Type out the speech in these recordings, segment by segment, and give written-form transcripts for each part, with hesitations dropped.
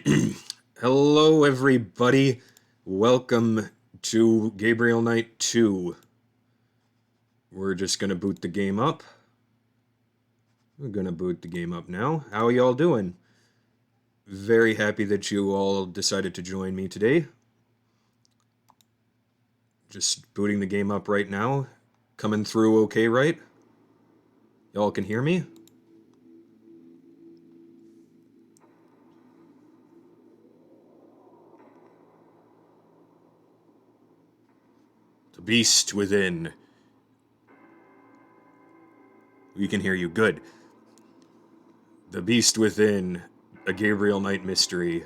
Hello, everybody. Welcome to Gabriel Knight 2. We're just gonna boot the game up. We're gonna boot the game up now. How are y'all doing? Very happy that you all decided to join me today. Just booting the game up right now. Coming through okay, right? Y'all can hear me? The beast within. We can hear you. Good. The beast within. A Gabriel Knight mystery.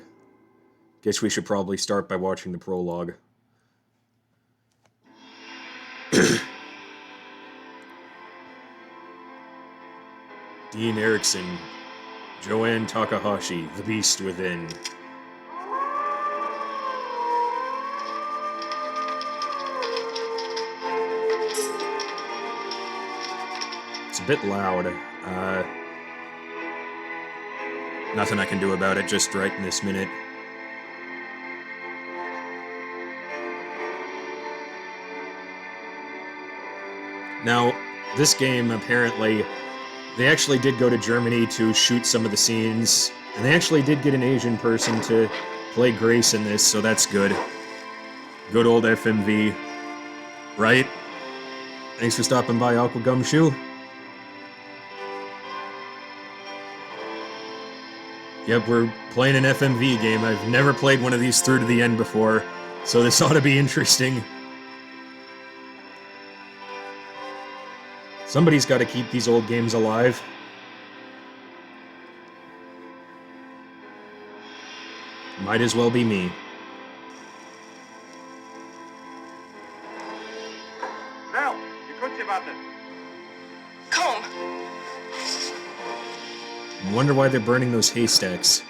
Guess we should probably start by watching the prologue. Dean Erickson, Joanne Takahashi, The Beast Within. It's a bit loud. Nothing I can do about it just right in this minute. Now, this game, apparently, they actually did go to Germany to shoot some of the scenes, and they actually did get an Asian person to play Grace in this, so that's good. Good old FMV. Right? Thanks for stopping by, Aqua Gumshoe. Yep, we're playing an FMV game. I've never played one of these through to the end before, so this ought to be interesting. Somebody's got to keep these old games alive. Might as well be me. Now, you could see about this. Come. I wonder why they're burning those haystacks.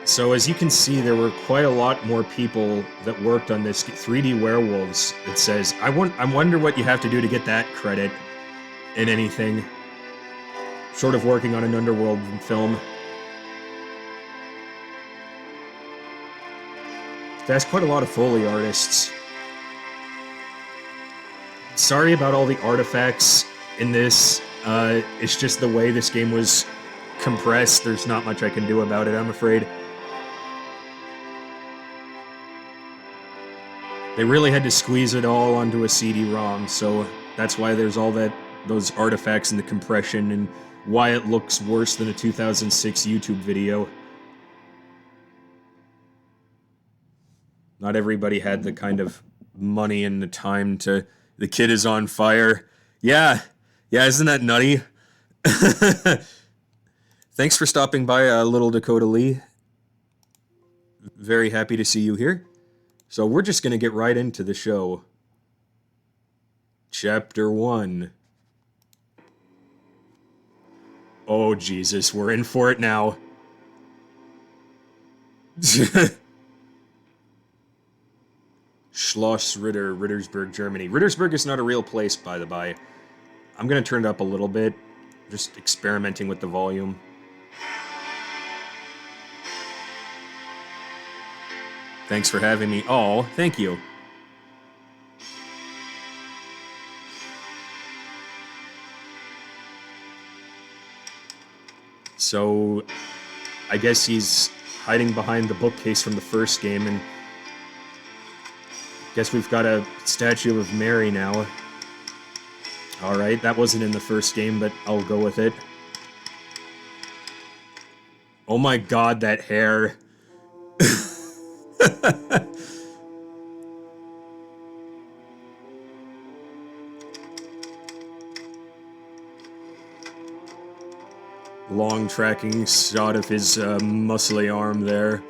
So as you can see, there were quite a lot more people that worked on this 3D Werewolves. It says, I wonder what you have to do to get that credit in anything. Short of working on an Underworld film. That's quite a lot of Foley artists. Sorry about all the artifacts in this. It's just the way this game was compressed. There's not much I can do about it, I'm afraid. They really had to squeeze it all onto a CD-ROM, so that's why there's all those artifacts and the compression and why it looks worse than a 2006 YouTube video. Not everybody had the kind of money and the time to... The kid is on fire. Yeah, isn't that nutty? Thanks for stopping by, Little Dakota Lee. Very happy to see you here. So we're just going to get right into the show. Chapter 1. Oh, Jesus, we're in for it now. Schloss Ritter, Rittersburg, Germany. Rittersburg is not a real place, by the by. I'm going to turn it up a little bit. Just experimenting with the volume. Thanks for having me. Oh, thank you. So, I guess he's hiding behind the bookcase from the first game, and guess we've got a statue of Mary now. Alright, that wasn't in the first game, but I'll go with it. Oh my god, that hair. Long tracking shot of his muscly arm there.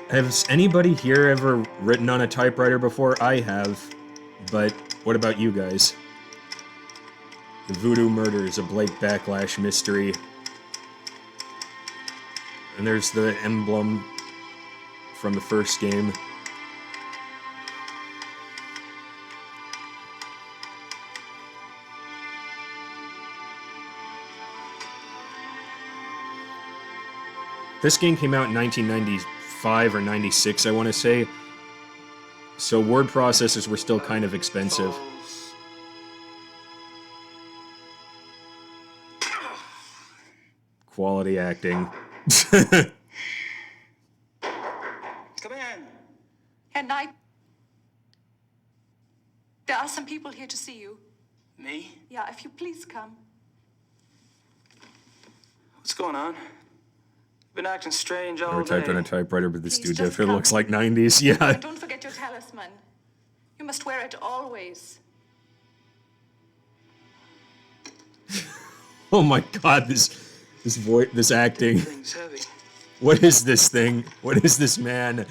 Has anybody here ever written on a typewriter before? I have, but what about you guys? The Voodoo Murders, a Blake Backlash mystery. And there's the emblem from the first game. This game came out in 1995 or 96, I want to say. So word processors were still kind of expensive. Quality acting. Come in. Herr Knight, there are some people here to see you. Me? Yeah, if you please come. What's going on? Been acting strange all Never day. typed on a typewriter, but this Please dude just definitely come. looks like 90s. Yeah. And don't forget your talisman. You must wear it always. Oh my god, this voice, this acting. Thing's heavy. What is this thing? What is this man?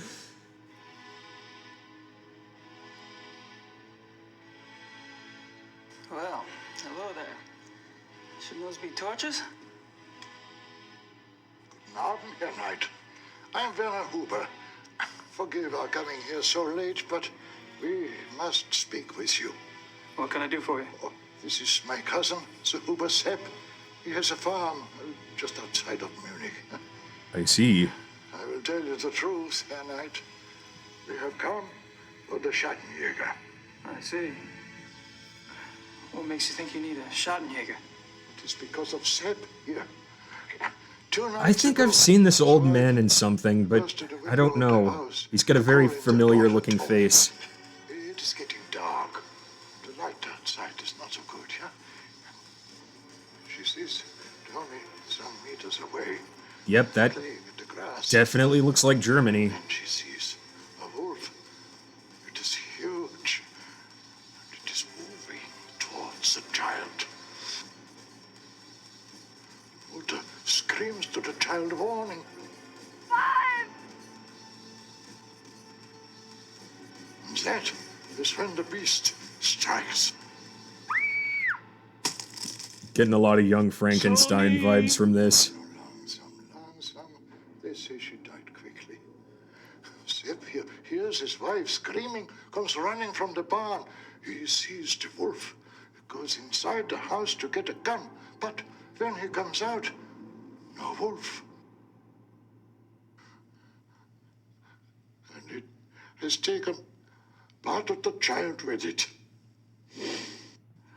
Well, hello there. Shouldn't those be torches? Guten Abend, Herr Knight. I'm Werner Huber. Forgive our coming here so late, but we must speak with you. What can I do for you? Oh, this is my cousin, Sir Huber Sepp. He has a farm just outside of Munich. I see. I will tell you the truth, Herr Knight. We have come for the Schattenjäger. I see. What makes you think you need a Schottenjäger? It is because of Sepp here. I think I've seen this old man in something, but I don't know. He's got a very familiar looking face. It is getting dark. The light outside is not so good, yeah? She sees only some meters away, Yep, that playing in the grass. definitely looks like Germany. And she sees a wolf. It is huge. And it is moving towards the child. Mutter screams to the child, warning. And that is when the beast strikes. Getting a lot of young Frankenstein vibes from this. Langsam. They say she died quickly. Sepp hears his wife screaming, comes running from the barn. He sees the wolf. He goes inside the house to get a gun. But when he comes out, no wolf. And it has taken part of the child with it.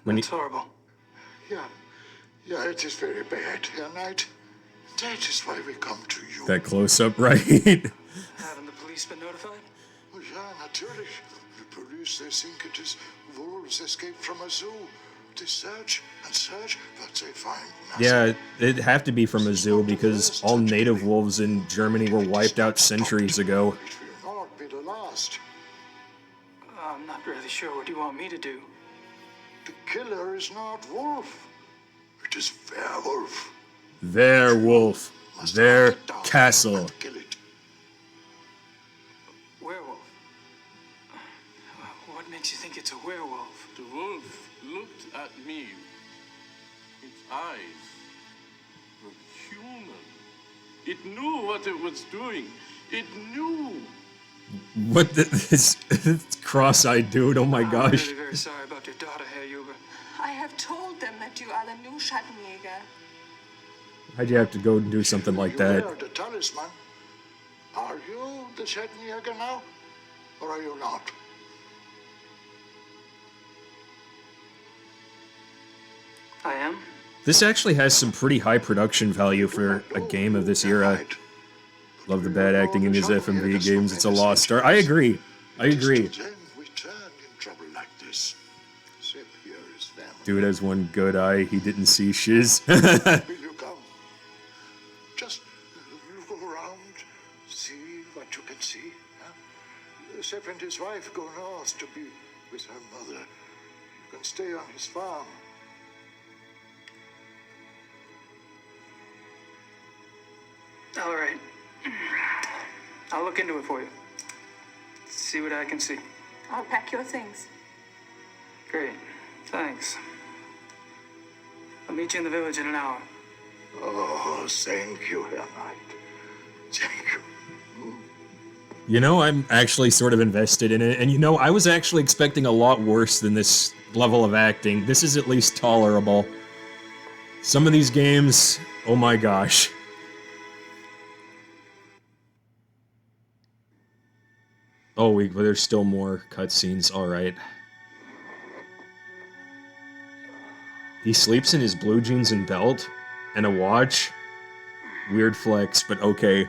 When It's horrible. Yeah, it is very bad, Herr Knight. That is why we come to you. that close up, right? Haven't the police been notified? Oh, ja, natürlich. The police, they think it is wolves escaped from a zoo. They search and search, but they find nothing. Yeah, it'd have to be from a zoo because all native wolves in Germany were wiped out centuries ago. It will not be the last. I'm not really sure what you want me to do. The killer is not wolf. It is werewolf. Their wolf, Must their hunt it down castle. and kill it. Werewolf. What makes you think it's a werewolf? The wolf looked at me. Its eyes were human. It knew what it was doing. It knew. What this cross-eyed dude? Oh my I'm gosh! really very sorry about your daughter, Herr Huber. I have told them that you are the new Schattenjäger. How'd you have to go and do something like You that? wear the talisman. Are you the Schattenjäger now? Or are you not? I am? This actually has some pretty high production value for a game of this era. Love the bad acting in his FMV games. It's a lost art. I agree. I agree. Then we turn in trouble like this. Sepp here is family. Dude has one good eye. He didn't see shiz. Will you come? Just look around, see what you can see. Huh? Sepp and his wife go north to be with her mother. You can stay on his farm. All right. I'll look into it for you. See what I can see. I'll pack your things. Great. Thanks. I'll meet you in the village in an hour. Oh, thank you, Herr Knight. Jacob. You know, I'm actually sort of invested in it, and you know, I was actually expecting a lot worse than this level of acting. This is at least tolerable. Some of these games, oh my gosh. Oh, there's still more cutscenes, alright. He sleeps in his blue jeans and belt, and a watch. Weird flex, but okay.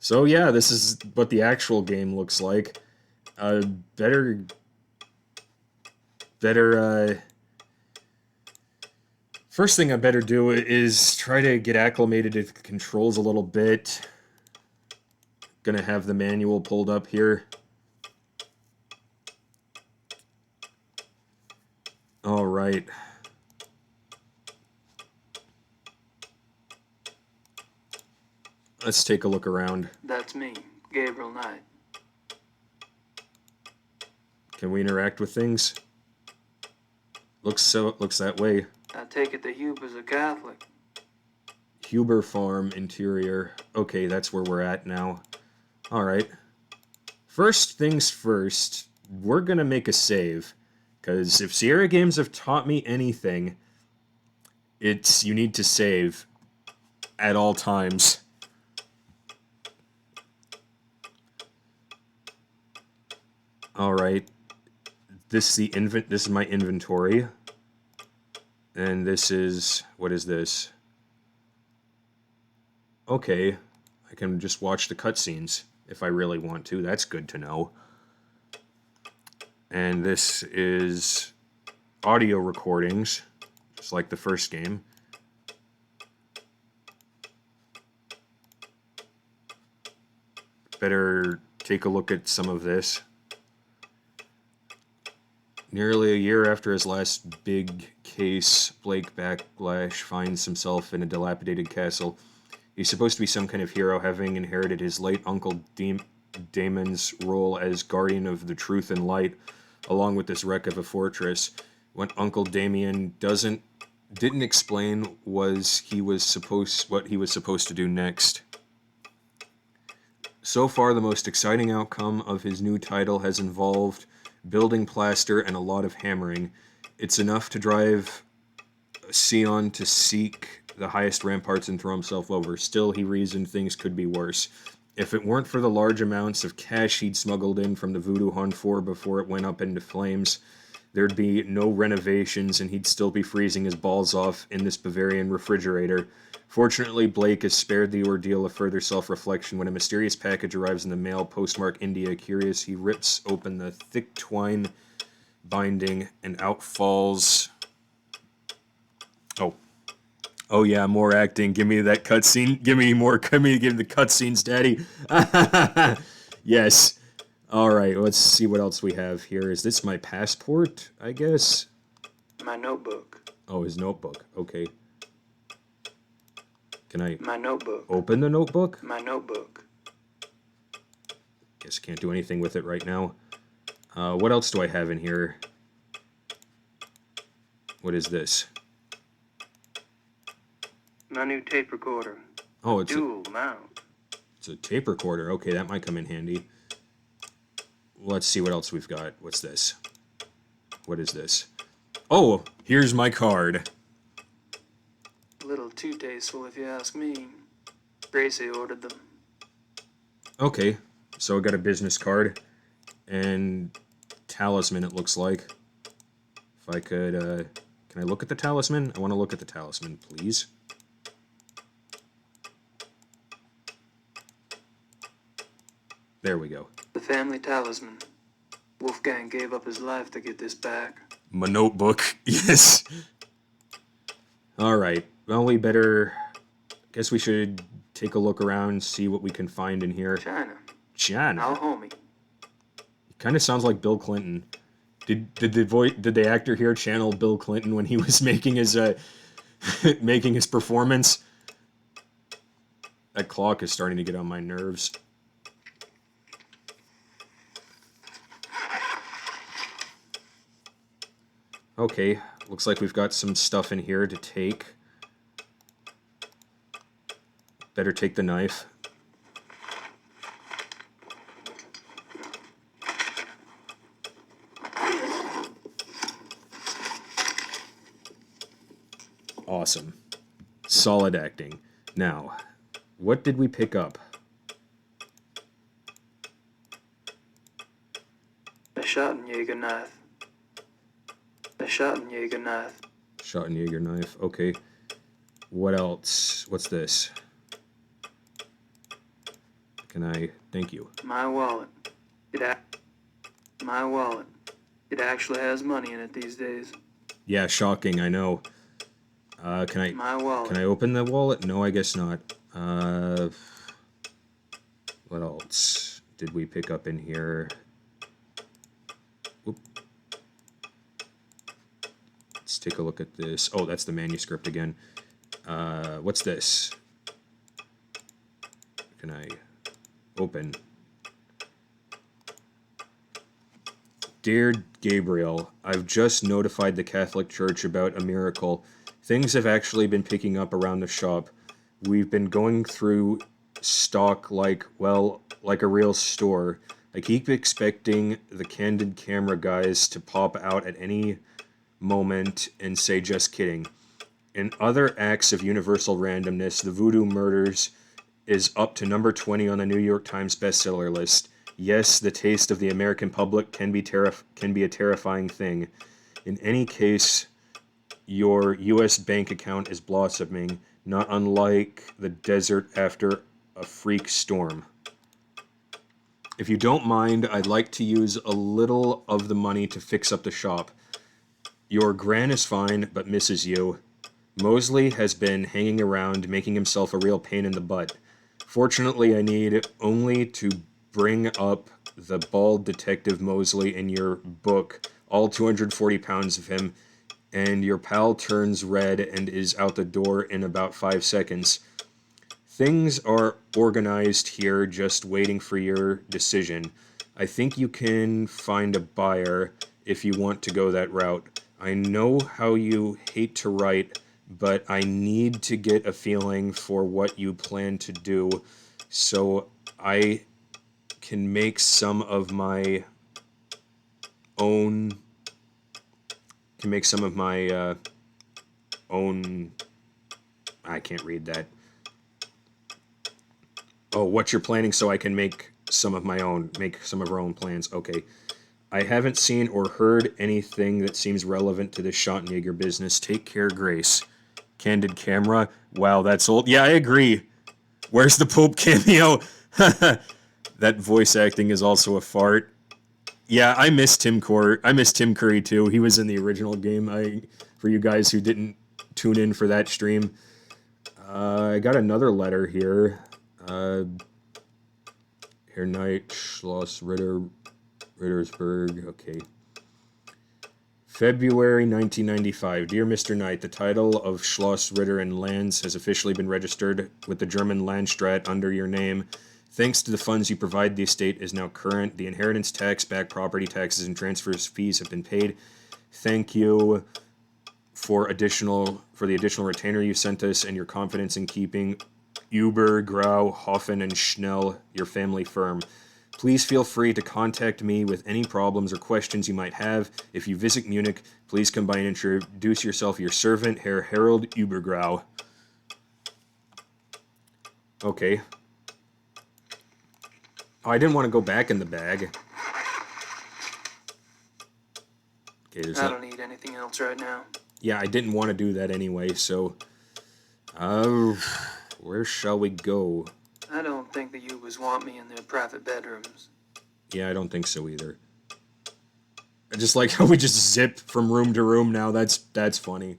So yeah, this is what the actual game looks like. Better, first thing I better do is try to get acclimated to the controls a little bit. Gonna have the manual pulled up here. All right. Let's take a look around. That's me, Gabriel Knight. Can we interact with things? Looks that way. I take it the Huber's a Catholic. Huber Farm interior. Okay, that's where we're at now. All right. First things first, we're gonna make a save, because if Sierra Games have taught me anything, it's you need to save at all times. All right. This is my inventory. And this is, what is this? Okay, I can just watch the cutscenes if I really want to. That's good to know. And this is audio recordings, just like the first game. Better take a look at some of this. Nearly a year after his last big case, Blake Backlash finds himself in a dilapidated castle. He's supposed to be some kind of hero, having inherited his late uncle Damon's role as guardian of the truth and light, along with this wreck of a fortress. What Uncle Damien didn't explain was what he was supposed to do next. So far, the most exciting outcome of his new title has involved building plaster and a lot of hammering. It's enough to drive Sion to seek the highest ramparts and throw himself over. Still, he reasoned things could be worse. If it weren't for the large amounts of cash he'd smuggled in from the Voodoo Hunt 4 before it went up into flames, there'd be no renovations and he'd still be freezing his balls off in this Bavarian refrigerator. Fortunately, Blake is spared the ordeal of further self-reflection when a mysterious package arrives in the mail, postmark India. Curious, he rips open the thick twine binding, and out falls... Oh yeah, more acting. Give me that cutscene. Give me the cutscenes, Daddy. Yes. All right, let's see what else we have here. Is this my passport, I guess? My notebook. Oh, his notebook. Okay. Can I My notebook. open the notebook? My notebook. Guess can't do anything with it right now. What else do I have in here? What is this? My new tape recorder. Oh, it's Dual mount. it's a tape recorder. Okay, that might come in handy. Let's see what else we've got. What's this? What is this? Oh, here's my card. A little too tasteful, if you ask me. Gracie ordered them. Okay, so I got a business card and talisman, it looks like. If I could, can I look at the talisman? I want to look at the talisman, please. There we go. The family talisman. Wolfgang gave up his life to get this back. My notebook, yes. All right, well, we better... Guess we should take a look around, see what we can find in here. China. China? Our homie. Kind of sounds like Bill Clinton. Did the actor here channel Bill Clinton when he was making his making his performance? That clock is starting to get on my nerves. Okay, looks like we've got some stuff in here to take. Better take the knife. Awesome. Solid acting. Now, what did we pick up? A Schottenjäger knife. A Schottenjäger knife. Schottenjäger knife. Okay. What else? What's this? Can I... Thank you. My wallet. My wallet. It actually has money in it these days. Yeah, shocking, I know. Can My wallet. I open the wallet? No, I guess not. What else did we pick up in here? Oop. Let's take a look at this. Oh, that's the manuscript again. What's this? Can I open? Dear Gabriel, I've just notified the Catholic Church about a miracle. Things have actually been picking up around the shop. We've been going through stock like a real store. I keep expecting the candid camera guys to pop out at any moment and say just kidding. In other acts of universal randomness, the voodoo murders is up to number 20 on the New York Times bestseller list. Yes, the taste of the American public can be a terrifying thing. In any case, your U.S. bank account is blossoming, not unlike the desert after a freak storm. If you don't mind, I'd like to use a little of the money to fix up the shop. Your Gran is fine, but misses you. Mosley has been hanging around, making himself a real pain in the butt. Fortunately, I need only to bring up the bald detective Mosley in your book, all 240 pounds of him, and your pal turns red and is out the door in about 5 seconds. Things are organized here, just waiting for your decision. I think you can find a buyer if you want to go that route. I know how you hate to write, but I need to get a feeling for what you plan to do so I can make some of my own I can't read that. Oh, what you're planning so I can make some of our own plans. Okay. I haven't seen or heard anything that seems relevant to this Schottenjäger business. Take care, Grace. Candid camera. Wow, that's old. Yeah, I agree. Where's the Pope cameo? That voice acting is also a fart. Yeah, I miss Tim Curry too. He was in the original game. For you guys who didn't tune in for that stream, I got another letter here. Herr Knight, Schloss Rittersberg. Okay. February 1995. Dear Mr. Knight, the title of Schloss Ritter and Lands has officially been registered with the German Landstrat under your name. Thanks to the funds you provide, the estate is now current. The inheritance tax, back property taxes, and transfer fees have been paid. Thank you for the additional retainer you sent us and your confidence in keeping Uber, Grau, Hoffen, and Schnell your family firm. Please feel free to contact me with any problems or questions you might have. If you visit Munich, please come by and introduce yourself, your servant, Herr Harold Ubergrau. Okay. Oh, I didn't want to go back in the bag. Okay, I don't need anything else right now. Yeah, I didn't want to do that anyway, so... where shall we go? I don't think the Ubers want me in their private bedrooms. Yeah, I don't think so either. I just like how we just zip from room to room now. That's funny.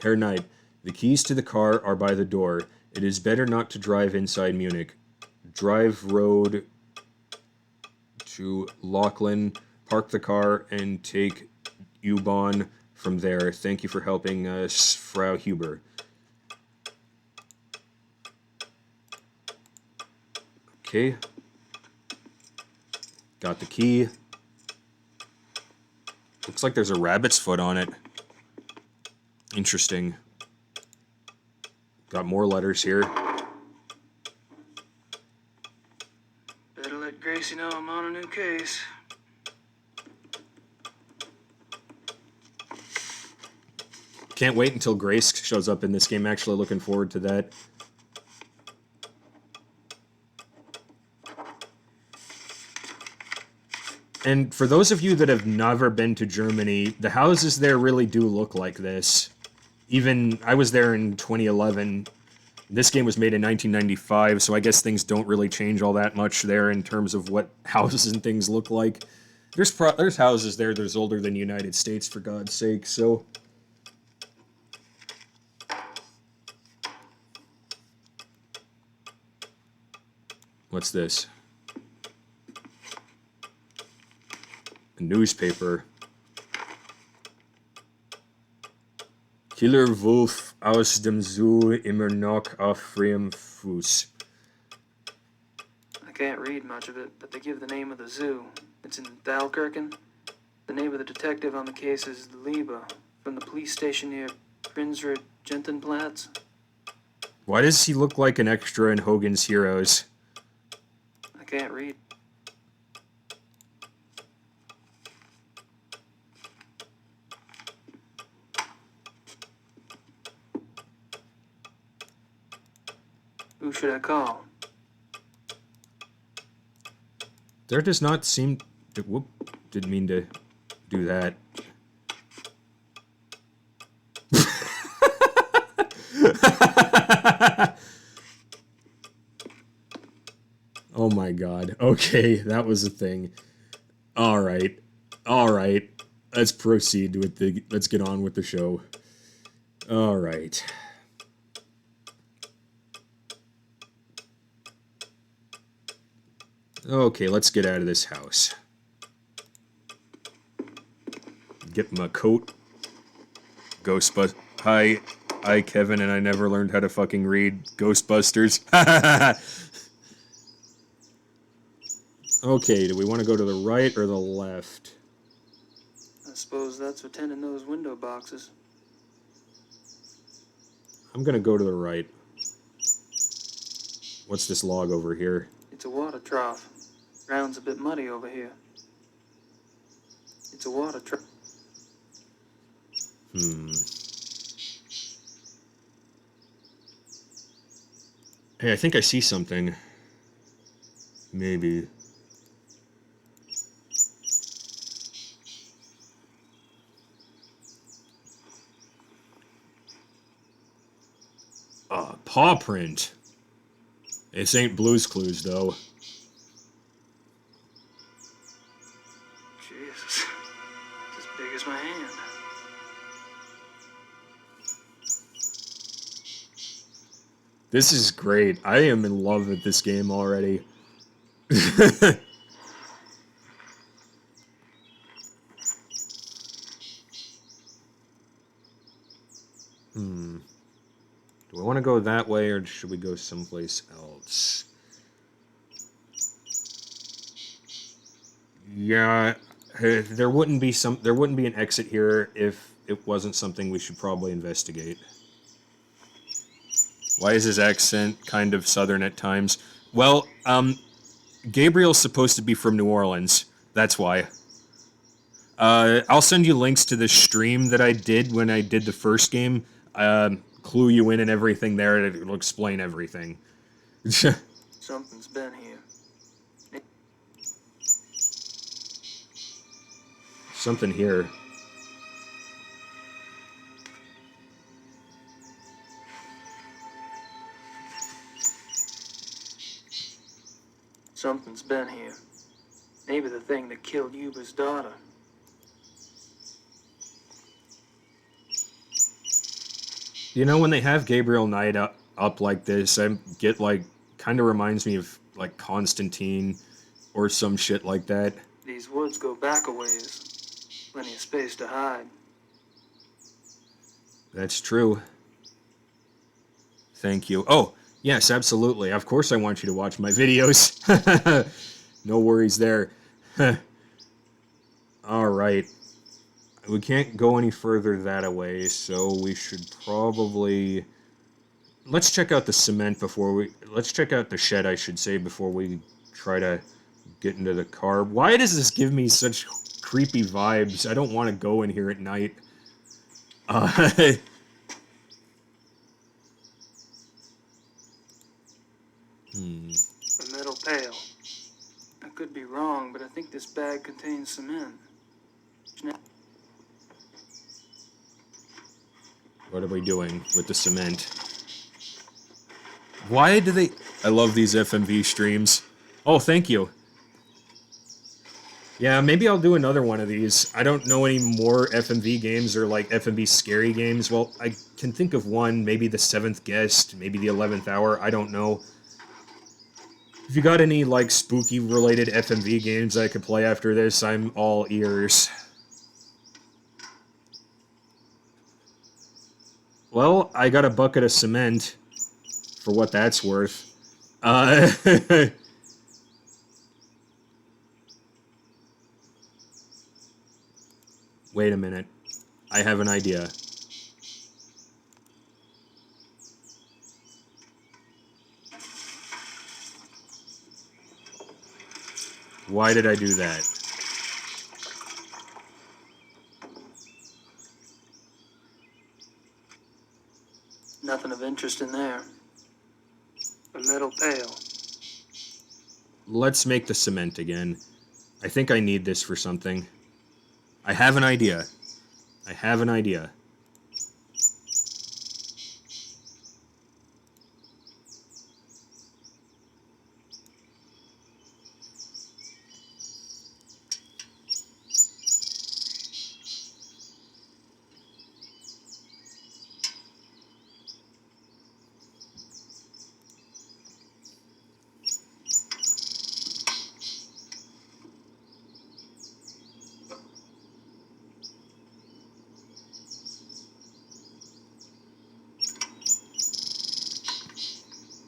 Herr Knight, the keys to the car are by the door. It is better not to drive inside Munich. Drive road to Lachlan, park the car, and take U-Bahn from there. Thank you for helping us, Frau Huber. Okay. Got the key. Looks like there's a rabbit's foot on it. Interesting. Got more letters here. Better let Gracie know I'm on a new case. Can't wait until Grace shows up in this game. Actually looking forward to that. And for those of you that have never been to Germany, the houses there really do look like this. Even, I was there in 2011. This game was made in 1995, so I guess things don't really change all that much there in terms of what houses and things look like. There's houses there that's older than the United States, for God's sake, so... What's this? A newspaper. Killer Wolf aus dem Zoo immer noch auf freiem Fuß. I can't read much of it, but they give the name of the zoo. It's in Thalkirchen. The name of the detective on the case is Liebe, from the police station near Prinzregentenplatz. Why does he look like an extra in Hogan's Heroes? I can't read. Who should I call? There does not seem to... Whoop. Didn't mean to do that. Oh my god. Okay, that was a thing. Alright. Alright. Let's proceed with the... Let's get on with the show. Alright. Okay, let's get out of this house. Get my coat. Ghostbusters. Hi, Kevin, and I never learned how to fucking read Ghostbusters. Okay, do we want to go to the right or the left? I suppose that's for tending those window boxes. I'm gonna go to the right. What's this log over here? It's a water trough. Ground's a bit muddy over here. It's a water trough. Hey, I think I see something. Maybe. Paw print. This ain't Blue's Clues, though. Jesus. It's as big as my hand. This is great. I am in love with this game already. Do we want to go that way, or should we go someplace else? Yeah, there wouldn't be an exit here if it wasn't something we should probably investigate. Why is his accent kind of southern at times? Well, Gabriel's supposed to be from New Orleans. That's why. I'll send you links to the stream that I did when I did the first game. Clue you in and everything there. It'll explain everything. Something's been here. Something here. Something's been here. Maybe the thing that killed Yuba's daughter. You know, when they have Gabriel Knight up like this, I get, like, kind of reminds me of, like, Constantine or some shit like that. These woods go back a ways. Plenty of space to hide. That's true. Thank you. Oh, yes, absolutely. Of course I want you to watch my videos. No worries there. All right. We can't go any further that away, so we should probably... Let's check out the cement before we... Let's check out the shed, I should say, before we try to get into the car. Why does this give me such creepy vibes? I don't want to go in here at night. A metal pail. I could be wrong, but I think this bag contains cement. What are we doing with the cement? Why do they... I love these FMV streams. Oh, thank you. Yeah, maybe I'll do another one of these. I don't know any more FMV games or, like, FMV scary games. Well, I can think of one. Maybe The Seventh Guest. Maybe The 11th Hour. I don't know. If you got any, like, spooky-related FMV games I could play after this, I'm all ears. Well, I got a bucket of cement, for what that's worth. Wait a minute. I have an idea. Why did I do that? Nothing of interest in there. A metal pail. Let's make the cement again. I think I need this for something. I have an idea. I have an idea.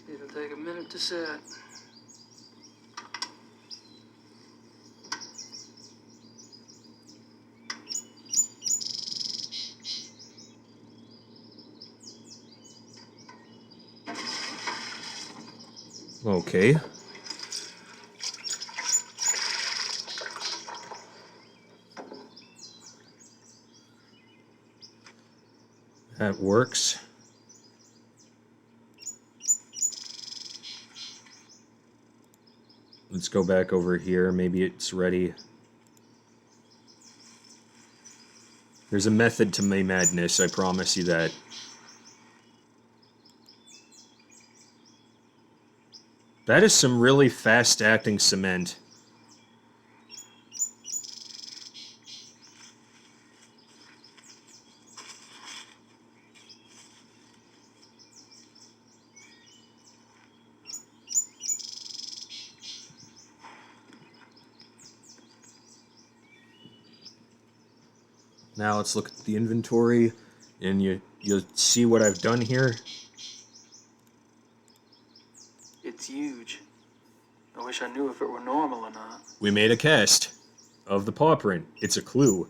It'll take a minute to set. Okay. That works. Let's go back over here. Maybe it's ready. There's a method to my madness, I promise you that. That is some really fast-acting cement. Now let's look at the inventory, and you'll see what I've done here. It's huge. I wish I knew if it were normal or not. We made a cast of the paw print. It's a clue.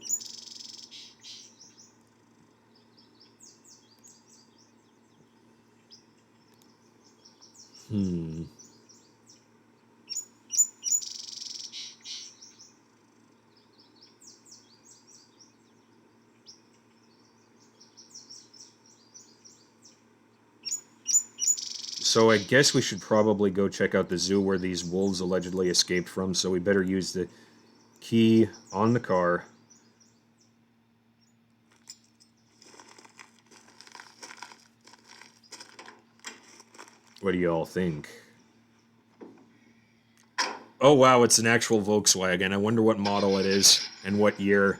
So I guess we should probably go check out the zoo where these wolves allegedly escaped from, so we better use the key on the car. What do you all think? Oh wow, it's an actual Volkswagen. I wonder what model it is and what year.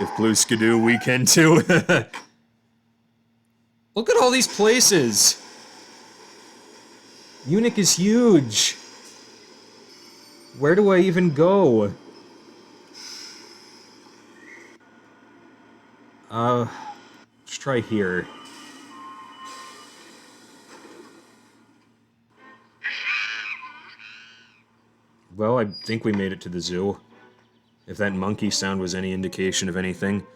If Blue Skidoo, we can too. Look at all these places! Munich is huge! Where do I even go? Let's try here. Well, I think we made it to the zoo. If that monkey sound was any indication of anything.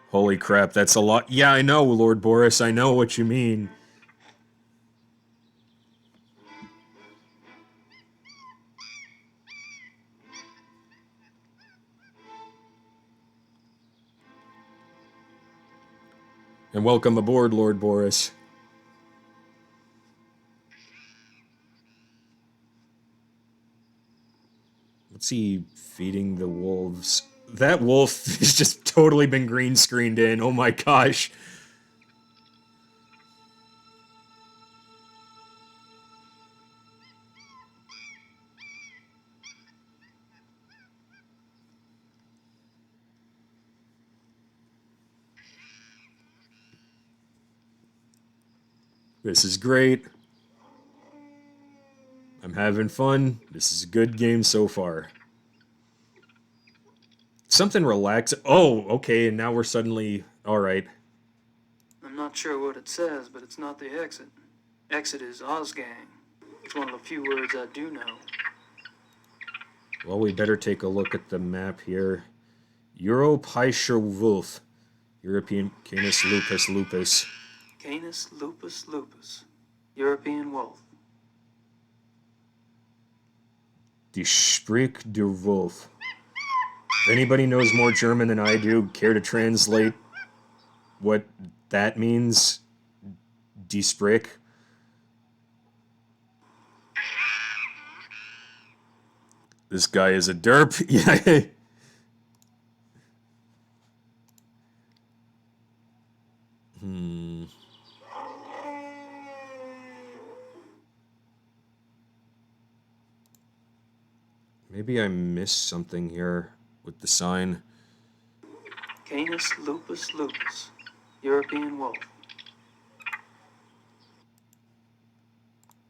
Holy crap, that's a lot. Yeah, I know, Lord Boris, I know what you mean. And welcome aboard, Lord Boris. What's he feeding the wolves? That wolf has just totally been green screened in. Oh my gosh. This is great. I'm having fun. This is a good game so far. Something relax. Oh, okay, and now we're suddenly... Alright. I'm not sure what it says, but it's not the exit. Exit is Ozgang. It's one of the few words I do know. Well, we better take a look at the map here. Europäischer Wolf. European Canis lupus lupus. Canis lupus lupus. European wolf. Die Sprich der Wolf. If anybody knows more German than I do, care to translate what that means? Die Sprich? This guy is a derp. Yeah. Maybe I missed something here with the sign. Canis lupus lupus. European wolf.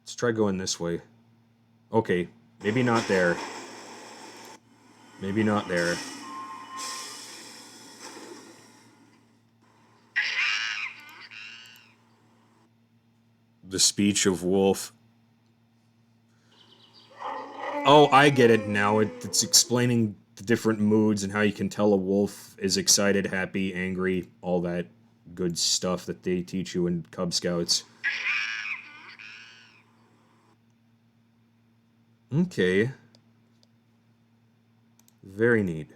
Let's try going this way. Okay, maybe not there. Maybe not there. The speech of wolf. Oh, I get it now. It's explaining the different moods and how you can tell a wolf is excited, happy, angry, all that good stuff that they teach you in Cub Scouts. Okay. Very neat.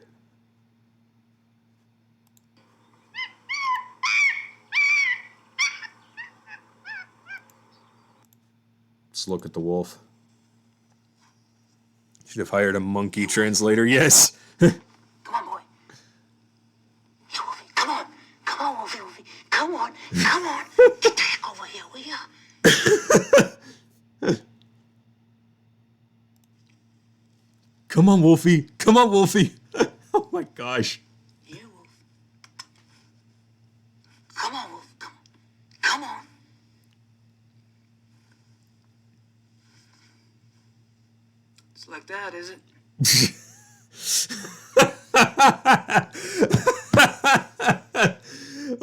Let's look at the wolf. Should have hired a monkey translator, yes. Come on, boy. Hey, Wolfie, come on. Come on, Wolfie, Wolfie. Come on. Come on. Get the heck over here, will ya? Come on, Wolfie. Come on, Wolfie. Oh my gosh. Here, Wolf. Come on, Wolf. Come on. Come on. It's like that, is it?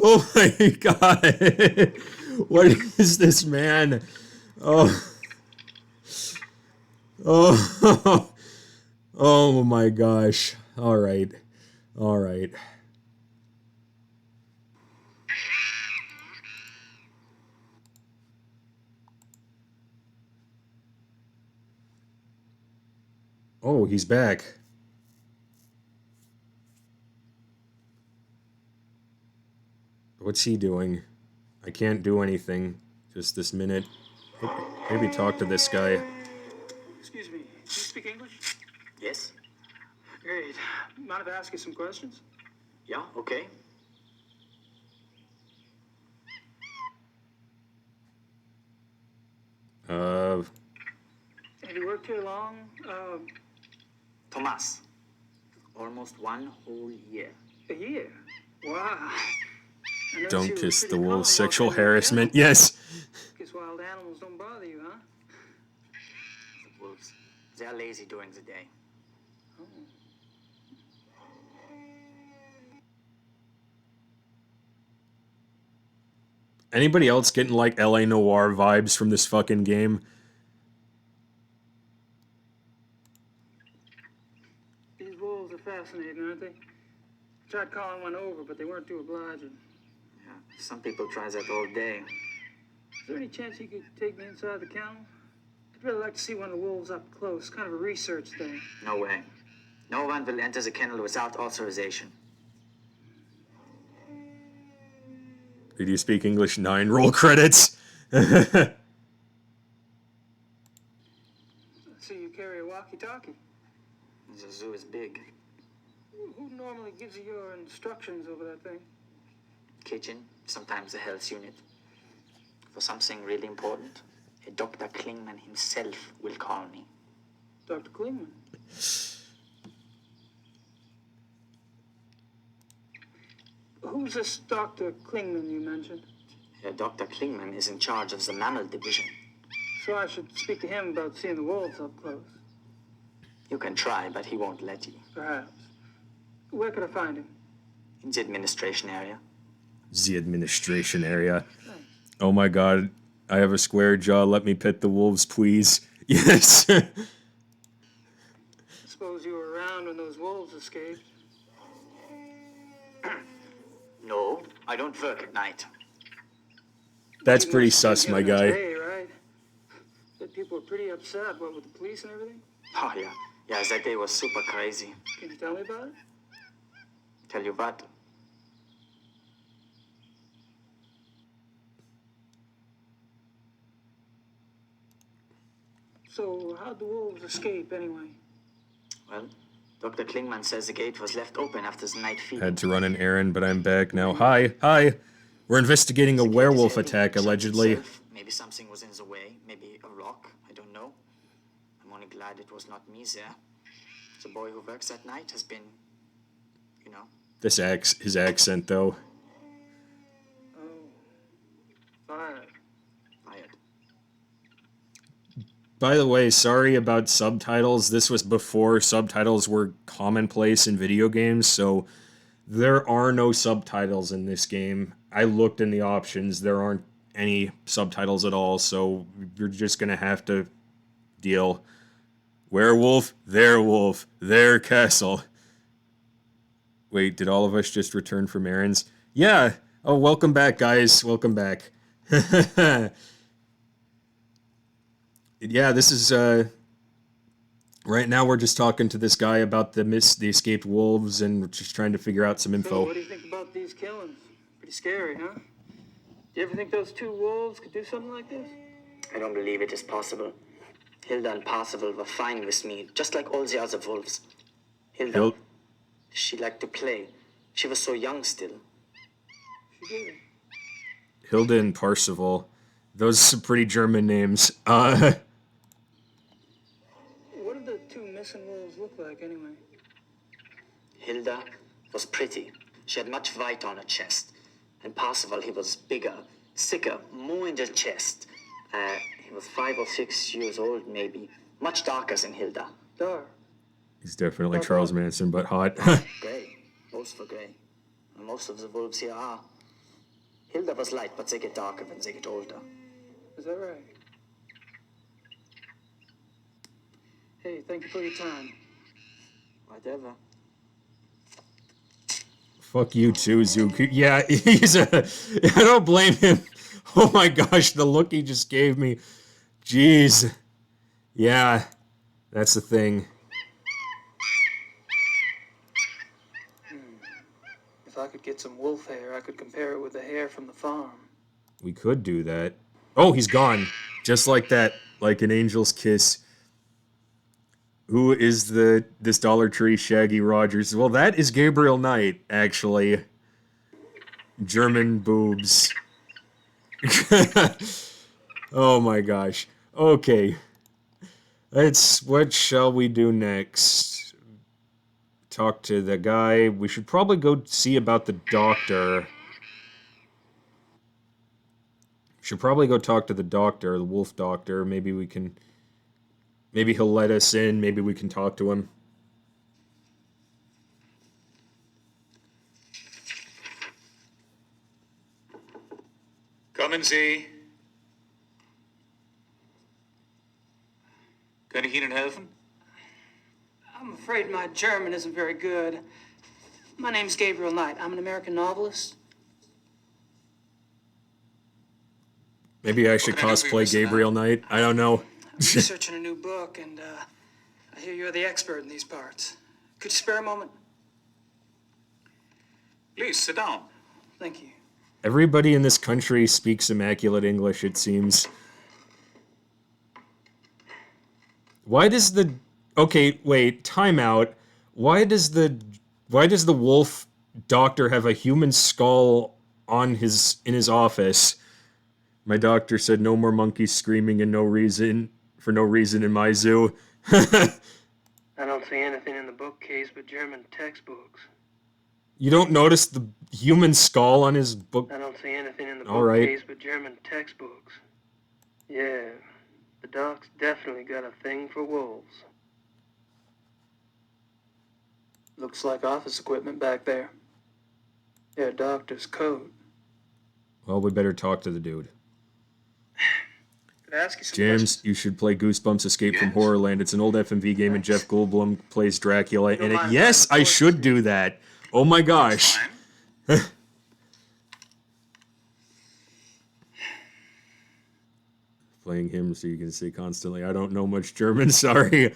Oh my god. What is this, man? Oh. Oh. Oh my gosh. All right. All right. Oh, he's back. What's he doing? I can't do anything. Just this minute. Maybe talk to this guy. Excuse me, do you speak English? Yes? Great. Mind if I ask you some questions? Yeah, okay. Have you worked here long? Thomas. Almost 1 whole year. A year? Wow. I noticed Don't you were kiss pretty the calm wolves. Sexual walking around harassment. town. Yes. Guess wild animals don't bother you, huh? The wolves. They're lazy during the day. Anybody else getting like LA Noire vibes from this fucking game? These wolves wolves are fascinating, aren't they? I tried calling one over, but they weren't too obliging. Yeah, some people try that all day. Is there any chance you could take me inside the kennel? I'd really like to see one of the wolves up close, kind of a research thing. No way. No one will enter the kennel without authorization. Did you speak English 9? Roll credits. So you carry a walkie-talkie. The zoo is big. Who normally gives you your instructions over that thing? Kitchen, sometimes the health unit. For something really important, Dr. Klingman himself will call me. Dr. Klingman. Who's this Dr. Klingman you mentioned? Dr. Klingman is in charge of the mammal division. So I should speak to him about seeing the wolves up close. You can try, but he won't let you. Perhaps. Where could I find him? In the administration area. The administration area. Oh my god. I have a square jaw. Let me pet the wolves, please. Yes. I suppose you were around when those wolves escaped. No, I don't work at night. That's You pretty must be sus, my giving a guy. day, right? But people were pretty upset, what, with the police and everything? Oh, yeah. Yeah, that day was super crazy. Can you tell me about it? Tell you what? So, how'd the wolves escape, anyway? Well, Dr. Klingman says the gate was left open after the night feeding. Had to run an errand, but I'm back now. Hi. Hi. We're investigating a werewolf attack, allegedly. Maybe something was in the way. Maybe a rock. I don't know. I'm only glad it was not me there. The boy who works at night has been, you know. His accent, though. Oh. Fired. Fired. By the way, sorry about subtitles. This was before subtitles were commonplace in video games, so there are no subtitles in this game. I looked in the options. There aren't any subtitles at all, so you're just going to have to deal. Werewolf, their castle. Wait, did all of us just return from errands? Yeah. Oh, welcome back, guys. Welcome back. Yeah, this is, right now we're just talking to this guy about the escaped wolves and we're just trying to figure out some So, info. what do you think about these killings? Pretty scary, huh? Do you ever think those two wolves could do something like this? I don't believe it is possible. Hilda and Parzival were fine with me, just like all the other wolves. Hilda, she liked to play. She was so young still. She did. Hilda and Parzival. Those are some pretty German names. What did the two missing wolves look like, anyway? Hilda was pretty. She had much white on her chest. And Parzival, he was bigger, thicker, more in the chest. He was 5 or 6 years old, maybe. Much darker than Hilda. Dark. He's definitely Charles Manson, but hot. Gray. Both were gray. And most of the wolves here are. Hilda was light, but they get darker when they get older. Is that right? Hey, thank you for your time. Whatever. Fuck you too, Zuku. Yeah, I don't blame him. Oh my gosh, the look he just gave me. Jeez. Yeah, that's the thing. If I could get some wolf hair, I could compare it with the hair from the farm. We could do that. Oh, he's gone. Just like that. Like an angel's kiss. Who is this Dollar Tree Shaggy Rogers? Well, that is Gabriel Knight, actually. German boobs. Oh my gosh. Okay. What shall we do next? Talk to the guy. We should probably go see about the doctor. Should probably go talk to the doctor, the wolf doctor. Maybe he'll let us in. Maybe we can talk to him. Kommen Sie. Kann ich Ihnen helfen? I'm afraid my German isn't very good. My name's Gabriel Knight. I'm an American novelist. Maybe I should can I do for you, cosplay Mr. Gabriel Knight. I don't know. I'm researching a new book, and I hear you're the expert in these parts. Could you spare a moment? Please, sit down. Thank you. Everybody in this country speaks immaculate English, it seems. Why does the... Okay, wait, time out. Why does the wolf doctor have a human skull in his office? My doctor said no more monkeys screaming for no reason in my zoo. I don't see anything in the bookcase but German textbooks. You don't notice the human skull on his book? I don't see anything in the All right. bookcase but German textbooks. Yeah, the doc's definitely got a thing for wolves. Looks like office equipment back there. Yeah, doctor's coat. Well, we better talk to the dude. Could I ask you some James, questions? you should play Goosebumps Escape from Yes. Horrorland. It's an old FMV game and Jeff Goldblum plays Dracula in it. mind Yes, if I I should do that. Oh my gosh. Fine. Playing him so you can say constantly, I don't know much German, sorry.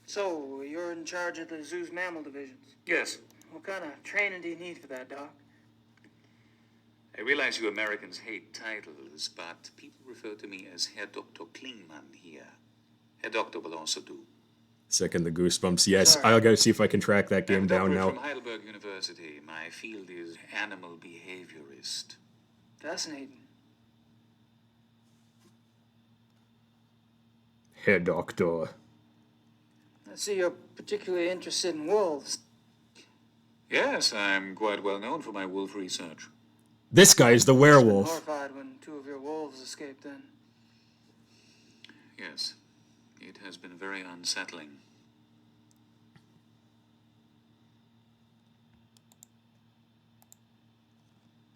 So, you're in charge of the zoo's mammal divisions. Yes. What kind of training do you need for that, Doc? I realize you Americans hate titles, but people refer to me as Herr Dr. Klingmann here. Herr Doctor will also do. Second the Goosebumps, yes. Sorry. I gotta see if I can track that game I'm a down doctorate now. from Heidelberg University. My field is animal behaviorist. Fascinating. Herr Doctor. I see you're particularly interested in wolves. Yes, I'm quite well known for my wolf research. This guy's the I was werewolf. horrified when two of your wolves escaped then. Yes, it has been very unsettling.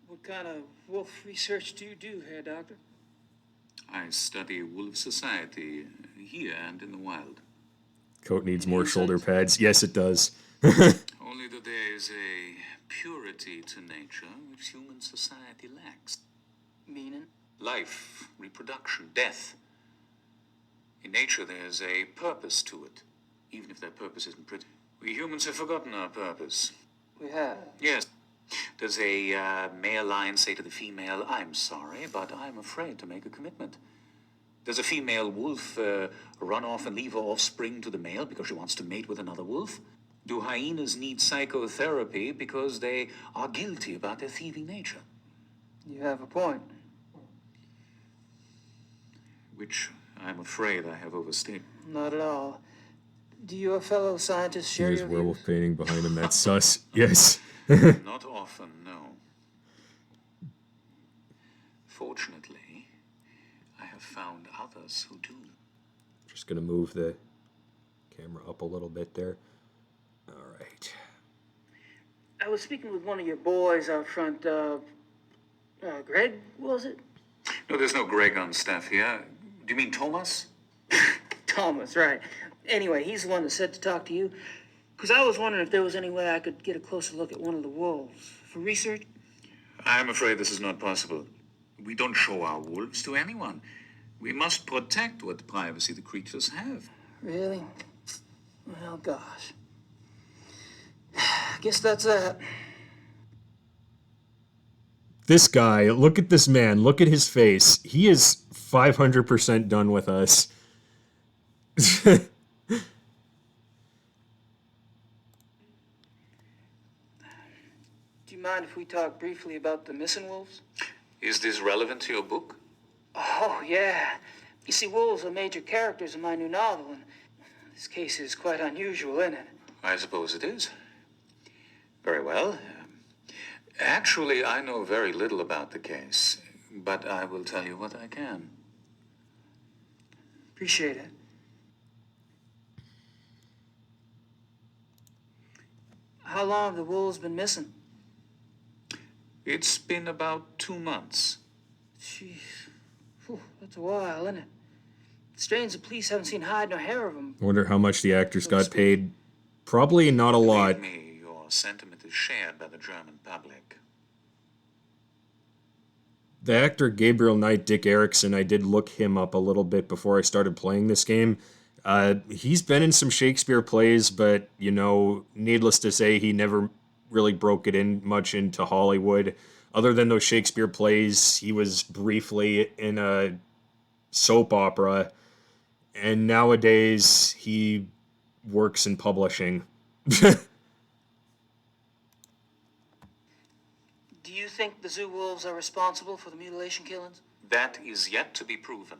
What kind of wolf research do you do here, Doctor? I study wolf society here and in the wild. Coat needs more shoulder pads. Yes, it does. Only that there is a purity to nature which human society lacks. Meaning? Life, reproduction, death. In nature, there's a purpose to it, even if that purpose isn't pretty. We humans have forgotten our purpose. We have. Yes. Does a male lion say to the female, I'm sorry, but I'm afraid to make a commitment? Does a female wolf run off and leave her offspring to the male because she wants to mate with another wolf? Do hyenas need psychotherapy because they are guilty about their thieving nature? You have a point. Which I'm afraid I have overstated. Not at all. Do your fellow scientists share There's your werewolf views? painting behind him. That's sus. Yes. Not often, no. Fortunately, I have found others who do. Just gonna move the camera up a little bit there. All right. I was speaking with one of your boys out front. Greg, was it? No, there's no Greg on staff here. Do you mean Thomas? Thomas, right. Anyway, he's the one that said to talk to you. Because I was wondering if there was any way I could get a closer look at one of the wolves. For research? I'm afraid this is not possible. We don't show our wolves to anyone. We must protect what privacy the creatures have. Really? Well, gosh. I guess that's that. This guy, look at this man. Look at his face. He is 500% done with us. Do you mind if we talk briefly about the missing wolves? Is this relevant to your book? Oh, yeah. You see, wolves are major characters in my new novel, and this case is quite unusual, isn't it? I suppose it is. Very well. Actually, I know very little about the case, but I will tell you what I can. Appreciate it. How long have the wolves been missing? It's been about 2 months. Jeez. Whew, that's a while, isn't it? Strange the police haven't seen hide nor hair of him. I wonder how much the actors got paid. Probably not a lot. Believe me, your sentiment is shared by the German public. The actor Gabriel Knight, Dick Erickson, I did look him up a little bit before I started playing this game. He's been in some Shakespeare plays, but, you know, needless to say, he never really broke it in much into Hollywood. Other than those Shakespeare plays, he was briefly in a soap opera, and nowadays he works in publishing. Do you think the zoo wolves are responsible for the mutilation killings? That is yet to be proven.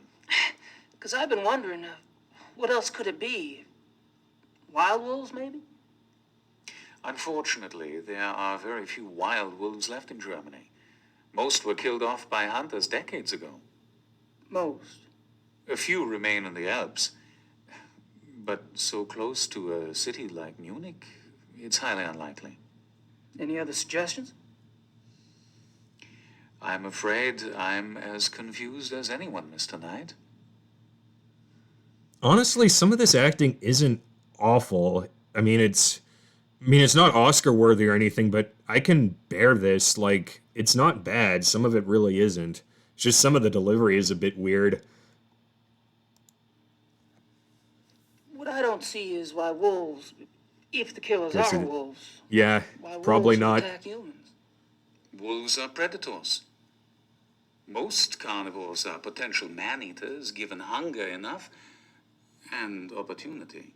Because I've been wondering, what else could it be? Wild wolves, maybe? Unfortunately, there are very few wild wolves left in Germany. Most were killed off by hunters decades ago. Most. A few remain in the Alps. But so close to a city like Munich, it's highly unlikely. Any other suggestions? I'm afraid I'm as confused as anyone, Mr. Knight. Honestly, some of this acting isn't awful. I mean, it's not Oscar worthy or anything, but I can bear this. Like, it's not bad. Some of it really isn't. It's just some of the delivery is a bit weird. What I don't see is why wolves, if the killers Yes, are it- wolves, Yeah, why probably wolves would not. attack humans. Wolves are predators. Most carnivores are potential man-eaters given hunger enough and opportunity.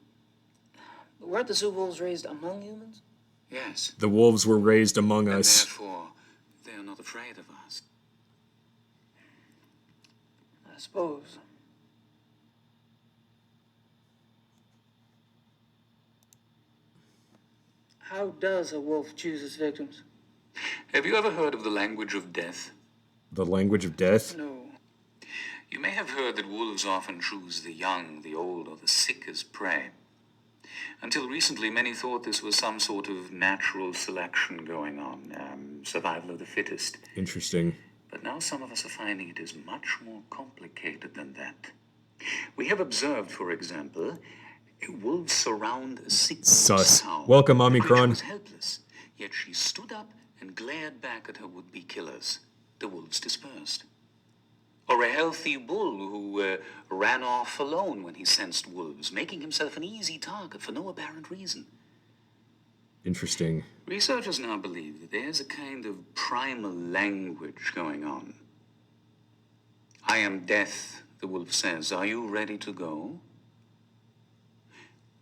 But weren't the zoo wolves raised among humans? Yes, The wolves were raised among and us. therefore they are not afraid of us. I suppose. How does a wolf choose its victims? Have you ever heard of the language of death? The language of death? No. You may have heard that wolves often choose the young, the old, or the sick as prey. Until recently, many thought this was some sort of natural selection going on, survival of the fittest. Interesting. But now some of us are finding it is much more complicated than that. We have observed, for example, wolves surround a sick Sus. cow. Welcome, The creature Omicron. was helpless, yet she stood up and glared back at her would-be killers. The wolves dispersed. Or a healthy bull who ran off alone when he sensed wolves, making himself an easy target for no apparent reason. Interesting. Researchers now believe that there's a kind of primal language going on. I am death, the wolf says. Are you ready to go?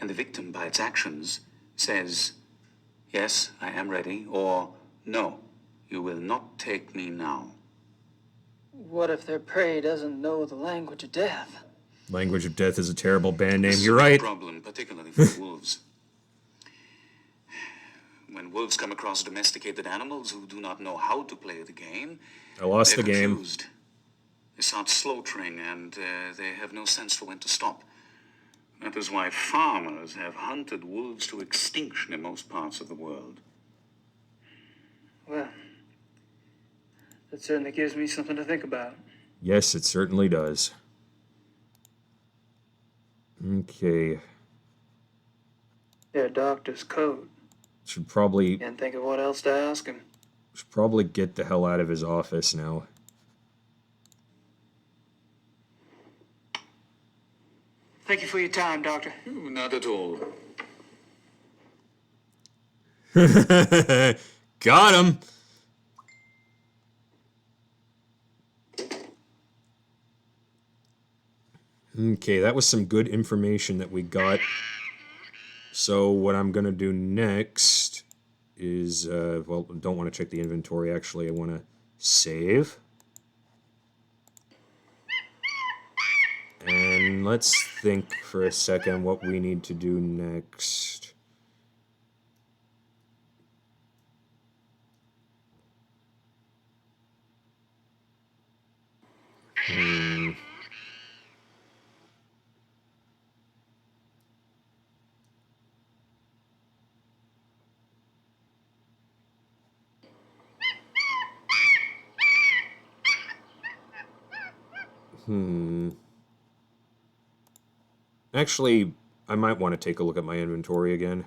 And the victim, by its actions, says, yes, I am ready, or no, you will not take me now. What if their prey doesn't know the language of death? Language of Death is a terrible band name. This is You're a right. problem, particularly for wolves. When wolves come across domesticated animals who do not know how to play the game, I lost the they're game. confused. They start slaughtering, and they have no sense for when to stop. That is why farmers have hunted wolves to extinction in most parts of the world. Well, that certainly gives me something to think about. Yes, it certainly does. Okay. Their doctor's code. Should probably Can't think of what else to ask him. get the hell out of his office now. Thank you for your time, Doctor. Not at all. Got him. Okay, that was some good information that we got. So what I'm going to do next is, well, don't want to check the inventory, actually. I want to save. And let's think for a second what we need to do next. Actually, I might want to take a look at my inventory again.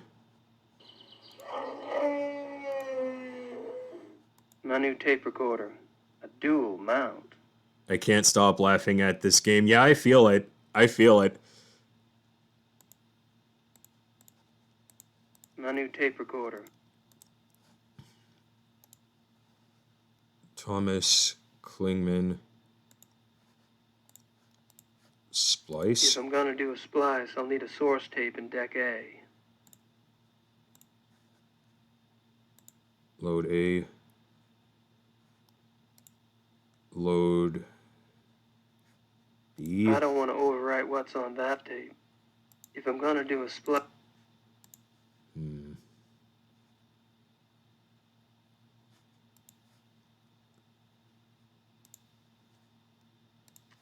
My new tape recorder. A dual mount. I can't stop laughing at this game. Yeah, I feel it. I feel it. My new tape recorder. Thomas Klingman. Splice. If I'm gonna do a splice, I'll need a source tape in deck A. Load A. Load B. I don't want to overwrite what's on that tape. If I'm gonna do a splice...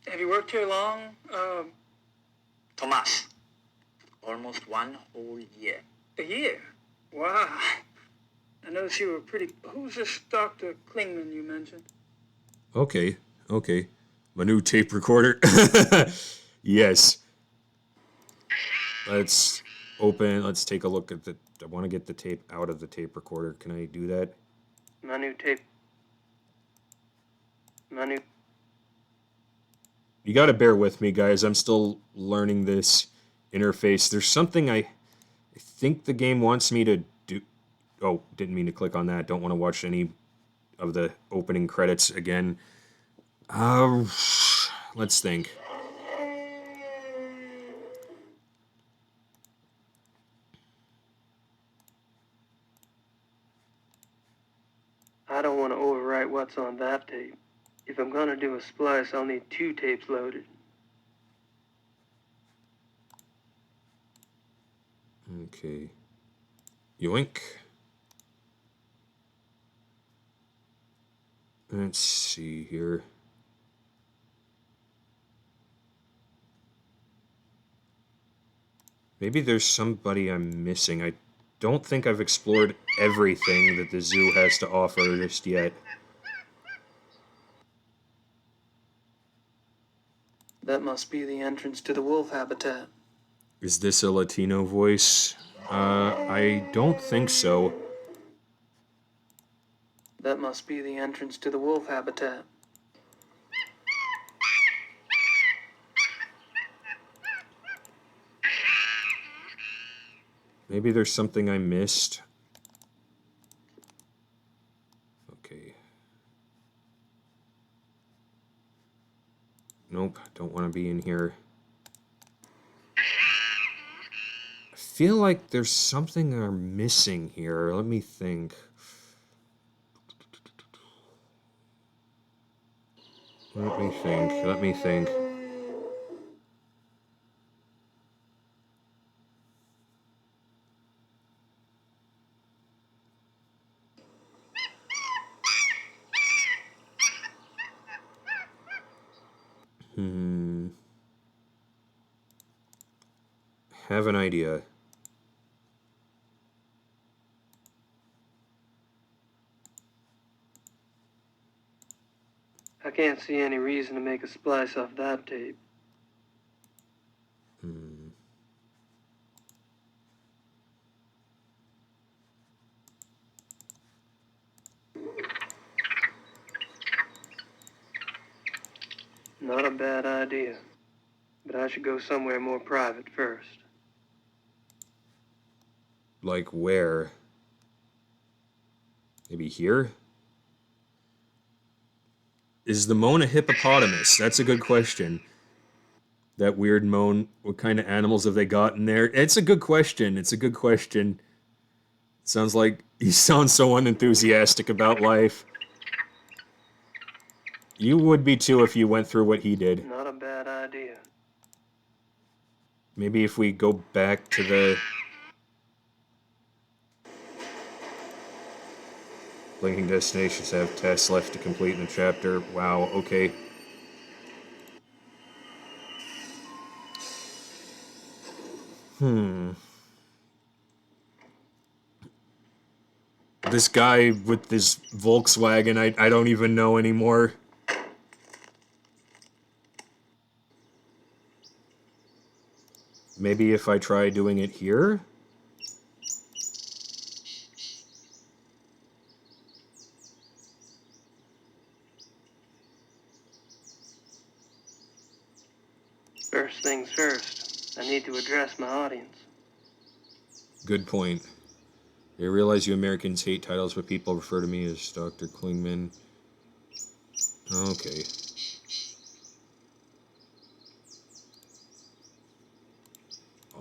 Have you worked here long? Tomas. Almost 1 whole year. A year? Wow. I noticed you were pretty... Who's this Dr. Klingman you mentioned? Okay. My new tape recorder. Yes. Let's take a look at the... I want to get the tape out of the tape recorder. Can I do that? My new tape... My new... You gotta bear with me, guys. I'm still learning this interface. There's something I think the game wants me to do. Oh, didn't mean to click on that. Don't want to watch any of the opening credits again. Let's think. I don't want to overwrite what's on that tape. If I'm gonna do a splice, I'll need 2 tapes loaded. Okay. Yoink. Let's see here. Maybe there's somebody I'm missing. I don't think I've explored everything that the zoo has to offer just yet. That must be the entrance to the wolf habitat. Is this a Latino voice? I don't think so. That must be the entrance to the wolf habitat. Maybe there's something I missed. Okay. Nope, don't want to be in here. I feel like there's something I'm missing here. Let me think. Let me think. Have an idea. I can't see any reason to make a splice off that tape. Not a bad idea. But I should go somewhere more private first. Like where? Maybe here? Is the moan a hippopotamus? That's a good question. That weird moan, what kind of animals have they got in there? It's a good question. It sounds like he sounds so unenthusiastic about life. You would be too if you went through what he did. Not a bad idea. Maybe if we go back to the... Blinking destinations have tasks left to complete in the chapter. Wow, okay. This guy with this Volkswagen, I don't even know anymore. Maybe if I try doing it here? First things first, I need to address my audience. Good point. I realize you Americans hate titles, but people refer to me as Dr. Klingman. Okay.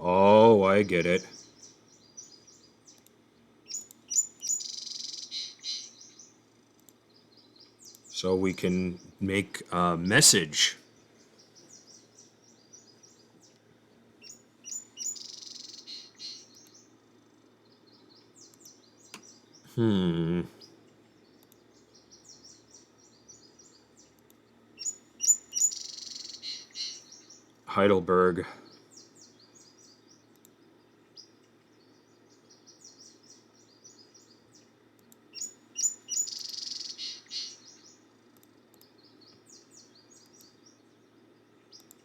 Oh, I get it. So we can make a message. Heidelberg.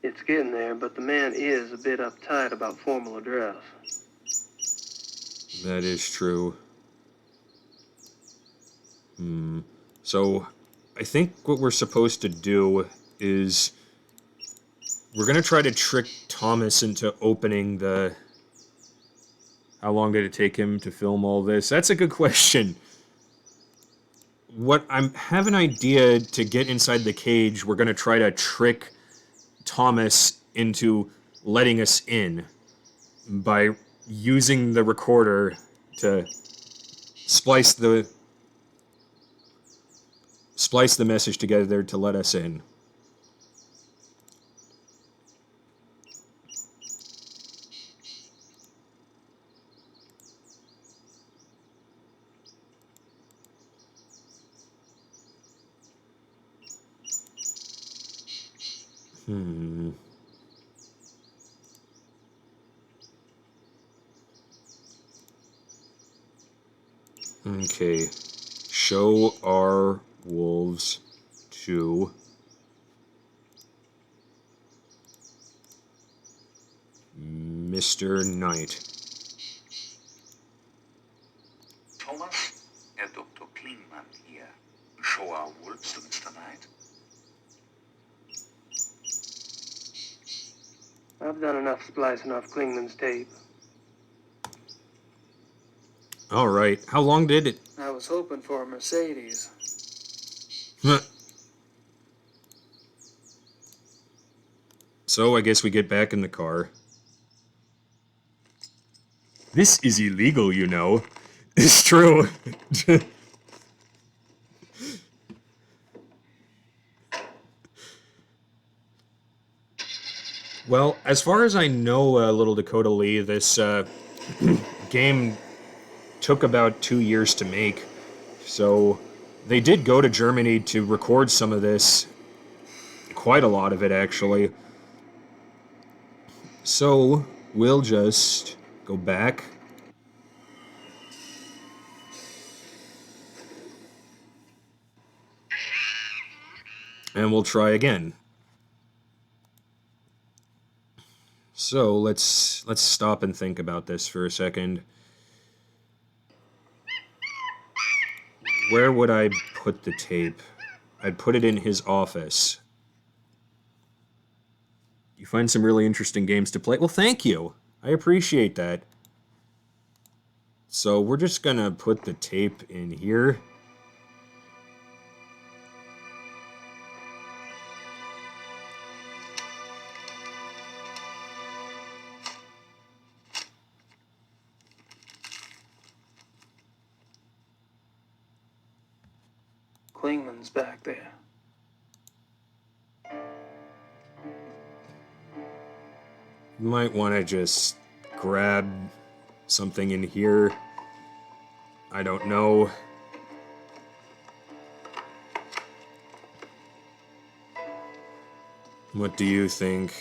It's getting there, but the man is a bit uptight about formal address. That is true. So, I think what we're supposed to do is we're going to try to trick Thomas into opening the... How long did it take him to film all this? That's a good question. I have an idea to get inside the cage. We're going to try to trick Thomas into letting us in by using the recorder to splice the message together to let us in. Okay. Show our wolves to Mr. Knight. Thomas, Herr Dr. Klingman here. Show our wolves to Mr. Knight. I've done enough splicing off Klingman's tape. All right. How long did it? I was hoping for a Mercedes. So I guess we get back in the car. This is illegal, you know. It's true. Well, as far as I know, Little Dakota Lee, this game took about 2 years to make. So they did go to Germany to record some of this. Quite a lot of it, actually. So we'll just go back. And we'll try again. So let's stop and think about this for a second. Where would I put the tape? I'd put it in his office. You find some really interesting games to play? Well, thank you. I appreciate that. So we're just gonna put the tape in here. Klingman's back there. You might want to just grab something in here. I don't know. What do you think?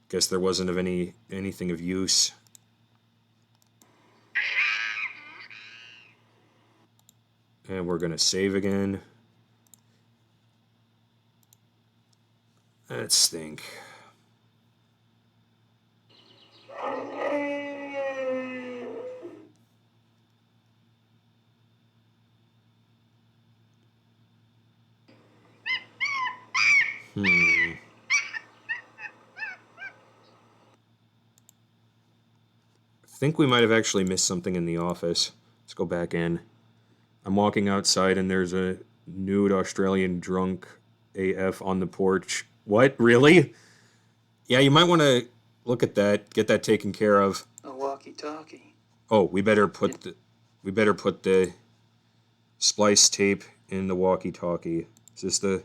Guess there wasn't of anything of use. And we're gonna save again. That stink. I think we might have actually missed something in the office. Let's go back in. I'm walking outside and there's a nude Australian drunk AF on the porch. What? Really? Yeah, you might want to look at that, get that taken care of. A walkie-talkie. Oh, we better put the splice tape in the walkie-talkie. Is this the...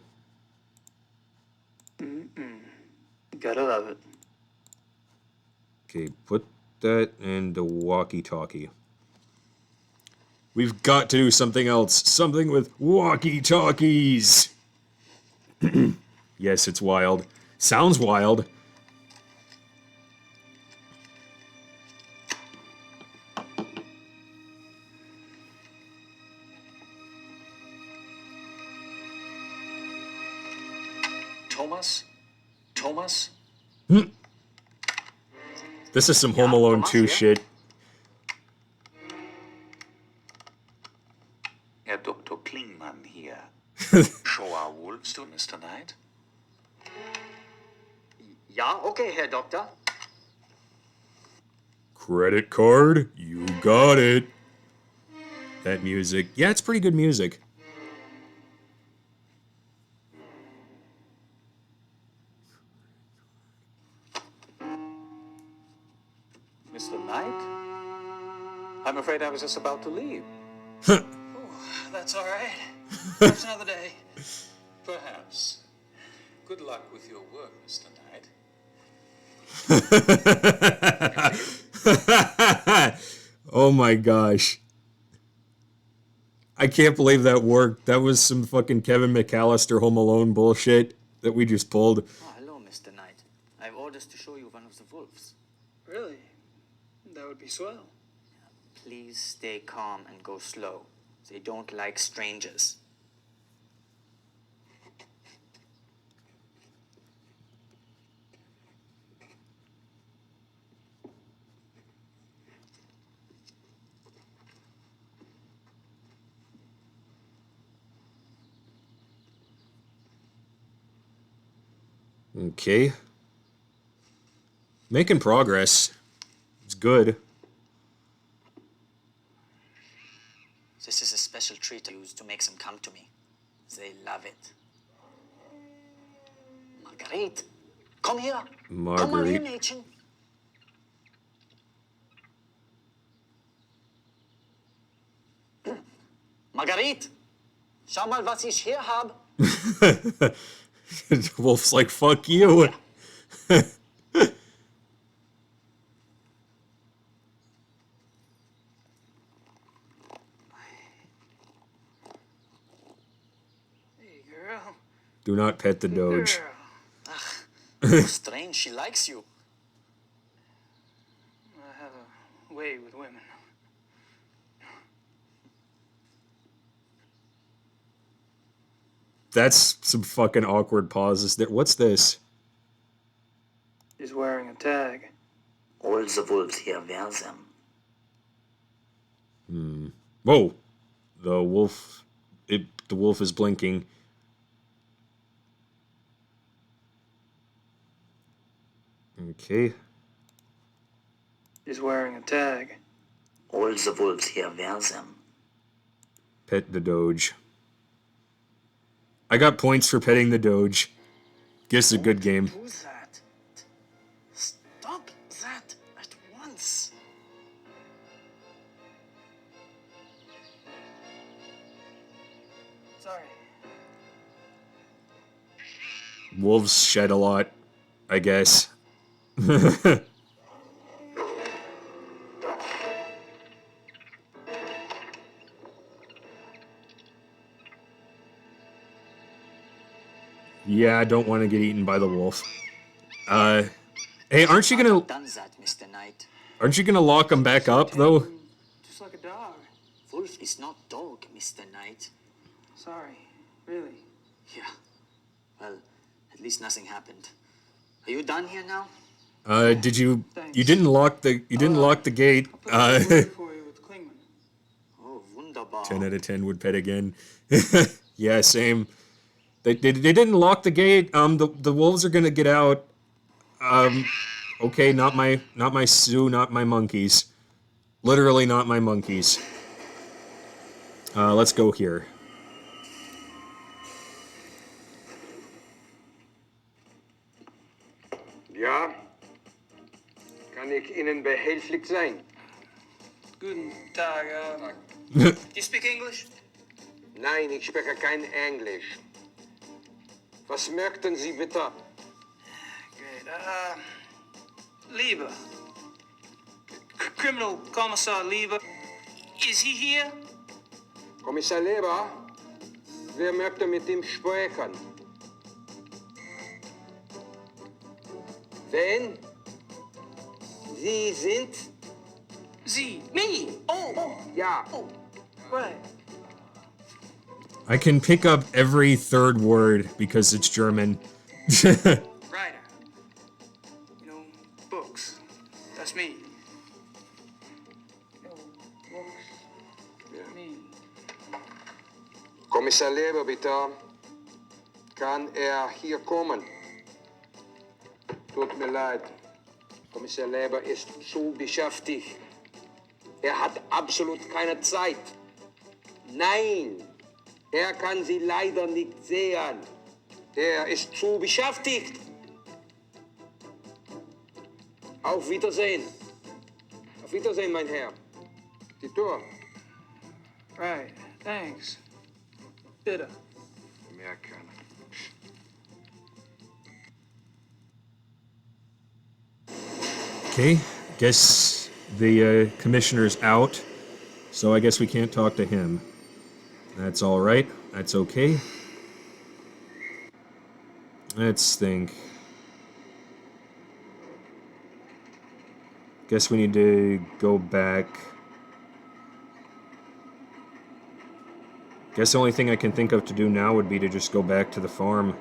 Gotta love it. Okay, put that in the walkie-talkie. We've got to do something else. Something with walkie-talkies. Yes, it's wild. Sounds wild. Thomas? This is some Home Alone Thomas, 2 yeah? shit. Herr Dr. Klingmann here. Show our wolves to Mr. Knight? Ja, okay, Herr Doktor. Credit card? You got it. That music. Yeah, it's pretty good music. Mr. Knight? I'm afraid I was just about to leave. That's all right. Perhaps another day. Perhaps. Good luck with your work, Mr. Knight. Oh my gosh. I can't believe that worked. That was some fucking Kevin McAllister Home Alone bullshit that we just pulled. Oh, hello, Mr. Knight. I have orders to show you one of the wolves. Really? That would be swell. Please stay calm and go slow. They don't like strangers. Okay. Making progress. It's good. This is a special treat I use to make them come to me. They love it. Marguerite, come here. Come on here, Marguerite. Mädchen. Marguerite, schau mal, was ich hier habe. Wolf's like, fuck you. Hey, girl. Do not pet the Doge. Girl. Strange, she likes you. I have a way with women. That's some fucking awkward pauses there. What's this? She's wearing a tag. All the wolves here wear them. Whoa. The wolf. The wolf is blinking. Okay. She's wearing a tag. All the wolves here wear them. Pet the Doge. I got points for petting the Doge. Guess a good game. Do that. Stop that at once. Sorry. Wolves shed a lot, I guess. Yeah, I don't want to get eaten by the wolf. Hey, aren't you gonna Done that, Mr. Knight. lock him back up though? Just like a dog. Wolf is not dog, Mr. Knight. Sorry. Really. Yeah. Well, at At least nothing happened. Are you done here now? Did you? Thanks. You didn't lock the. You didn't lock the gate. Put that word for you with Klingman. Oh, wunderbar. 10 out of 10 would pet again. Yeah, same. They didn't lock the gate. The wolves are gonna get out. Okay, not my Sue, not my monkeys. Literally not my monkeys. Let's go here. Ja, kann ich Ihnen behilflich sein? Guten Tag. Do you speak English? Nein, ich spreche kein Englisch. Was möchten Sie bitte? Great. Lieber. Criminal Commissar Lieber. Is he here? Kommissar Leber, wer möchte mit ihm sprechen? Wen? Sie sind? Sie. Me. Oh. Ja. Right. I can pick up every third word because it's German. Writer. You know, books. That's me. No, books. Me. Kommissar Leber, bitte. Kann hier kommen? Tut mir leid. Kommissar Leber ist zu beschäftigt. Hat absolut keine Zeit. Nein, kann Sie leider nicht sehen. Ist zu beschäftigt. Auf Wiedersehen. Auf Wiedersehen, mein Herr. Die Tür. Right. Thanks. Bitte. Mehr kann. Okay, guess the commissioner's out, so I guess we can't talk to him. That's all right. That's okay. Let's think. Guess we need to go back. Guess the only thing I can think of to do now would be to just go back to the farm.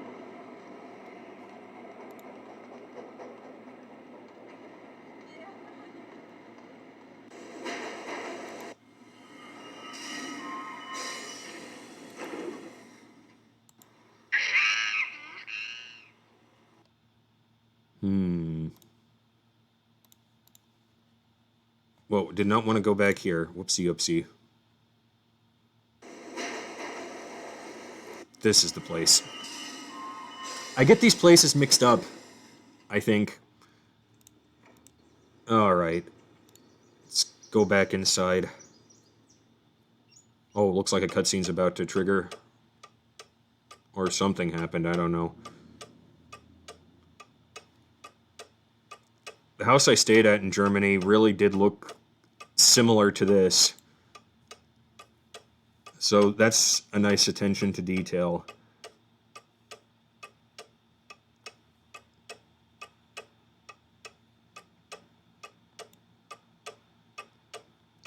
Whoa, did not want to go back here. Whoopsie, oopsie. This is the place. I get these places mixed up, I think. Alright. Let's go back inside. Oh, looks like a cutscene's about to trigger. Or something happened, I don't know. The house I stayed at in Germany really did look similar to this. So that's a nice attention to detail.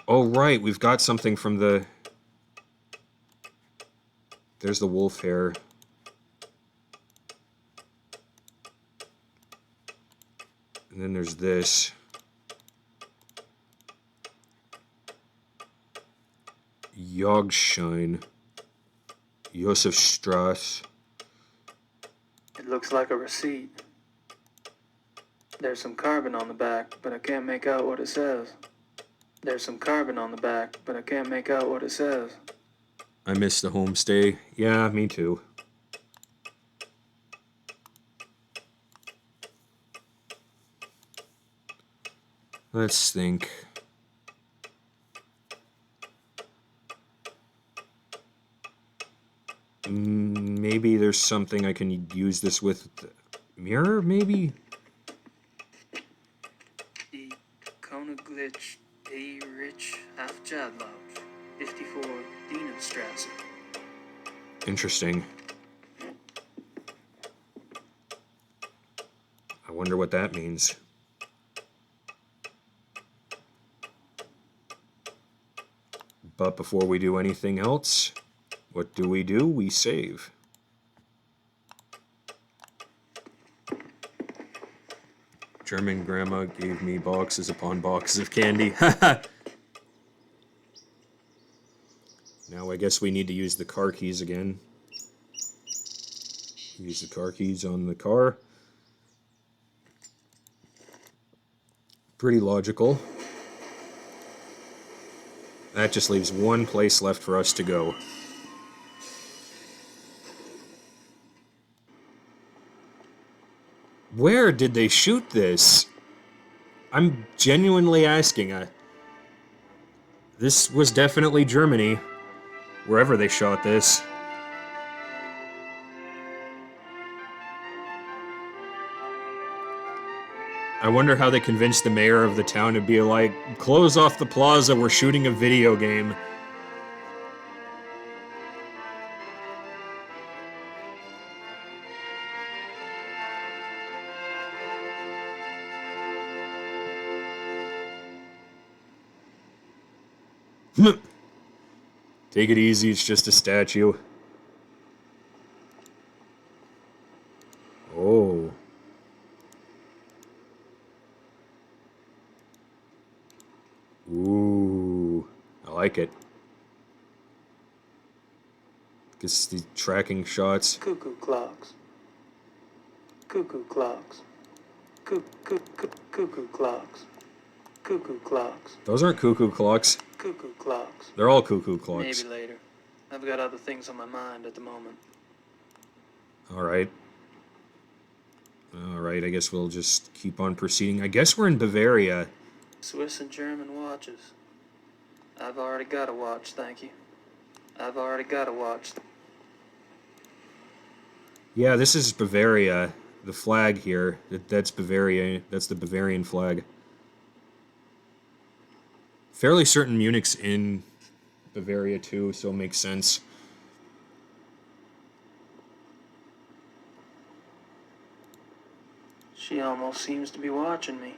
Oh, right, we've got something from the... There's the wolf hair. And then there's this. Jogschein. Josef Strauss. It looks like a receipt. There's some carbon on the back, but I can't make out what it says. There's some carbon on the back, but I can't make out what it says. I miss the homestay. Yeah, me too. Let's think. Maybe there's something I can use this with. Mirror, maybe? Die Koenigsegg A. Rich Hafjadlauch, 54 Dienenstrasse. Interesting. I wonder what that means. But before we do anything else, what do? We save. German grandma gave me boxes upon boxes of candy. Now I guess we need to use the car keys again. Use the car keys on the car. Pretty logical. That just leaves one place left for us to go. Where did they shoot this? I'm genuinely asking. This was definitely Germany, wherever they shot this. I wonder how they convinced the mayor of the town to be like, close off the plaza, we're shooting a video game. Take it easy, it's just a statue. Oh. Ooh. I like it. Gets the tracking shots. Cuckoo clocks. Cuckoo clocks. Cuckoo clocks. Cuckoo clocks. Those aren't cuckoo clocks. Cuckoo clocks. They're all cuckoo clocks. Maybe later. I've got other things on my mind at the moment. Alright. Alright, I guess we'll just keep on proceeding. I guess we're in Bavaria. Swiss and German watches. I've already got a watch, thank you. I've already got a watch. Yeah, this is Bavaria. The flag here, that's Bavaria. That's the Bavarian flag. Fairly certain Munich's in Bavaria too, so it makes sense. She almost seems to be watching me.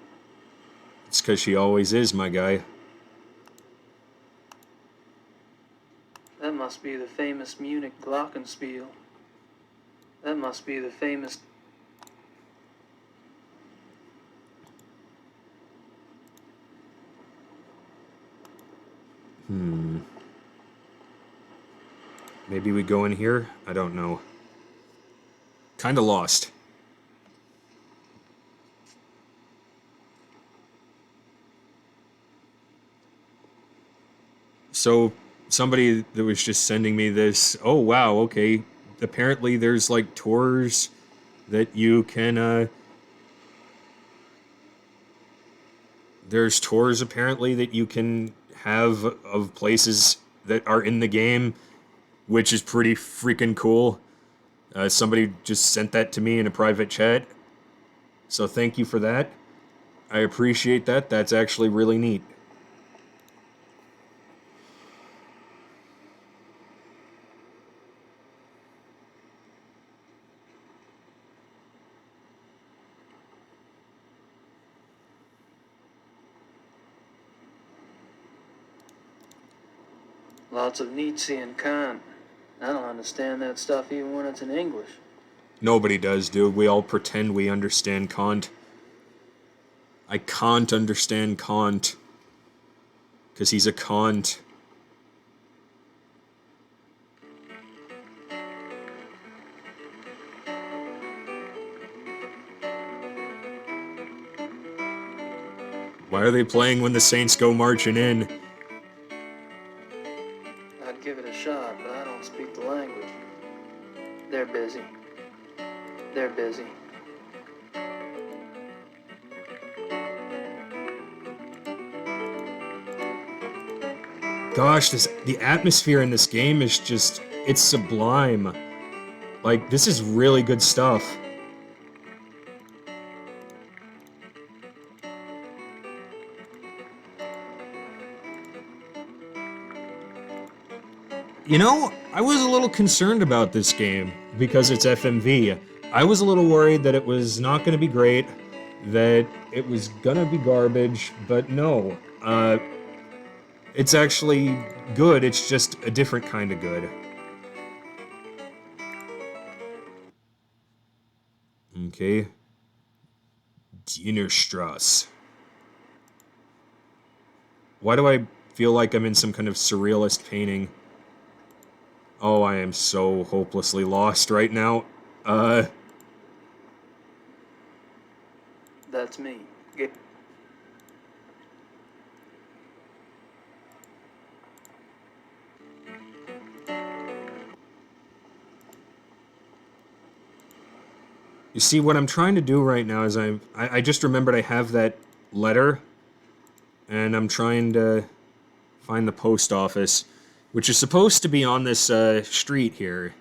It's because she always is, my guy. That must be the famous Munich glockenspiel. That must be the famous... Maybe we go in here? I don't know. Kinda lost. So, somebody that was just sending me this, oh wow, okay. Apparently there's like tours that you can, there's tours apparently that you can have of places that are in the game, which is pretty freaking cool. Somebody just sent that to me in a private chat. So thank you for that. I appreciate that. That's actually really neat. Lots of Nietzsche and Kant. I don't understand that stuff even when it's in English. Nobody does, dude. We all pretend we understand Kant. I can't understand Kant. Because he's a Kant. Why are they playing when the Saints go marching in? I'd give it a shot, but I don't speak the language. They're busy. They're busy. Gosh, the atmosphere in this game is just, it's sublime. Like, this is really good stuff. You know, I was a little concerned about this game because it's FMV. I was a little worried that it was not going to be great, that it was going to be garbage, but no. It's actually good, it's just a different kind of good. Okay. Dienerstrasse. Why do I feel like I'm in some kind of surrealist painting? Oh, I am so hopelessly lost right now. That's me. You see, what I'm trying to do right now is I just remembered I have that letter, and I'm trying to find the post office, which is supposed to be on this street here.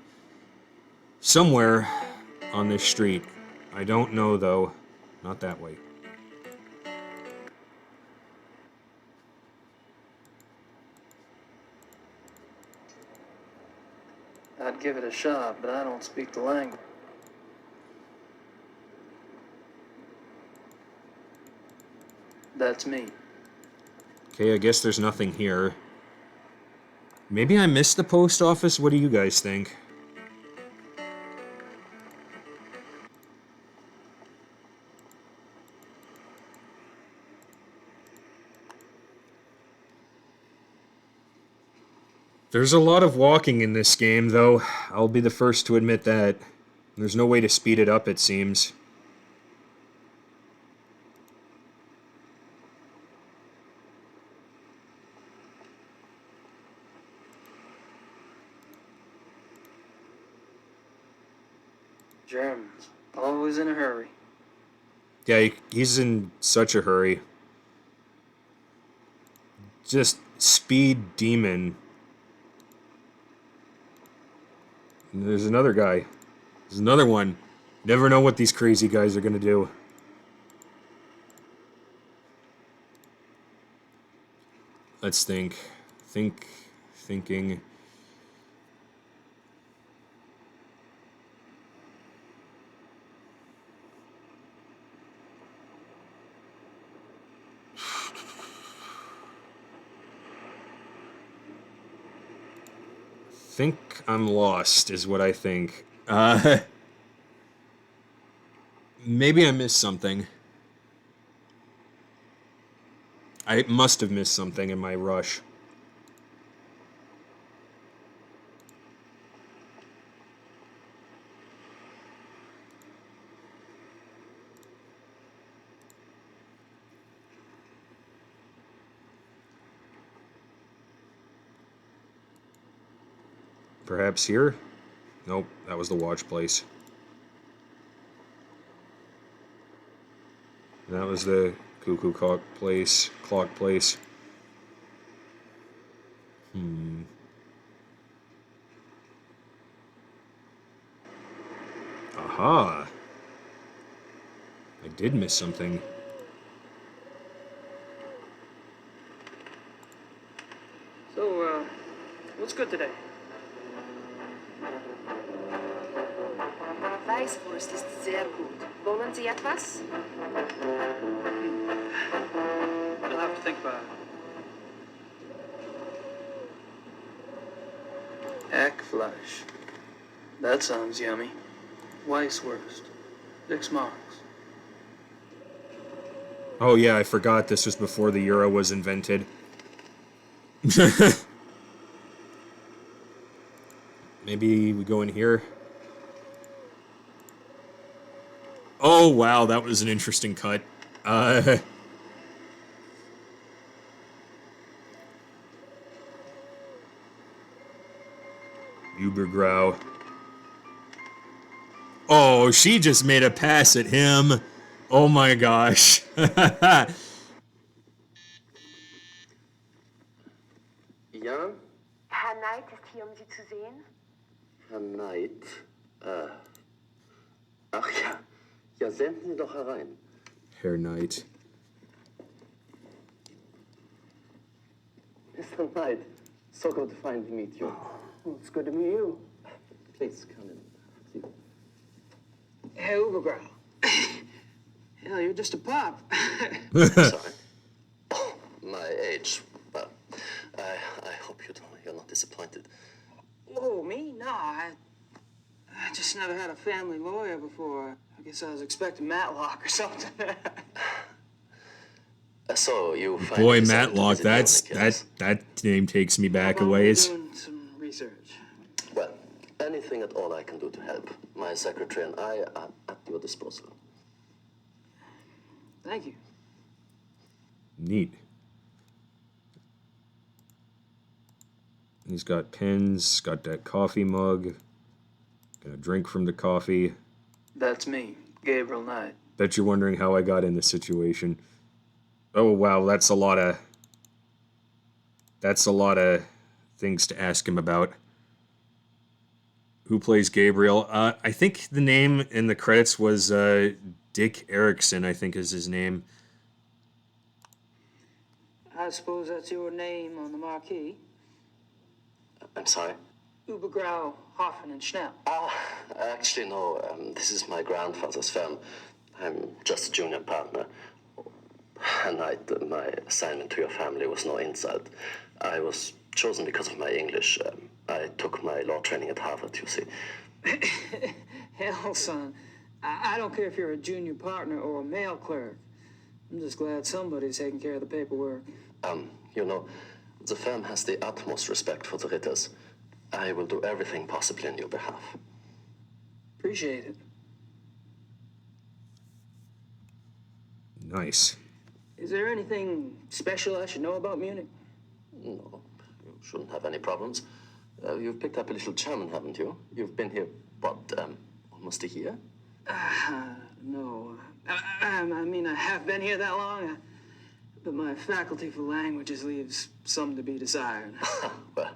Somewhere on this street. I don't know, though. Not that way. I'd give it a shot, but I don't speak the language. That's me. Okay, I guess there's nothing here. Maybe I missed the post office? What do you guys think? There's a lot of walking in this game, though. I'll be the first to admit that. There's no way to speed it up, it seems. Germans, always in a hurry. Yeah, he's in such a hurry. Just speed demon. And there's another guy. There's another one. Never know what these crazy guys are gonna do. Let's think. Thinking. Think I'm lost is what I think. Maybe I missed something. I must have missed something in my rush. Perhaps here? Nope, that was the watch place. That was the cuckoo clock place. Aha! I did miss something. So, what's good today? Weißwurst ist sehr gut. Wollen Sie etwas? You'll have to think about it. Hackfleisch. That sounds yummy. Weißwurst. 6 marks. Oh yeah, I forgot this was before the euro was invented. Maybe we go in here. Oh wow, that was an interesting cut. Ubergrau. Oh, she just made a pass at him. Oh my gosh. Ja? Herr Knight ist hier, Sie zu sehen. Herr Knight? Ach ja. Ja, senden Sie doch herein. Herr Knight. Mr. Knight, so good to finally meet you. It's good to meet you. Please come in. Hey, Ubergrau. Hell, you're just a pup. Sorry. My age. Well, I hope you're not disappointed. Oh, me? No, I just just never had a family lawyer before. I guess I was expecting Matlock or something. So you finally Boy, decided to Matlock, visit that's Munich, yes? that name takes me back a I'm ways. doing some research. Well, anything at all I can do to help. My secretary and I are at your disposal. Thank you. Neat. He's got pens, got that coffee mug. Gonna drink from the coffee. That's me, Gabriel Knight. Bet you're wondering how I got in this situation. Oh wow, that's a lot of things to ask him about. Who plays Gabriel? I think the name in the credits was Dick Erickson, I think is his name. I suppose that's your name on the marquee. I'm sorry? Übergrau, Hoffen, and Schnell. Actually, no. This is my grandfather's firm. I'm just a junior partner. And my assignment to your family was no insult. I was chosen because of my English. I took my law training at Harvard, you see. Hell, son. I don't care if you're a junior partner or a mail clerk. I'm just glad somebody's taking care of the paperwork. You know, the firm has the utmost respect for the Ritters. I will do everything possible in your behalf. Appreciate it. Nice. Is there anything special I should know about Munich? No, you shouldn't have any problems. You've picked up a little German, haven't you? You've been here, what, almost a year? No. I mean, I have been here that long, but my faculty for languages leaves some to be desired. Well,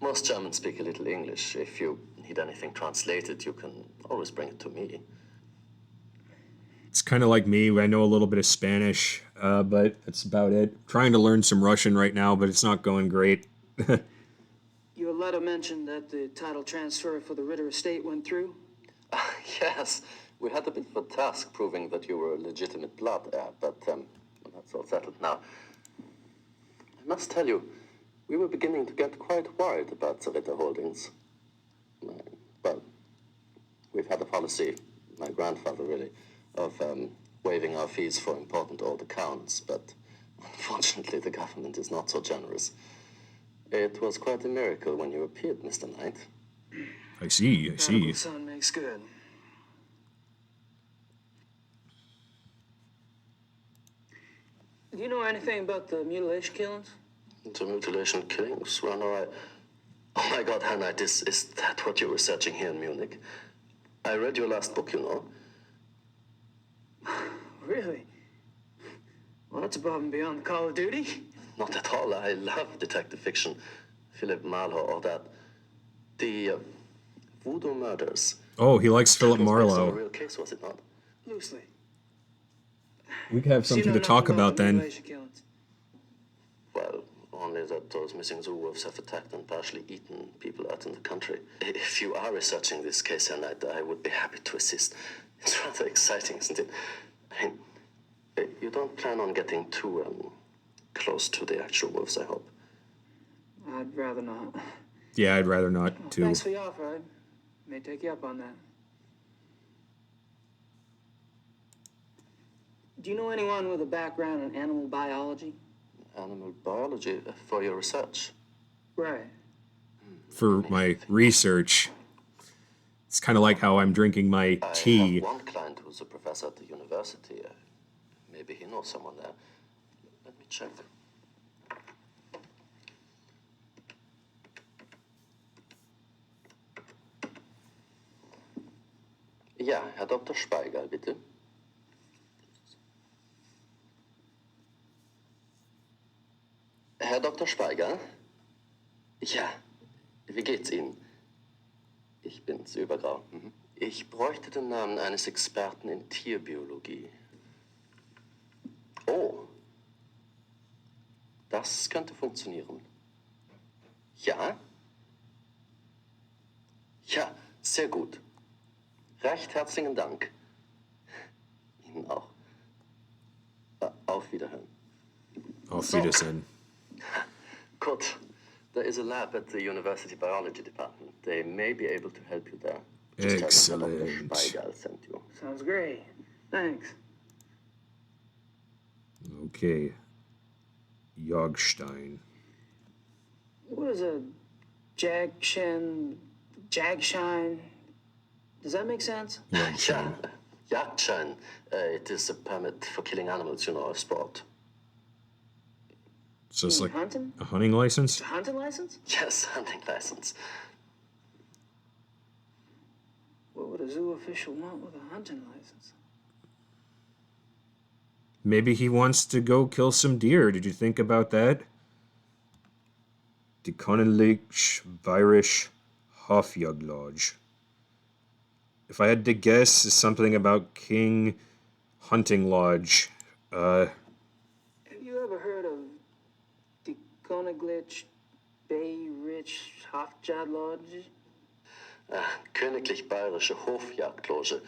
most Germans speak a little English. If you need anything translated, you can always bring it to me. It's kind of like me. I know a little bit of Spanish, but that's about it. Trying to learn some Russian right now, but it's not going great. Your letter mentioned that the title transfer for the Ritter estate went through? Yes, we had a bit of a task proving that you were a legitimate blood heir, but that's all settled now. I must tell you, we were beginning to get quite worried about the Ritter holdings. Well, we've had a policy, my grandfather really, of waiving our fees for important old accounts, but unfortunately the government is not so generous. It was quite a miracle when you appeared, Mr. Knight. I see. Prodigal son makes good. Do you know anything about the mutilation killings? The mutilation killings? Well, no, Oh my God, Herr Knight, is that what you're researching here in Munich? I read your last book, you know. Really? Well, that's above and beyond the call of duty. Not at all. I love detective fiction. Philip Marlowe or that. The Voodoo Murders. Oh, he likes Philip That was based on a Marlowe. real case, was it not? Loosely. We could have something to talk about then. Mutilation killings. Well, only that those missing zoo wolves have attacked and partially eaten people out in the country. If you are researching this case, Herr Knight, I would be happy to assist. It's rather exciting, isn't it? I mean, you don't plan on getting too close to the actual wolves, I hope. I'd rather not. Yeah, I'd rather not, too. Thanks for the offer. I may take you up on that. Do you know anyone with a background in animal biology? Animal biology for your research? Right. For my research. It's kind of like how I'm drinking my tea. I have one client who's a professor at the university. Maybe he knows someone there. Let me check. Ja, Herr Dr. Speiger, bitte. Herr Dr. Speiger? Ja, wie geht's Ihnen? Ich bin's, Übergrau. Ich bräuchte den Namen eines Experten in Tierbiologie. Oh, das könnte funktionieren. Ja? Ja, sehr gut. Recht herzlichen Dank. Ihnen auch. Auf Wiederhören. Auf Wiedersehen. Good. There is a lab at the University Biology Department. They may be able to help you there. Just tell him Excellent. Spiegal sent you. Sounds great. Thanks. Okay. Jagstein. What is a Jagshine? Does that make sense? Yeah, Jagdschein. It is a permit for killing animals, you know, a sport. So it's like hunting? a hunting license? It's a hunting license? Yes, hunting license. What would a zoo official want with a hunting license? Maybe he wants to go kill some deer. Did you think about that? Die Koninklijke Bayerisch Hofjagdlodge. If I had to guess, it's something about King Hunting Lodge. Have you ever heard of the Koninklijke Bayerisch Hofjagdlodge? Königlich Bayerische Hofjagdloge.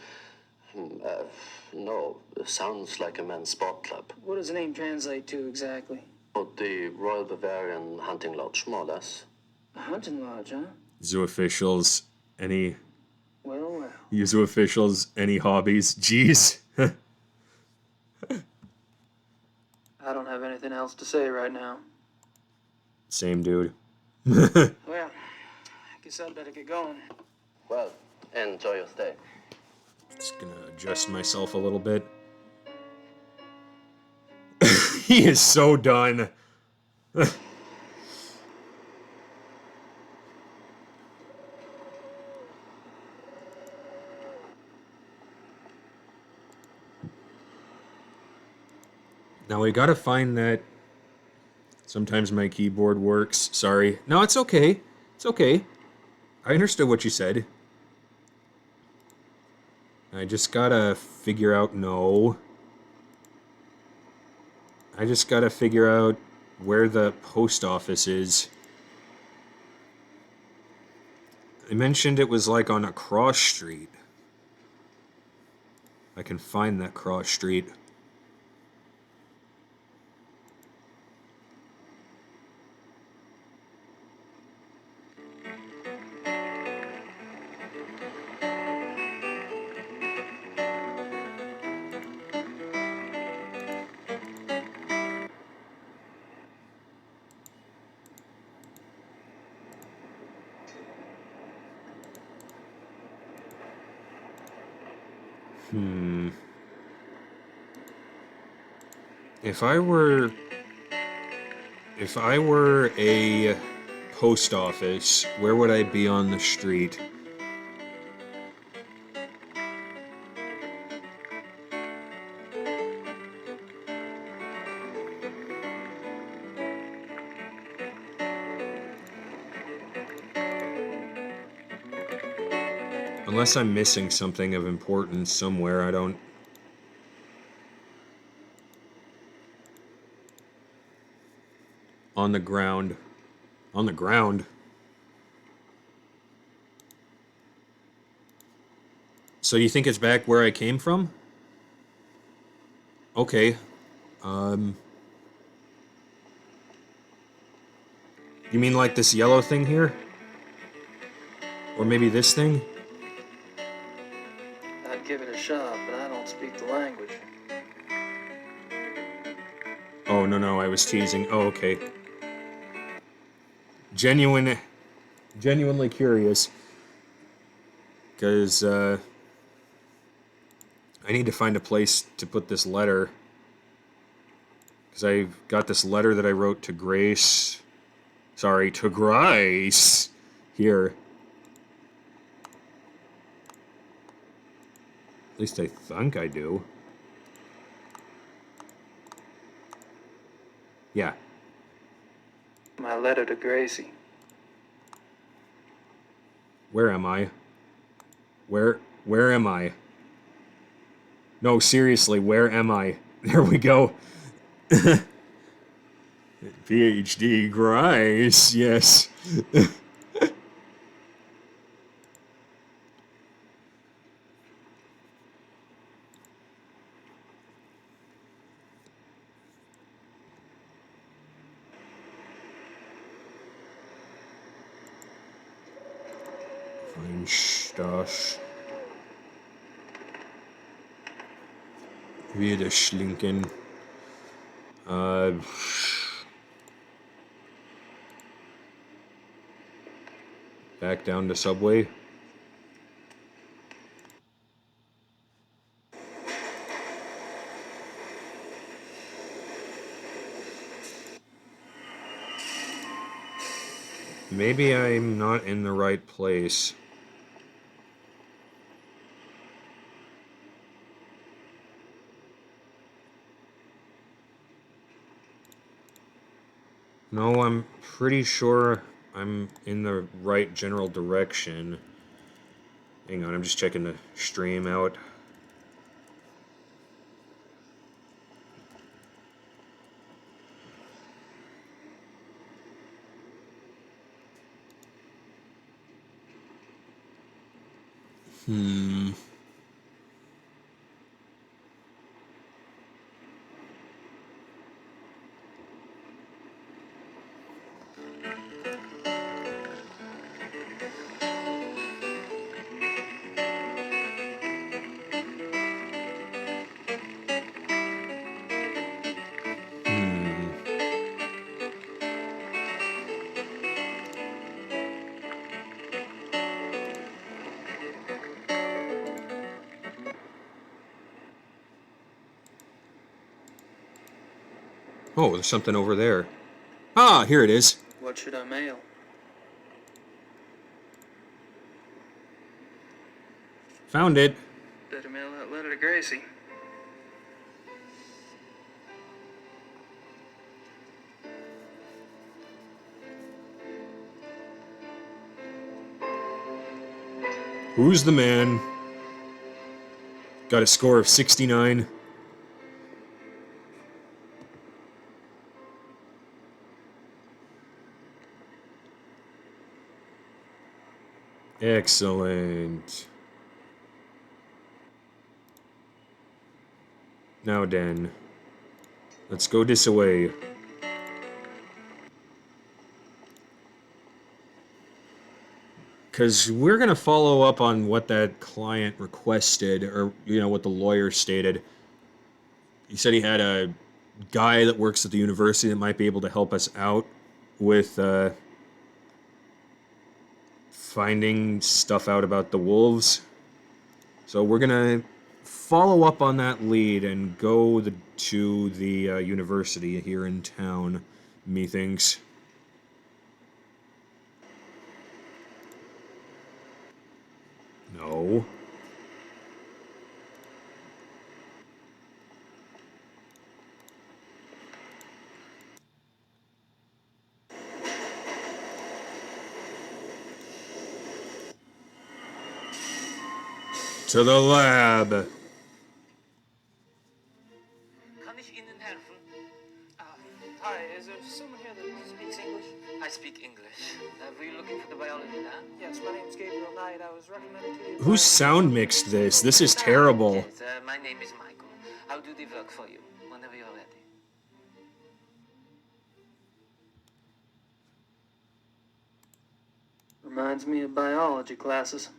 No, sounds like a men's sport club. What does the name translate to exactly? Oh, the Royal Bavarian Hunting Lodge, more or less. A hunting lodge, huh? Zoo officials, any... Well. Zoo officials, any hobbies? Jeez. I don't have anything else to say right now. Same dude. Well, I guess I'd better get going. Well, enjoy your stay. Just gonna adjust myself a little bit. He is so done. Now we gotta find that. Sometimes my keyboard works. Sorry. No, it's okay. It's okay. I understood what you said. I just gotta figure out... No. I just gotta figure out where the post office is. I mentioned it was like on a cross street. I can find that cross street. If I were a post office, where would I be on the street? Unless I'm missing something of importance somewhere, I don't... On the ground. On the ground? So you think it's back where I came from? Okay. You mean like this yellow thing here? Or maybe this thing? I'd give it a shot, but I don't speak the language. Oh, no, I was teasing. Oh, okay. Genuinely curious. Because, I need to find a place to put this letter. Because I got this letter that I wrote to Grace. Sorry, to Grace. Here. At least I think I do. Yeah. My letter to Gracie. Where am I? Where am I? No, seriously, where am I? There we go. PhD Grace, yes. Fine stuff. Wieder schlinken. Back down to subway. Maybe I'm not in the right place. No, I'm pretty sure I'm in the right general direction. Hang on, I'm just checking the stream out. Oh, there's something over there. Ah, here it is. What should I mail? Found it. Better mail that letter to Gracie. Who's the man? Got a score of 69. Excellent. Now then, let's go this way. Because we're going to follow up on what that client requested, or, what the lawyer stated. He said he had a guy that works at the university that might be able to help us out with finding stuff out about the wolves. So we're going to follow up on that lead and go to the university here in town, methinks. No. To the lab. Kann ich Ihnen helfen? Hi, is there someone here that speaks English? I speak English. Were you looking for the biology lab? Yes, my name's Gabriel Knight. I was recommended to you. Who sound mixed this? This is terrible. Yes, my name is Michael. I'll do the work for you whenever you're ready. Reminds me of biology classes.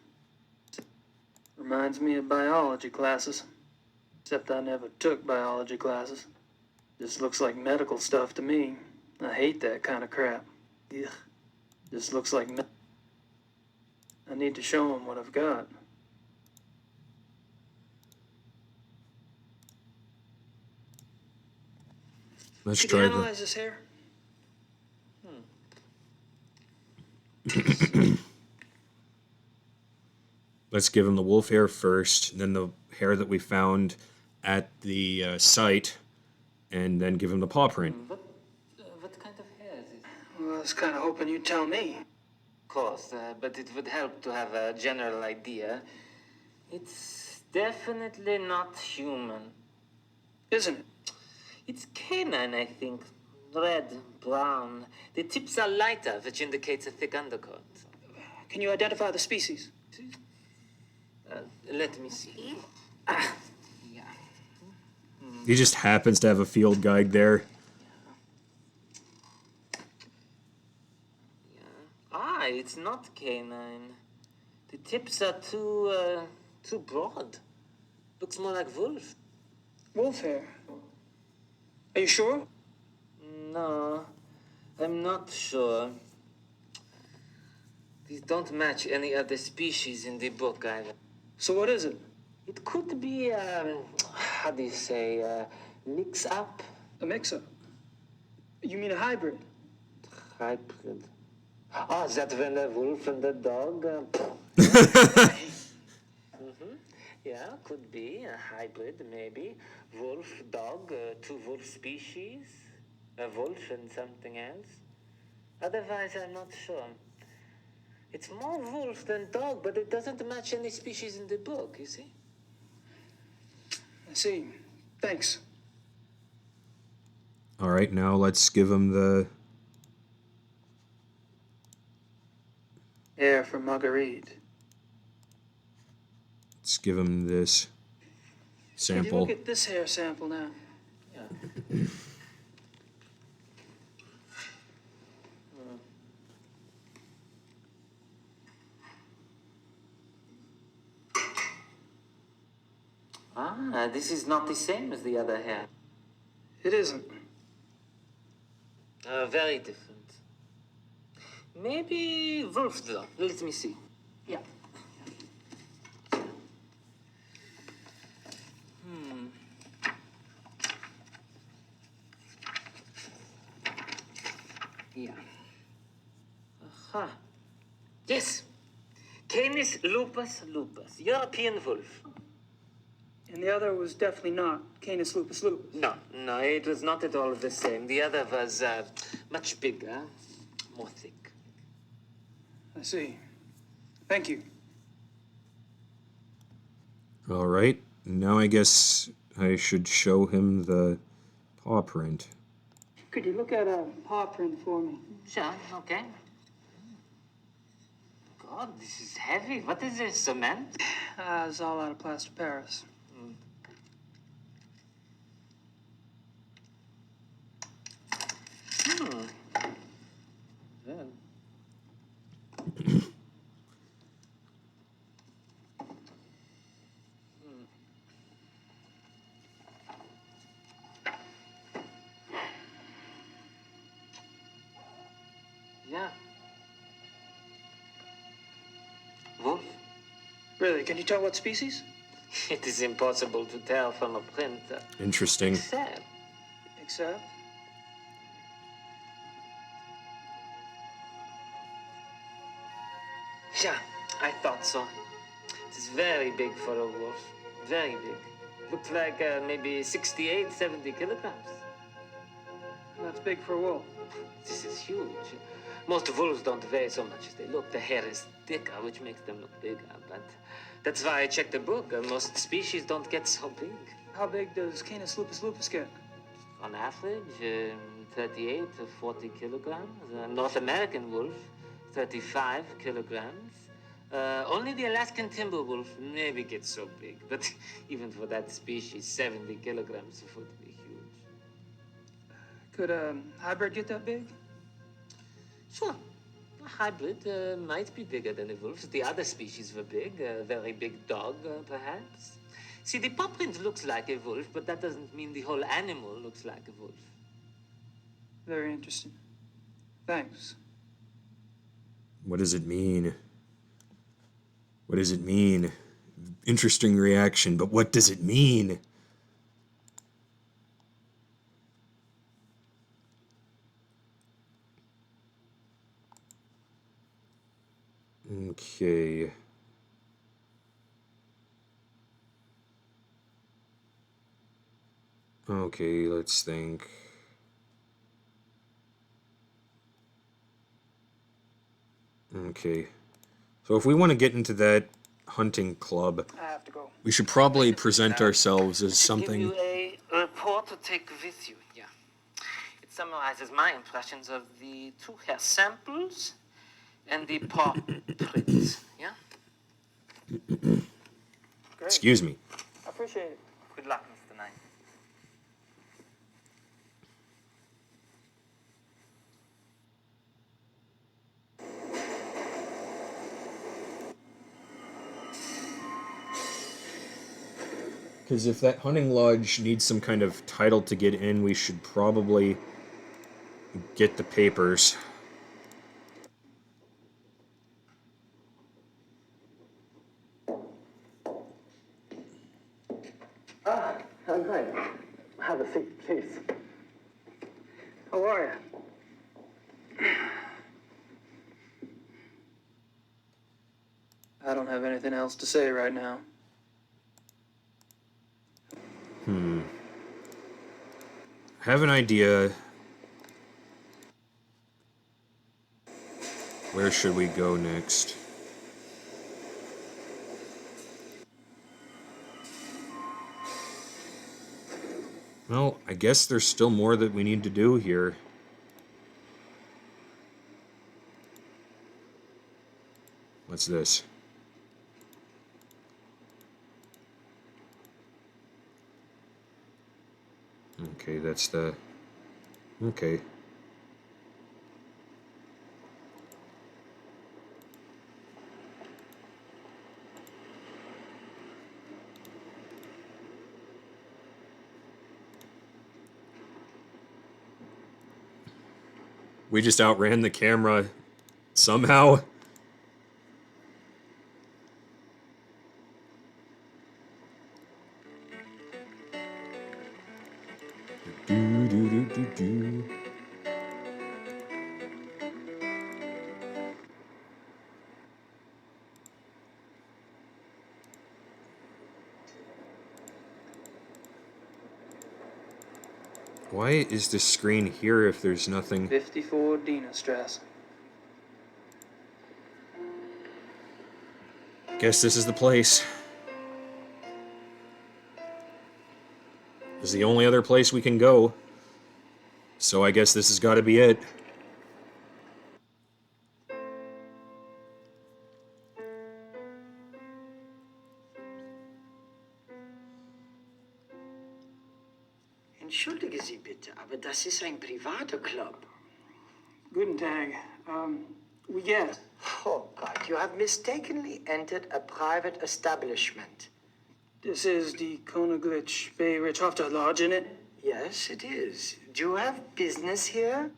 Except I never took biology classes. Just looks like medical stuff to me. I hate that kind of crap. Ugh. Just looks like I need to show them what I've got. Let's Could try you analyze this hair? Let's give him the wolf hair first, then the hair that we found at the site, and then give him the paw print. What kind of hair is it? Well, I was kind of hoping you'd tell me. Of course, but it would help to have a general idea. It's definitely not human. Isn't it? It's canine, I think. Red, brown. The tips are lighter, which indicates a thick undercoat. Can you identify the species? Let me see. Yeah. He just happens to have a field guide there. It's not canine. The tips are too broad. Looks more like wolf. Wolf hair. Are you sure? No, I'm not sure. These don't match any other species in the book either. So what is it? It could be, how do you say, mix-up? A mix-up. You mean a hybrid? Hybrid. Oh, is that when the wolf and the dog? Yeah, could be a hybrid, maybe. Wolf, dog, two wolf species. A wolf and something else. Otherwise, I'm not sure. It's more wolf than dog, but it doesn't match any species in the book, you see? I see. Thanks. All right, now let's give him the... Hair for Marguerite. Let's give him this Could you sample. look at this hair sample now? Ah, this is not the same as the other hair. It isn't. Very different. Maybe wolf, though. Let me see. Yeah. Yeah. Aha. Yes. Canis lupus lupus. European wolf. And the other was definitely not Canis lupus lupus. No, it was not at all the same. The other was much bigger, more thick. I see. Thank you. All right, now I guess I should show him the paw print. Could you look at a paw print for me? Sure, okay. God, this is heavy. What is this, cement? It's all out of plaster Paris. Good. Yeah. Wolf? Really? Can you tell what species? It is impossible to tell from a print. Interesting. Except? Yeah, I thought so. It is very big for a wolf. Very big. Looks like maybe 68, 70 kilograms. That's big for a wolf. This is huge. Most wolves don't weigh so much as they look. The hair is thicker, which makes them look bigger. But that's why I checked the book. Most species don't get so big. How big does Canis lupus lupus get? On average, 38 to 40 kilograms. North American wolf, 35 kilograms. Only the Alaskan timber wolf maybe gets so big. But even for that species, 70 kilograms would be huge. Could a hybrid get that big? Sure. A hybrid might be bigger than the wolves. The other species were big. A very big dog, perhaps. See, the paw print looks like a wolf, but that doesn't mean the whole animal looks like a wolf. Very interesting. Thanks. What does it mean? What does it mean? Interesting reaction, but what does it mean? Okay. Okay, let's think. Okay. So if we want to get into that hunting club, I have to go. we should probably present ourselves as something... Give you a report to take with you, yeah. It summarizes my impressions of the 2 hair samples and the paw prints, yeah? Great. Excuse me. I appreciate it. Good luck, Mr. Knight. Because if that hunting lodge needs some kind of title to get in, we should probably get the papers. Ah, hi. Have a seat, please. How are you? I don't have anything else to say right now. I have an idea. Where should we go next? Well, I guess there's still more that we need to do here. What's this? Okay, that's the... Okay. We just outran the camera somehow. Do, do, do, do, do. Why is this screen here if there's nothing? 54 Dienerstrasse. Guess this is the place. This is the only other place we can go. So I guess this has got to be it. Entschuldige Sie bitte, aber das ist ein privater Club. Guten Tag. We get. Oh God, you have mistakenly entered a private establishment. This is the Königlich Bay Richhofter Lodge, isn't it? Yes, it is. Do you have business here?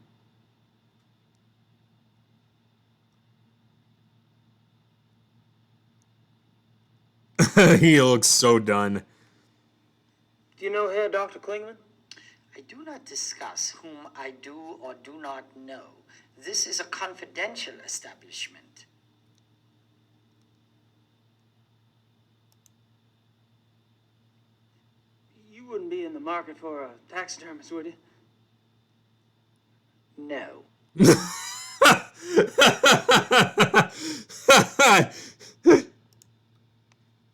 He looks so done. Do you know Herr Dr. Klingman? I do not discuss whom I do or do not know. This is a confidential establishment. You wouldn't be in the market for a taxidermist, would you? No.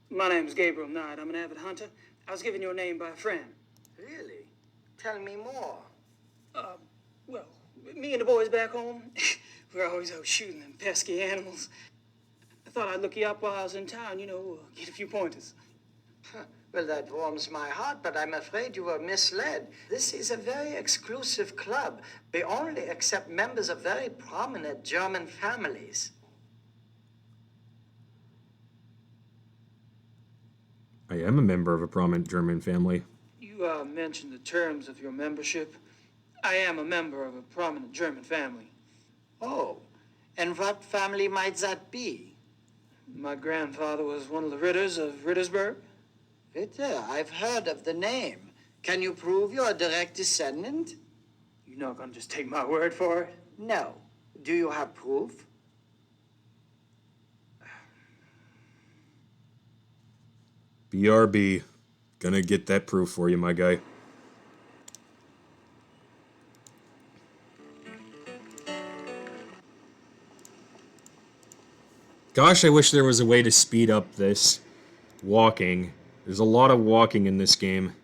My name's Gabriel Knight. I'm an avid hunter. I was given your name by a friend. Really? Tell me more. Well, me and the boys back home, we're always out shooting them pesky animals. I thought I'd look you up while I was in town, get a few pointers. Well, that warms my heart, but I'm afraid you were misled. This is a very exclusive club. We only accept members of very prominent German families. I am a member of a prominent German family. You mentioned the terms of your membership. I am a member of a prominent German family. Oh, and what family might that be? My grandfather was one of the Ritters of Rittersburg. Ritter, I've heard of the name. Can you prove you're a direct descendant? You're not gonna just take my word for it? No. Do you have proof? BRB. Gonna get that proof for you, my guy. Gosh, I wish there was a way to speed up this walking. There's a lot of walking in this game.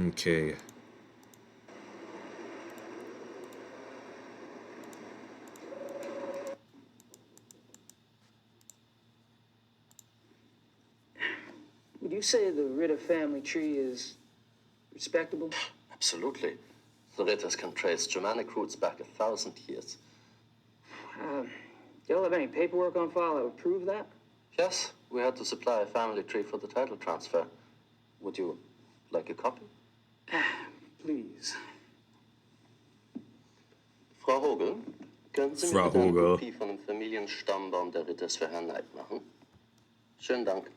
Okay. you say the Ritter family tree is respectable? Absolutely. The Ritters can trace Germanic roots back 1,000 years. Do y'all have any paperwork on file that would prove that? Yes, we had to supply a family tree for the title transfer. Would you like a copy? Please. Frau Hogel, können Sie Frau mir bitte eine Hogel. Kopie von dem Familienstammbaum der Ritters für Herrn Knight machen? Schönen Dank.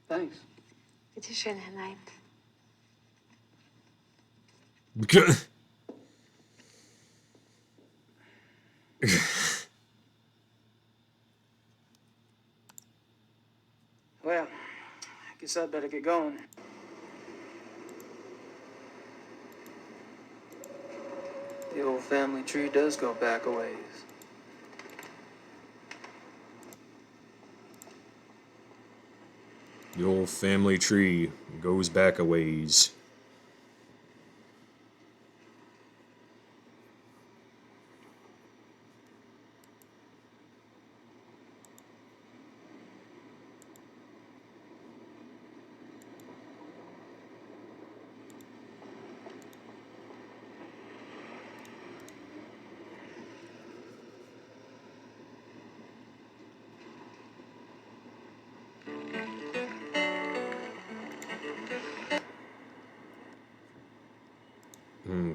Thanks. Bitte schön, Herr Knight. Well, I guess I'd better get going. The old family tree does go back a ways. The old family tree goes back a ways.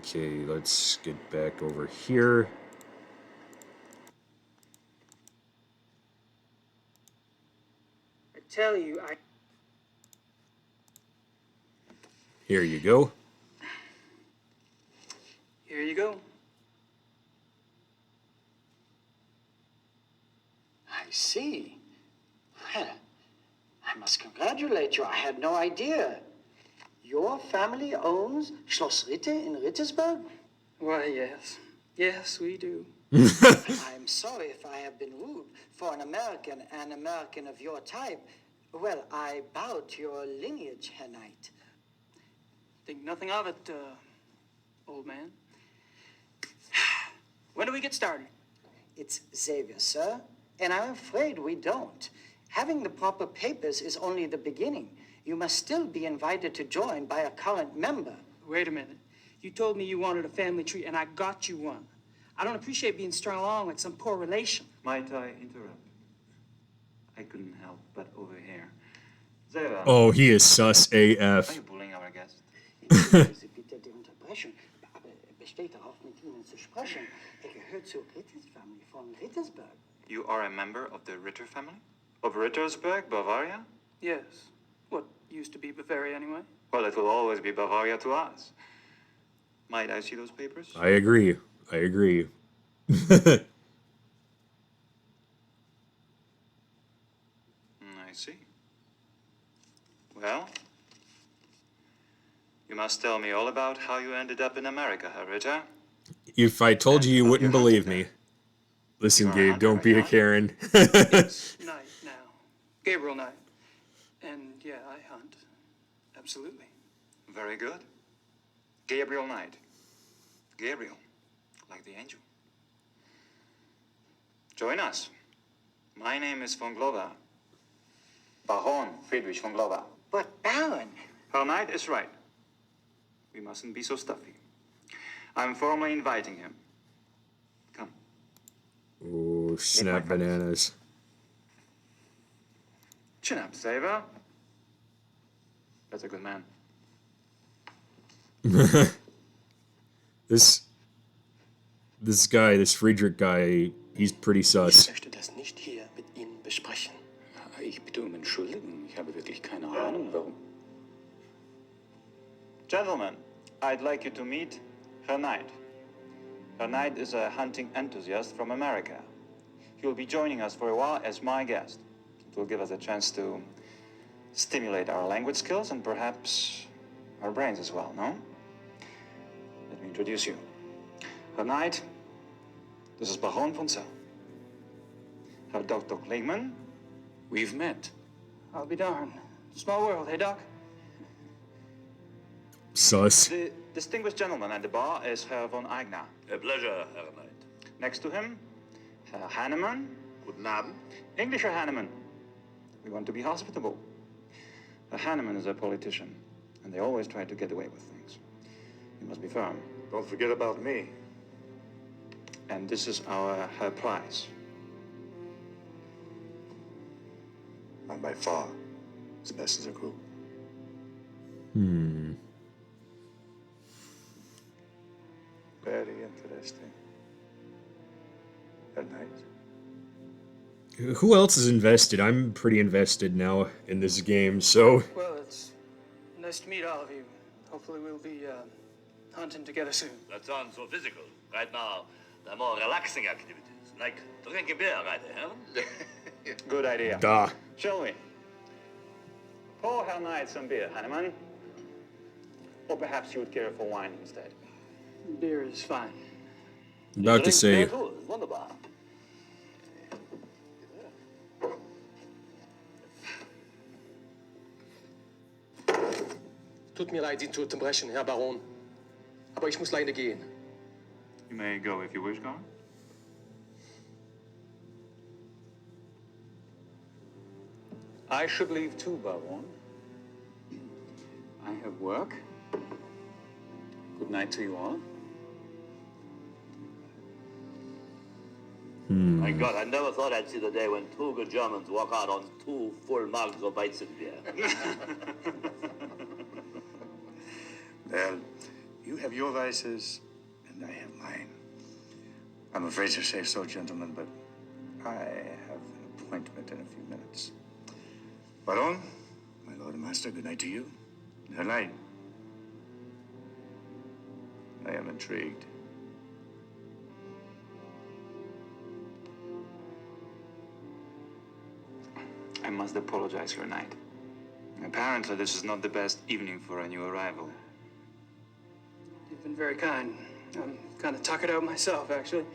Okay, let's get back over here. I tell you, Here you go. Here you go. I see. Well, I must congratulate you. I had no idea. Your family owns Schloss Ritter in Rittersberg? Why, yes. Yes, we do. I'm sorry if I have been rude. For an American of your type, well, I bow to your lineage, Herr Knight. Think nothing of it, old man. When do we get started? It's Xavier, sir, and I'm afraid we don't. Having the proper papers is only the beginning. You must still be invited to join by a current member. Wait a minute. You told me you wanted a family tree, and I got you one. I don't appreciate being strung along like some poor relation. Might I interrupt? I couldn't help but overhear. Sarah, Oh, he is sus are AF. you bullying our guest? Bitte die Unterbrechung, aber er besteht darauf, mit Ihnen zu sprechen. Er gehört zur Ritters-Family von Rittersberg. You are a member of the Ritter family? Of Rittersberg, Bavaria? Yes. What used to be Bavaria, anyway? Well, it will always be Bavaria to us. Might I see those papers? I agree. I agree. I see. Well, you must tell me all about how you ended up in America, Herr Ritter. If I told you, you wouldn't believe me. Listen, Gabe, don't be a Karen. It's Knight now. Gabriel Knight. And yeah, I hunt. Absolutely. Very good. Gabriel Knight. Gabriel, like the angel. Join us. My name is von Glover. Baron Friedrich von Glover. But Baron... Herr Knight is right. We mustn't be so stuffy. I'm formally inviting him. Come. Oh, snap bananas. Chin up, Saber. That's a good man. This guy, this Friedrich guy, he's pretty sus. Ich möchte das nicht hier mit Ihnen besprechen. Ich bitte um Entschuldigung. Ich habe wirklich keine Ahnung, warum. Gentlemen, I'd like you to meet Herr Knight. Herr Knight is a hunting enthusiast from America. He will be joining us for a while as my guest. It will give us a chance to stimulate our language skills and perhaps our brains as well, no? Let me introduce you. Herr Knight, this is Baron von Zell. Herr Dr. Klingman, we've met. I'll be darned. Small world, hey, Doc? Sus. The distinguished gentleman at the bar is Herr von Eigner. A pleasure, Herr Knight. Next to him, Herr Hannemann. Guten Abend. English Herr Hannemann. We want to be hospitable. Herr Hannemann is a politician, and they always try to get away with things. You must be firm. Don't forget about me. And this is her prize. I'm by far as best as a group. Very interesting. Good night. Who else is invested? I'm pretty invested now in this game, so... Well, it's nice to meet all of you. Hopefully we'll be hunting together soon. That sounds so physical. Right now, there are more relaxing activities, like drinking beer, right, Helen? Good idea. Duh. Shall we? Pour Herr Knight some beer, Hannemann. Or perhaps you would care for wine instead. Beer is fine. About to say... Wunderbar. Tut mir leid, Sie zu unterbrechen, Herr Baron. Aber ich muss leider gehen. You may go if you wish, Gar. I should leave too, Baron. I have work. Good night to you all. My God, I never thought I'd see the day when two good Germans walk out on 2 full mugs of Weizenbier. Well, you have your vices, and I have mine. I'm afraid to say so, gentlemen, but I have an appointment in a few minutes. Baron, my lord and master, good night to you. Good night. I am intrigued. I must apologize, Your Knight. Apparently, this is not the best evening for a new arrival. You've been very kind. I'm kind of tuckered out myself, actually.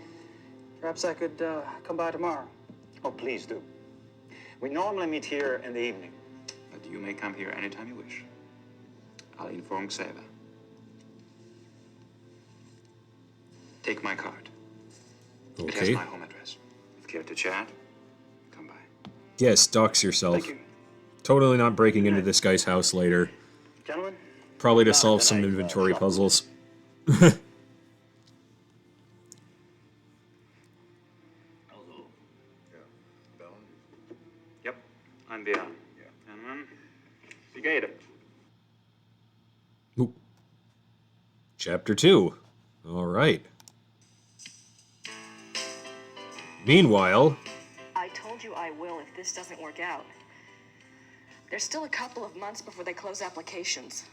Perhaps I could come by tomorrow. Oh, please do. We normally meet here in the evening, but you may come here anytime you wish. I'll inform Xaver. Take my card. It has Okay. my home address. If you care to chat, come by. Yes, dox yourself. Totally not breaking into this guy's house later. Gentlemen? Probably to solve some inventory puzzles. Yep, I'm Björn. And wie geht it? Ooh. Chapter 2. All right. Meanwhile... I told you I will if this doesn't work out. There's still a couple of months before they close applications.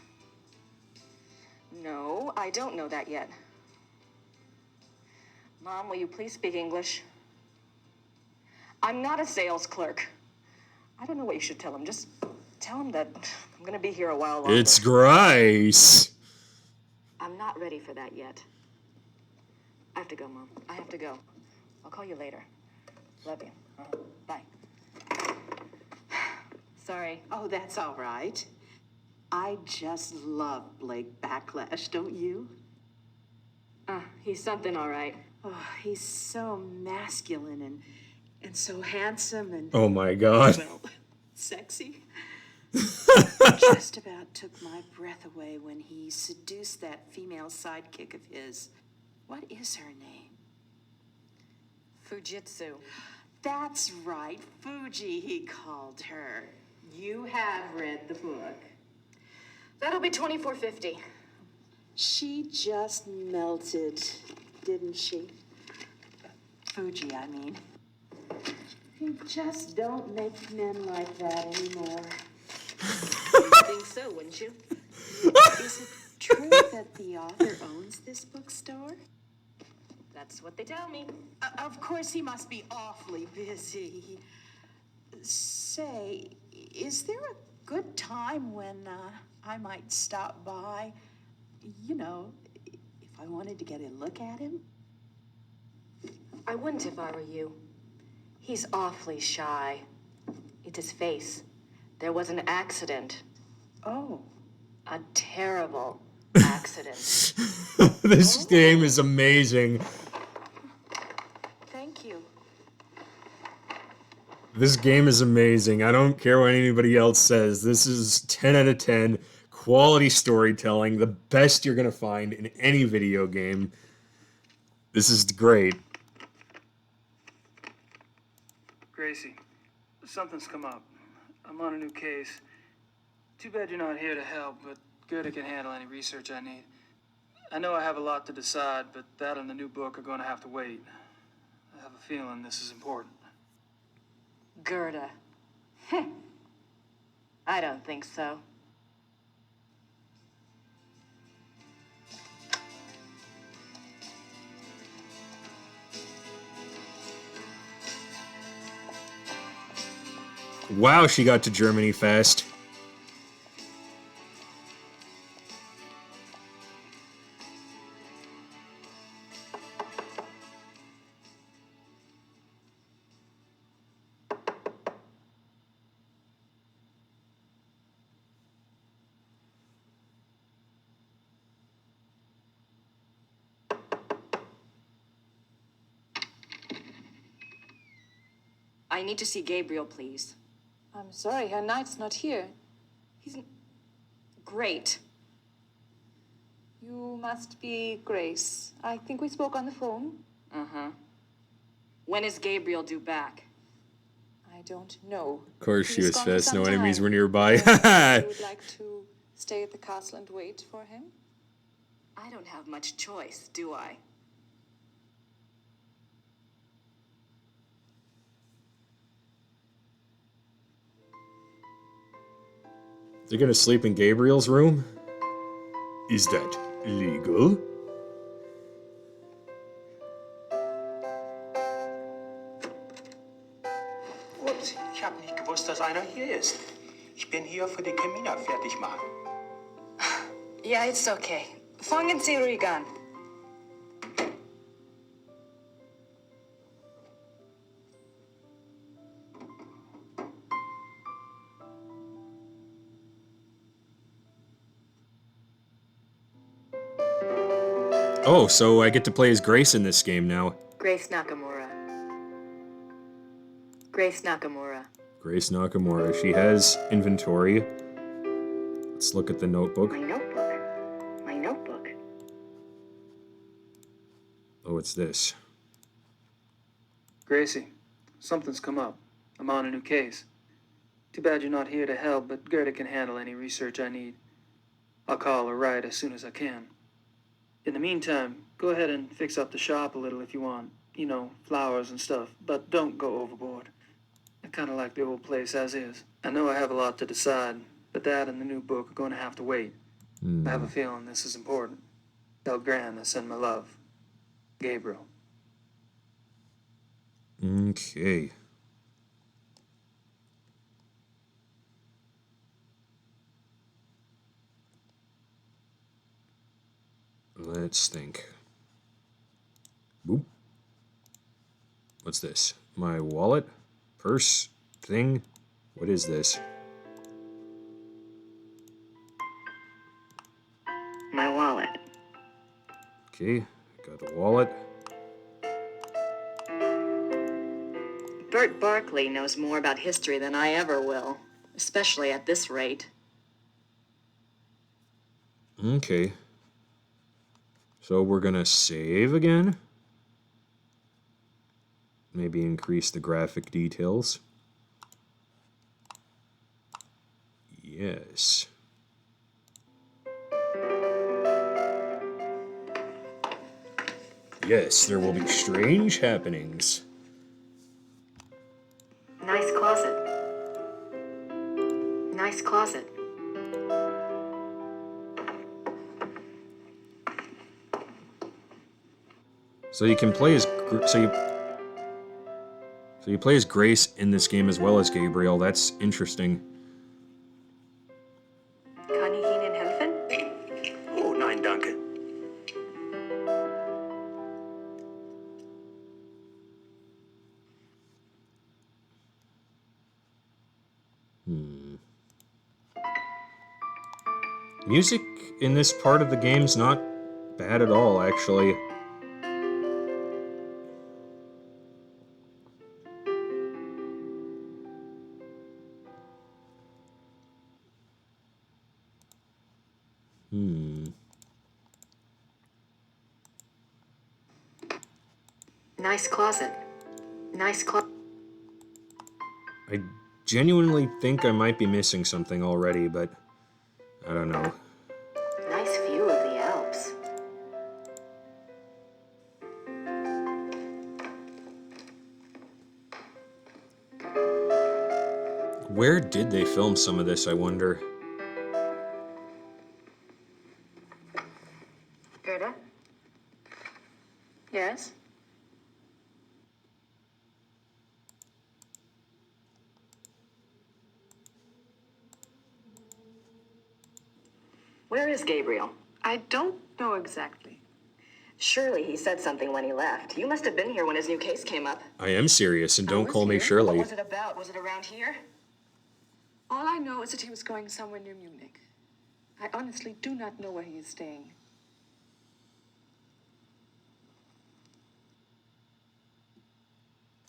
No, I don't know that yet. Mom, will you please speak English? I'm not a sales clerk. I don't know what you should tell him. Just tell him that I'm gonna be here a while longer. It's Grice. I'm not ready for that yet. I have to go, Mom. I have to go. I'll call you later. Love you. Bye. Sorry. Oh, that's all right. I just love Blake Backlash, don't you? He's something all right. Oh, he's so masculine and so handsome and... Oh my god. Well, sexy. Just about took my breath away when he seduced that female sidekick of his. What is her name? Fujitsu. That's right, Fuji, he called her. You have read the book. That'll be $24.50. She just melted, didn't she? Fuji, I mean. You just don't make men like that anymore. You'd think so, wouldn't you? Is it true that the author owns this bookstore? That's what they tell me. Of course, he must be awfully busy. Say, is there a good time when I might stop by? You know, if I wanted to get a look at him? I wouldn't if I were you. He's awfully shy. It's his face. There was an accident. Oh. A terrible accident. This game is amazing. This game is amazing. I don't care what anybody else says. This is 10 out of 10. Quality storytelling. The best you're going to find in any video game. This is great. Gracie, something's come up. I'm on a new case. Too bad you're not here to help, but Gerda can handle any research I need. I know I have a lot to decide, but that and the new book are going to have to wait. I have a feeling this is important. Gerda. I don't think so. Wow, she got to Germany fast. I need to see Gabriel, please. I'm sorry, Herr Knight's not here. He's great. You must be Grace. I think we spoke on the phone. Uh-huh. When is Gabriel due back? I don't know. Of course she He's was gone for fast. some No enemies time. were nearby. You would like to stay at the castle and wait for him? I don't have much choice, do I? They're gonna sleep in Gabriel's room? Is that legal? Ups, ich habe nicht gewusst, dass einer hier ist. Ich bin hier für die Kamina fertig machen. Yeah, it's okay. Fangen Sie ruhig an. Oh, so I get to play as Grace in this game now. Grace Nakamura. Grace Nakamura. Grace Nakamura. She has inventory. Let's look at the notebook. My notebook. My notebook. Oh, it's this. Gracie, something's come up. I'm on a new case. Too bad you're not here to help, but Gerda can handle any research I need. I'll call or write as soon as I can. In the meantime, go ahead and fix up the shop a little if you want. You know, flowers and stuff, but don't go overboard. I kind of like the old place as is. I know I have a lot to decide, but that and the new book are going to have to wait. I have a feeling this is important. Tell Gran I send my love. Gabriel. Okay. Let's think. Boop. What's this? My wallet? Purse? Thing? What is this? My wallet. Okay, got a wallet. Bert Barkley knows more about history than I ever will, especially at this rate. Okay. So we're gonna save again. Maybe increase the graphic details. Yes. Yes, there will be strange happenings. Nice closet. Nice closet. So you can play as so you play as Grace in this game as well as Gabriel. That's interesting. Kann ich Ihnen helfen? Oh, nein, danke. Music in this part of the game's not bad at all, actually. Nice closet. Nice closet. I genuinely think I might be missing something already, but I don't know. Nice view of the Alps. Where did they film some of this, I wonder? Gerda? Yes? Where is Gabriel? I don't know exactly. Surely he said something when he left. You must have been here when his new case came up. I am serious, and don't call me What Shirley. was it about? Was it around here? All I know is that he was going somewhere near Munich. I honestly do not know where he is staying.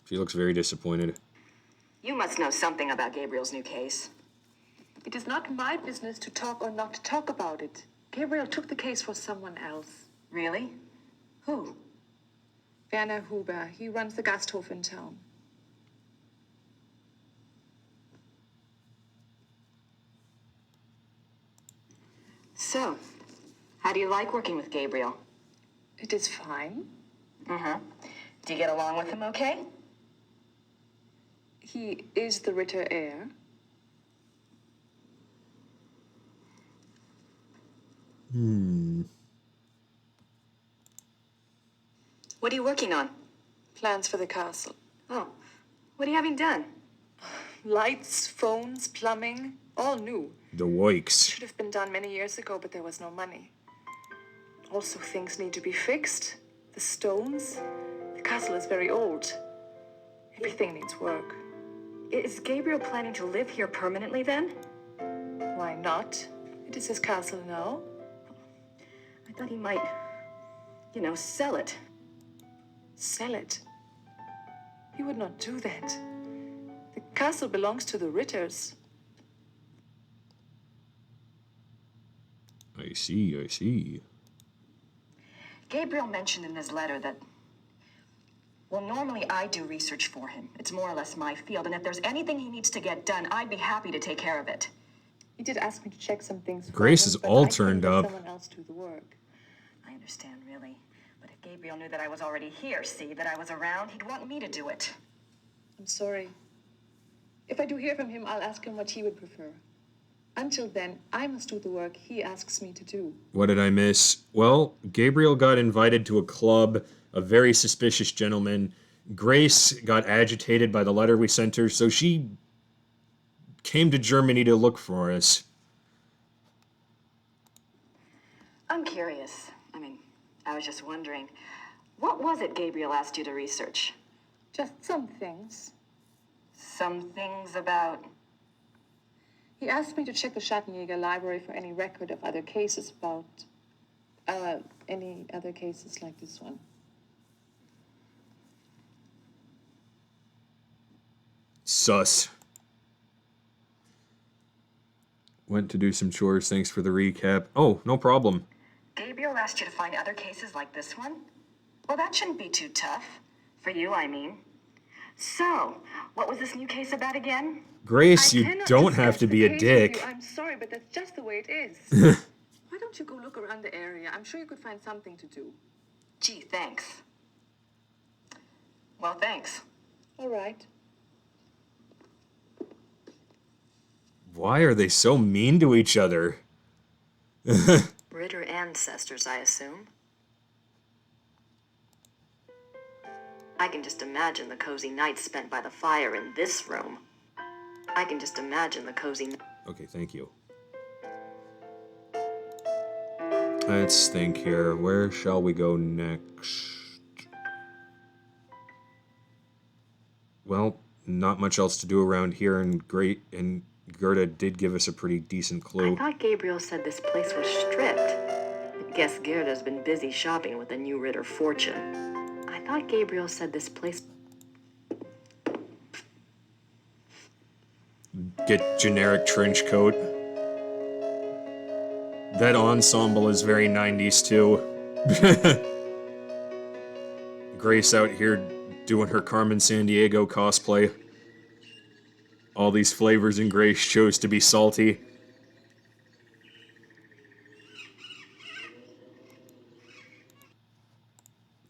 She looks very disappointed. You must know something about Gabriel's new case. It is not my business to talk or not to talk about it. Gabriel took the case for someone else. Really? Who? Werner Huber. He runs the Gasthof in town. So, how do you like working with Gabriel? It is fine. Mm-hmm. Do you get along with him okay? He is the Ritter heir. What are you working on? Plans for the castle. Oh, what are you having done? Lights, phones, plumbing, all new. The Woiks. Should have been done many years ago, but there was no money. Also, things need to be fixed. The stones. The castle is very old. Everything needs work. Is Gabriel planning to live here permanently then? Why not? It is his castle now. I thought he might, sell it. Sell it? He would not do that. The castle belongs to the Ritters. I see, I see. Gabriel mentioned in his letter that, well, normally I do research for him. It's more or less my field, and if there's anything he needs to get done, I'd be happy to take care of it. He did ask me to check some things. Grace is all I turned couldn't let up. Someone else do the work. I understand, really. But if Gabriel knew that I was already here, that I was around, he'd want me to do it. I'm sorry. If I do hear from him, I'll ask him what he would prefer. Until then, I must do the work he asks me to do. What did I miss? Well, Gabriel got invited to a club, a very suspicious gentleman. Grace got agitated by the letter we sent her, so she came to Germany to look for us. I'm curious. I was just wondering, what was it Gabriel asked you to research? Just some things. Some things about... He asked me to check the Schattenjäger library for any record of other cases about... any other cases like this one. Sus. Went to do some chores, thanks for the recap. Oh, no problem. Gabriel asked you to find other cases like this one? Well, that shouldn't be too tough. For you, I mean. So, what was this new case about again? Grace, you don't have to be a dick. I'm sorry, but that's just the way it is. Why don't you go look around the area? I'm sure you could find something to do. Gee, thanks. Well, thanks. All right. Why are they so mean to each other? Ritter ancestors, I assume. I can just imagine the cozy nights spent by the fire in this room. I can just imagine the cozy... Okay, thank you. Let's think here. Where shall we go next? Well, not much else to do around here, and Gerda did give us a pretty decent clue. I thought Gabriel said this place was stripped. Guess Gerda's been busy shopping with the new Ritter fortune. I thought Gabriel said this place... Get generic trench coat. That ensemble is very 90s too. Grace out here doing her Carmen Sandiego cosplay. All these flavors and Grace chose to be salty.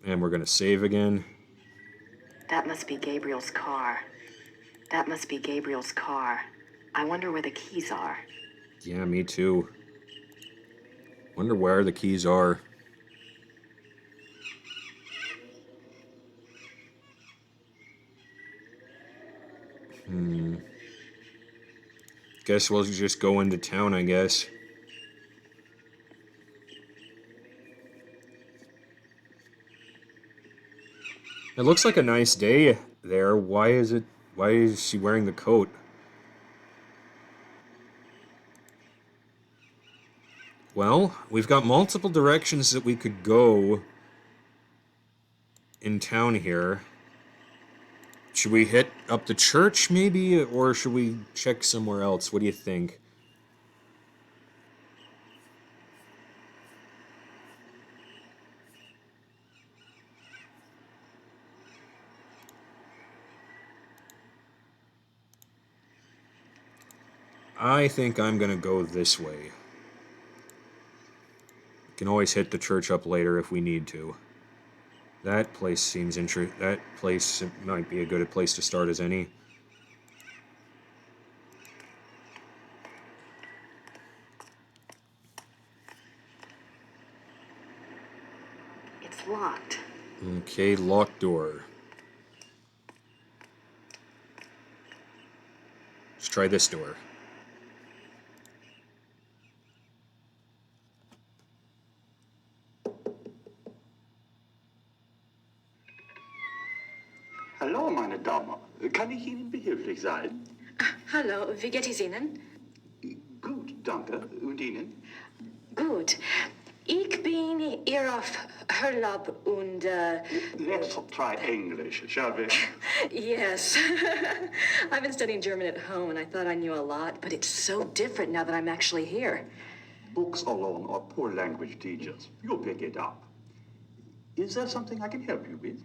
And we're gonna save again. That must be Gabriel's car. That must be Gabriel's car. I wonder where the keys are. Yeah, me too. Wonder where the keys are. Guess we'll just go into town, I guess. It looks like a nice day there. Why is she wearing the coat? Well, we've got multiple directions that we could go in town here. Should we hit up the church, maybe? Or should we check somewhere else? What do you think? I think I'm gonna go this way. Can always hit the church up later if we need to. That place seems that place might be a good place to start as any. It's locked. Okay, locked door. Let's try this door. Hallo, meine Damen. Kann ich Ihnen behilflich sein? Hallo, wie geht es Ihnen? Gut, danke. Und Ihnen? Gut. Ich bin hier auf Urlaub und Let's try English, shall we? yes. I've been studying German at home and I thought I knew a lot, but it's so different now that I'm actually here. Books alone are poor language teachers. You'll pick it up. Is there something I can help you with?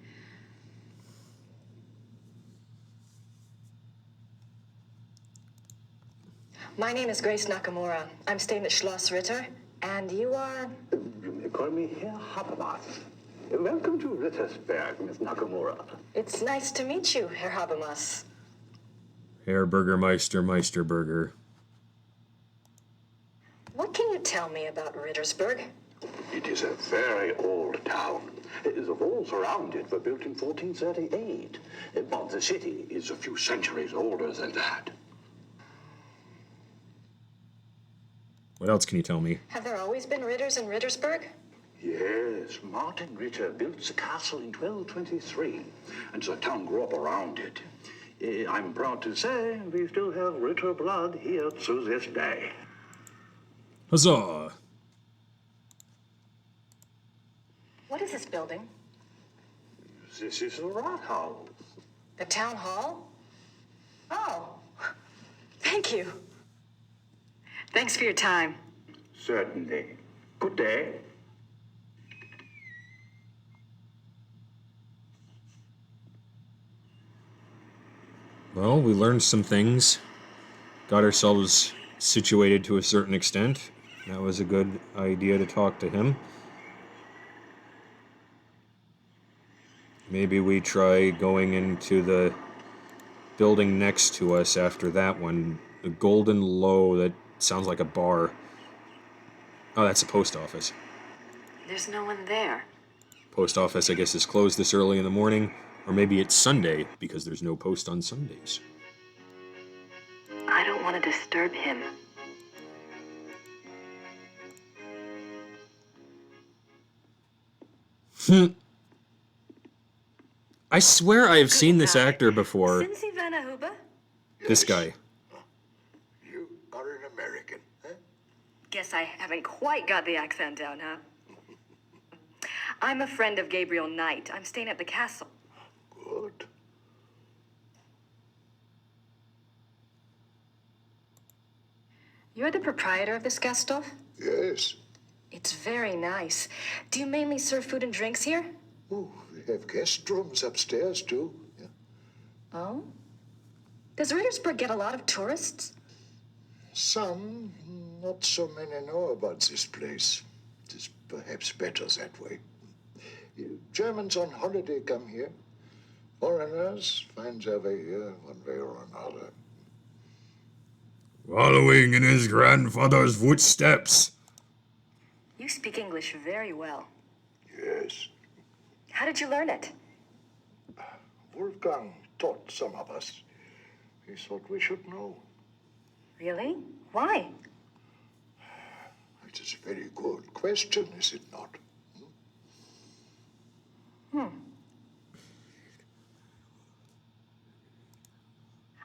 My name is Grace Nakamura. I'm staying at Schloss Ritter, and you are? Call me Herr Habermas. Welcome to Rittersberg, Miss Nakamura. It's nice to meet you, Herr Habermas. Herr Burgermeister Meisterburger. What can you tell me about Rittersberg? It is a very old town. The walls around it were built in 1438, but the city is a few centuries older than that. What else can you tell me? Have there always been Ritters in Rittersberg? Yes, Martin Ritter built the castle in 1223, and the town grew up around it. I'm proud to say we still have Ritter blood here to this day. Huzzah! What is this building? This is the Rathaus. The town hall? Oh, thank you. Thanks for your time. Certainly. Good day. Well, we learned some things. Got ourselves situated to a certain extent. That was a good idea to talk to him. Maybe we try going into the building next to us after that one. The Golden Low, that sounds like a bar. Oh, that's a post office. There's no one there. Post office, I guess, is closed this early in the morning. Or maybe it's Sunday, because there's no post on Sundays. I don't want to disturb him. I swear I have seen this actor before. Sind Sie Werner Huber? This guy. You are an American, huh? Guess I haven't quite got the accent down, huh? I'm a friend of Gabriel Knight. I'm staying at the castle. Good. You're the proprietor of this Gasthof? Yes. It's very nice. Do you mainly serve food and drinks here? Oh, we have guest rooms upstairs, too. Yeah. Oh? Does Rittersburg get a lot of tourists? Some, not so many know about this place. It is perhaps better that way. Germans on holiday come here. Foreigners find their way here one way or another. Following in his grandfather's footsteps. You speak English very well. Yes. How did you learn it? Wolfgang taught some of us. He thought we should know. Really? Why? It is a very good question, is it not?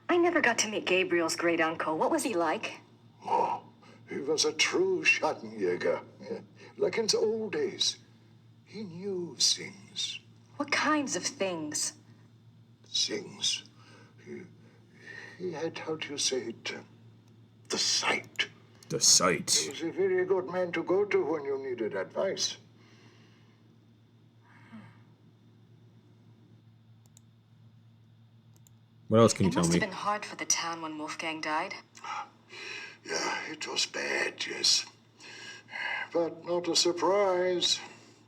I never got to meet Gabriel's great uncle. What was he like? Oh, he was a true Schattenjäger. Yeah. Like in the old days. He knew things. What kinds of things? Things. He had, how do you say it, the sight. The sight. He was a very good man to go to when you needed advice. What else can you It tell must me? have been hard for the town when Wolfgang died. Yeah, it was bad, yes. But not a surprise.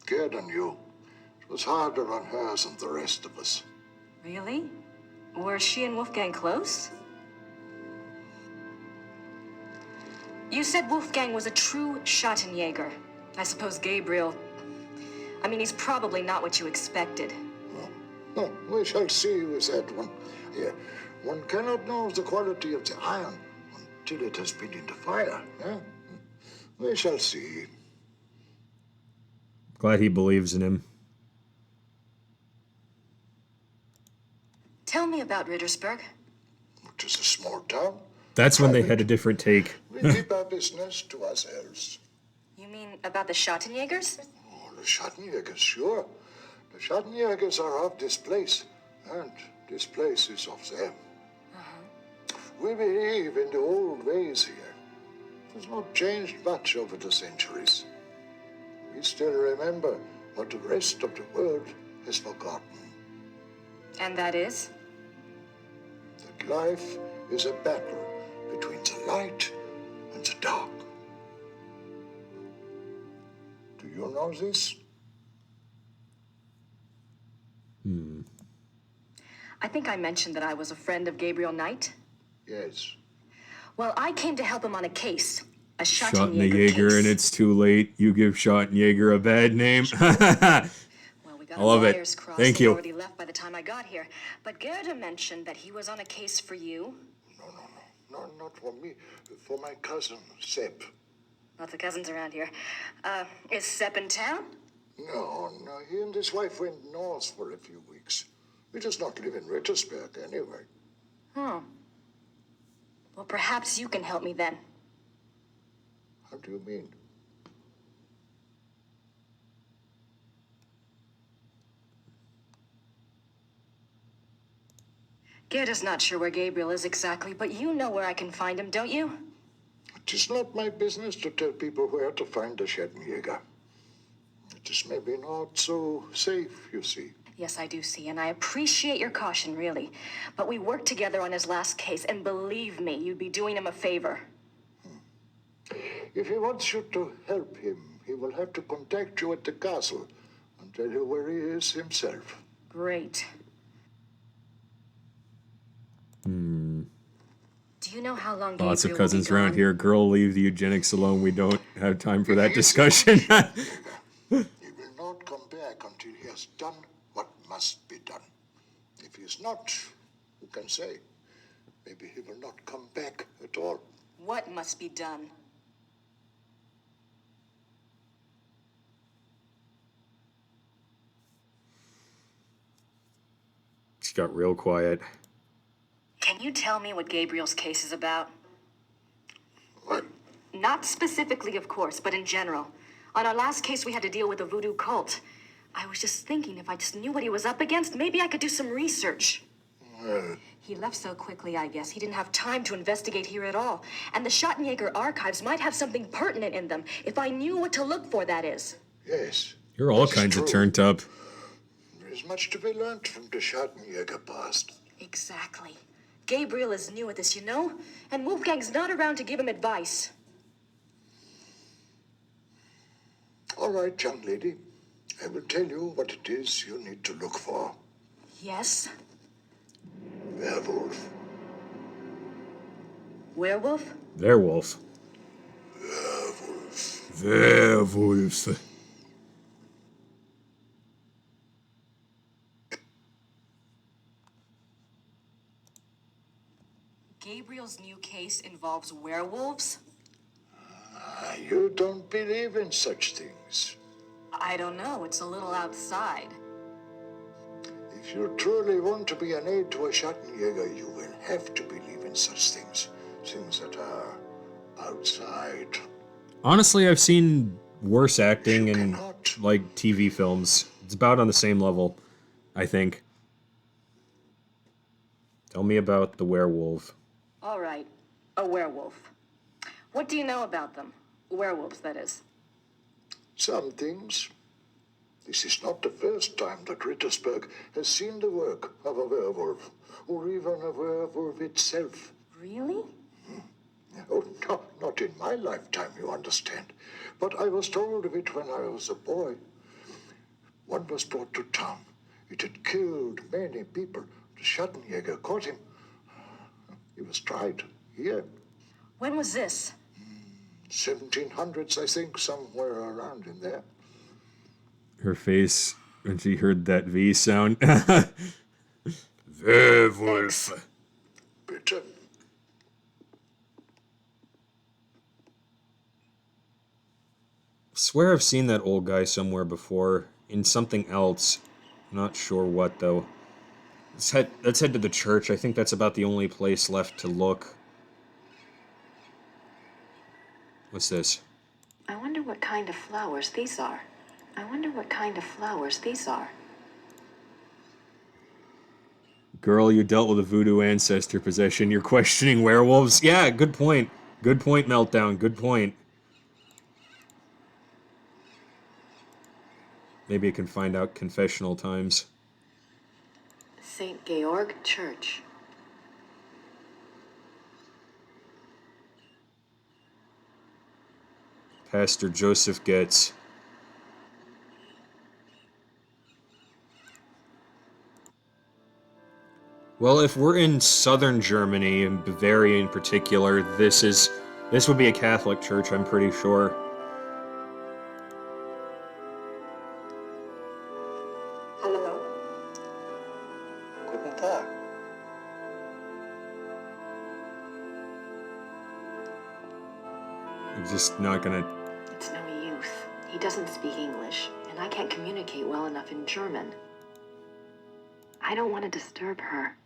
Gerda knew. It was harder on her than the rest of us. Really? Were she and Wolfgang close? You said Wolfgang was a true Schattenjäger. I suppose Gabriel... I mean, he's probably not what you expected. No, we shall see with that one. Yeah, one cannot know the quality of the iron until it has been in the fire. Yeah? We shall see. Glad he believes in him. Tell me about Rittersburg. It is a small town. That's when they had a different take. We keep our business to ourselves. You mean about the Schattenjägers? Oh, the Schattenjägers, sure. The Schattenjägers are of this place, and this place is of them. We believe in the old ways here. It has not changed much over the centuries. We still remember what the rest of the world has forgotten. And that is? That life is a battle between the light and the dark. Do you know this? I think I mentioned that I was a friend of Gabriel Knight. Yes. Well, I came to help him on a case. A Shot in the Schattenjäger Jaeger, case. and it's too late. You give Schattenjäger a bad name. Well, we got I love it. wires crossed. Thank He you. already left by the time I got here. But Gerda mentioned that he was on a case for you. No, not for me. For my cousin, Sepp. Lots of cousins around here. Is Sepp in town? No, he and his wife went north for a few weeks. He does not live in Rittersburg anyway. Oh. Well, perhaps you can help me then. How do you mean? Gerda's not sure where Gabriel is exactly, but you know where I can find him, don't you? It is not my business to tell people where to find a Schattenjäger. It is maybe not so safe, you see. Yes, I do see, and I appreciate your caution, really. But we worked together on his last case, and believe me, you'd be doing him a favor. If he wants you to help him, he will have to contact you at the castle and tell you where he is himself. Great. Do you know how long Gabriel Lots of will be cousins around gone? here. Girl, leave the eugenics alone. We don't have time for that discussion. He will not come back until he has done what must be done. If he is not, who can say? Maybe he will not come back at all. What must be done? She got real quiet. Can you tell me what Gabriel's case is about? What? Not specifically, of course, but in general. On our last case, we had to deal with a voodoo cult. I was just thinking if I just knew what he was up against, maybe I could do some research. Well, He left so quickly, I guess. He didn't have time to investigate here at all. And the Schattenjäger archives might have something pertinent in them, if I knew what to look for, that is. yes. You're all That's kinds of true. turned up. There's much to be learnt from the Schattenjäger past. Exactly. Gabriel is new at this, you know? And Wolfgang's not around to give him advice. All right, young lady. I will tell you what it is you need to look for. Yes? Werewolf. Werewolf? Werewolf. Werewolf. Werewolf. Gabriel's new case involves werewolves? You don't believe in such things. I don't know. It's a little outside. If you truly want to be an aid to a Schattenjäger, you will have to believe in such things. Things that are outside. Honestly, I've seen worse acting in, like, TV films. It's about on the same level, I think. Tell me about the werewolf. All right. A werewolf. What do you know about them? Werewolves, that is. Some things. This is not the first time that Rittersberg has seen the work of a werewolf, or even a werewolf itself. Really? Oh, no, not in my lifetime, you understand. But I was told of it when I was a boy. One was brought to town. It had killed many people. The Schattenjäger caught him. He was tried here. When was this? 1700s, I think, somewhere around in there. Her face when she heard that V sound. Werewolf. Bitte. Swear I've seen that old guy somewhere before. In something else. Not sure what, though. Let's head to the church. I think that's about the only place left to look. What's this? I wonder what kind of flowers these are. I wonder what kind of flowers these are. Girl, you dealt with a voodoo ancestor possession. You're questioning werewolves? Yeah, good point. Good point, Meltdown. Good point. Maybe I can find out confessional times. St. Georg Church. Pastor Joseph Getz. Well, if we're in southern Germany, and Bavaria in particular, this would be a Catholic church, I'm pretty sure. Hello. Guten Tag. I'm just not gonna... It's no youth. He doesn't speak English, and I can't communicate well enough in German. I don't want to disturb her.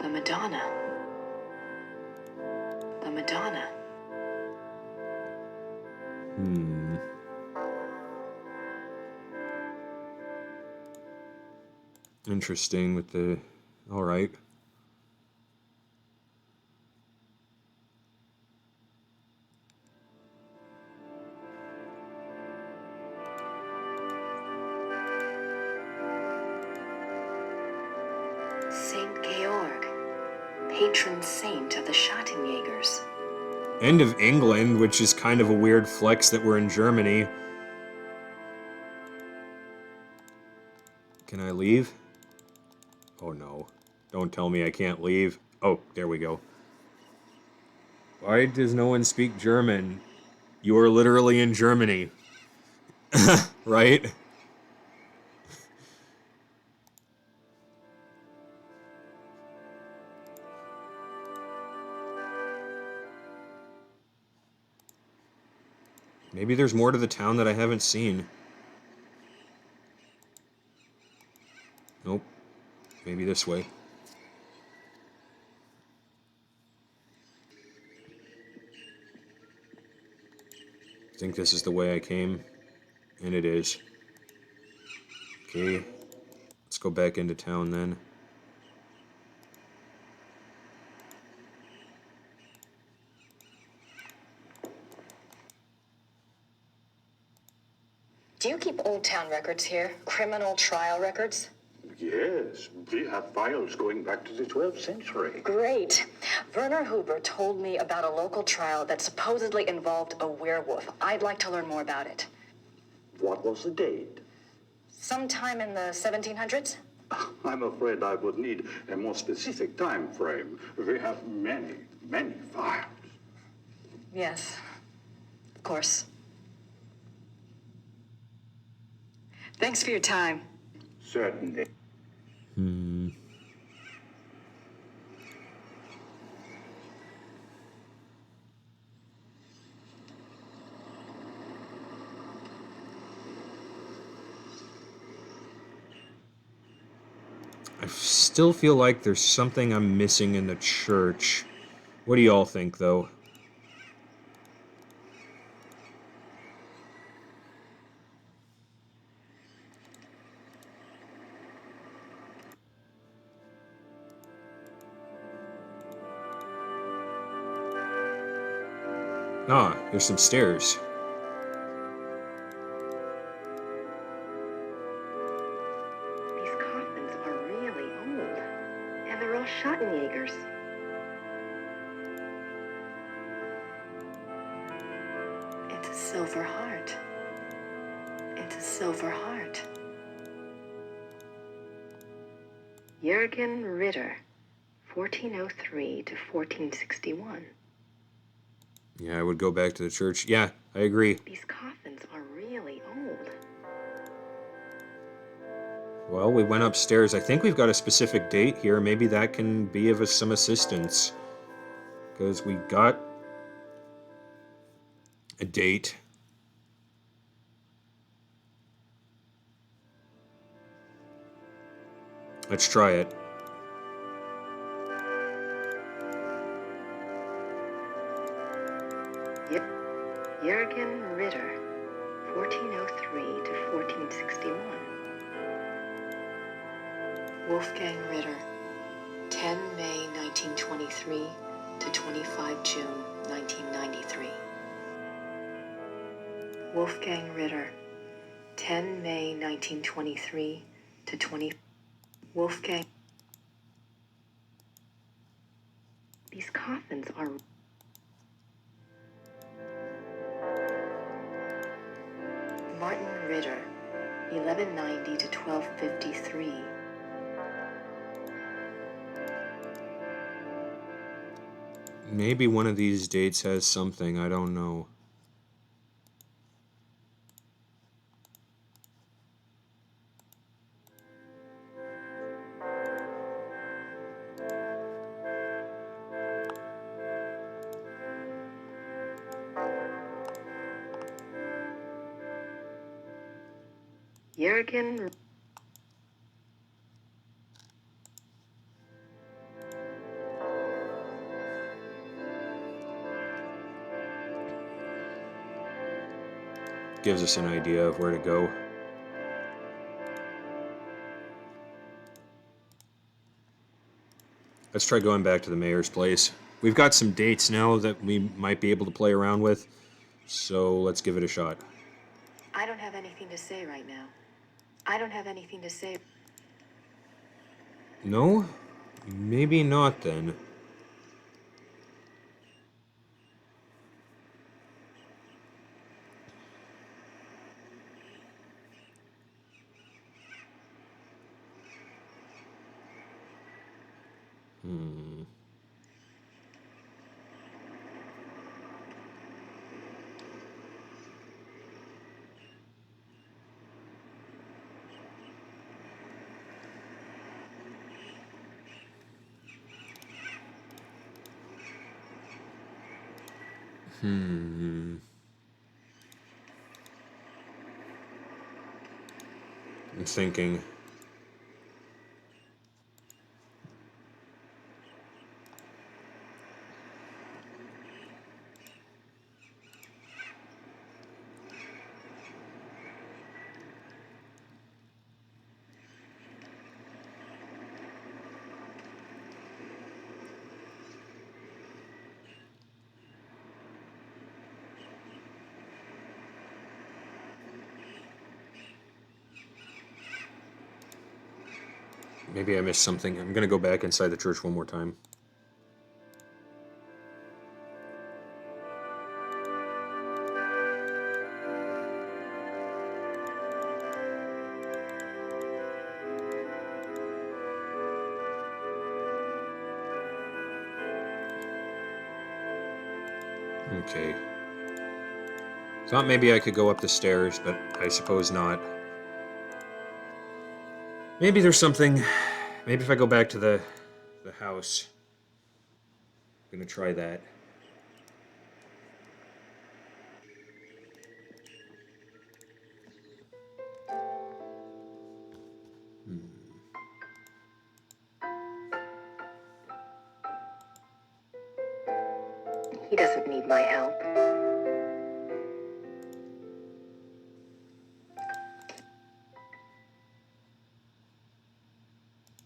The Madonna. The Madonna. Interesting with the... Alright. Saint Georg, patron saint of the Schattenjägers. End of England, which is kind of a weird flex that we're in Germany. Can I leave? Oh no. Don't tell me I can't leave. Oh, there we go. Why does no one speak German? You are literally in Germany. Right? Maybe there's more to the town that I haven't seen. Nope. Maybe this way. I think this is the way I came. And it is. Okay. Let's go back into town then. Do you keep Old Town records here? Criminal trial records? Yes, we have files going back to the 12th century. Great. Werner Huber told me about a local trial that supposedly involved a werewolf. I'd like to learn more about it. What was the date? Sometime in the 1700s? I'm afraid I would need a more specific time frame. We have many, many files. Yes, of course. Thanks for your time. Certainly. I still feel like there's something I'm missing in the church. What do y'all think, though? Ah, there's some stairs. These coffins are really old. And they're all Schottenjägers. It's a silver heart. It's a silver heart. Jürgen Ritter, 1403 to 1461. Yeah, I would go back to the church. Yeah, I agree. These coffins are really old. Well, we went upstairs. I think we've got a specific date here. Maybe that can be of us some assistance. Because we got a date. Let's try it. Jürgen Ritter, 1403 to 1461. Wolfgang Ritter, 10 May 1923 to 25 June 1993. Wolfgang Ritter, 10 May 1923 to 20. Wolfgang. These coffins are. Martin Ritter, 1190 to 1253. Maybe one of these dates has something. I don't know. Jürgen. Gives us an idea of where to go. Let's try going back to the mayor's place. We've got some dates now that we might be able to play around with, so let's give it a shot. I don't have anything to say right now. I don't have anything to say. No? Maybe not then. I'm thinking. Maybe I missed something. I'm gonna go back inside the church one more time. Okay. Thought maybe I could go up the stairs, but I suppose not. Maybe there's something. Maybe if I go back to the house. I'm gonna try that. He doesn't need my help.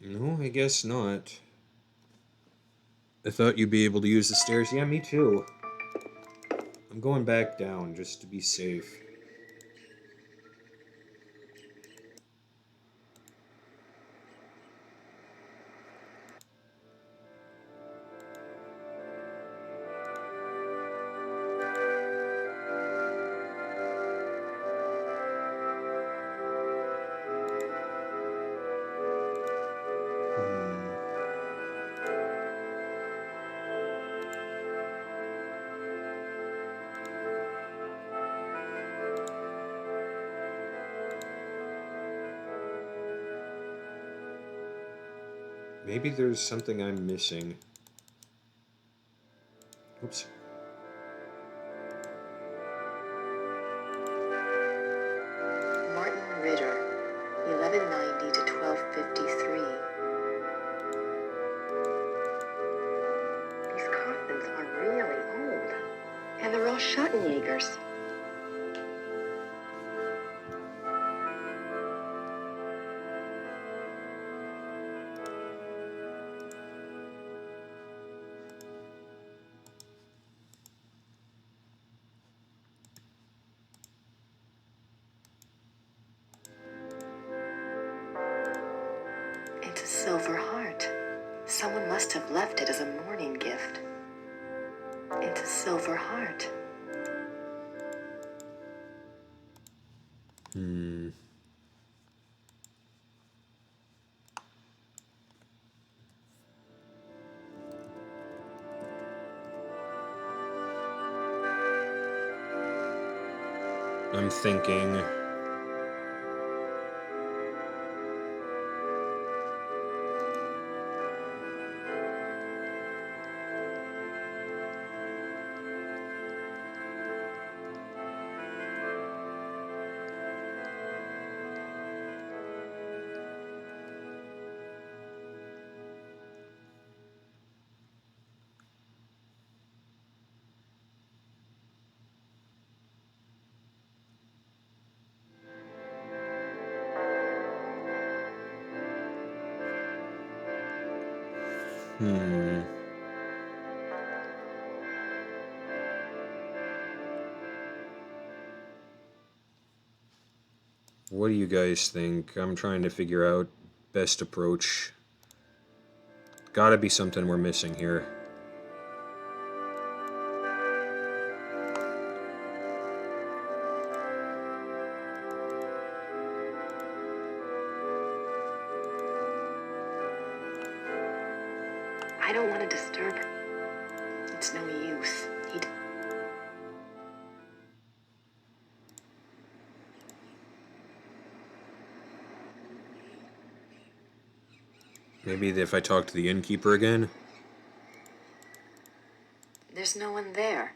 No, I guess not. I thought you'd be able to use the stairs. Yeah, me too. I'm going back down just to be safe. Maybe there's something I'm missing. Oops. Martin Ritter, 1190 to 1253. These coffins are really old. And they're all Schottenjägers. It's a silver heart. Someone must have left it as a mourning gift. It's a silver heart. I'm thinking. What do you guys think? I'm trying to figure out best approach. Gotta be something we're missing here. I don't want to disturb her. It's no use. Maybe if I talk to the innkeeper again? There's no one there.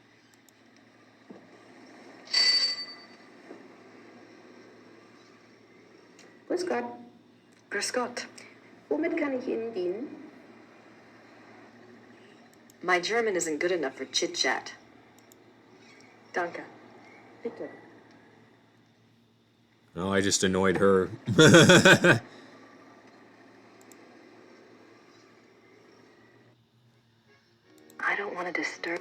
Grüß Gott. Grüß Gott. Womit kann ich Ihnen dienen? My German isn't good enough for chit-chat. Danke. Bitte. Oh, I just annoyed her. I don't want to disturb.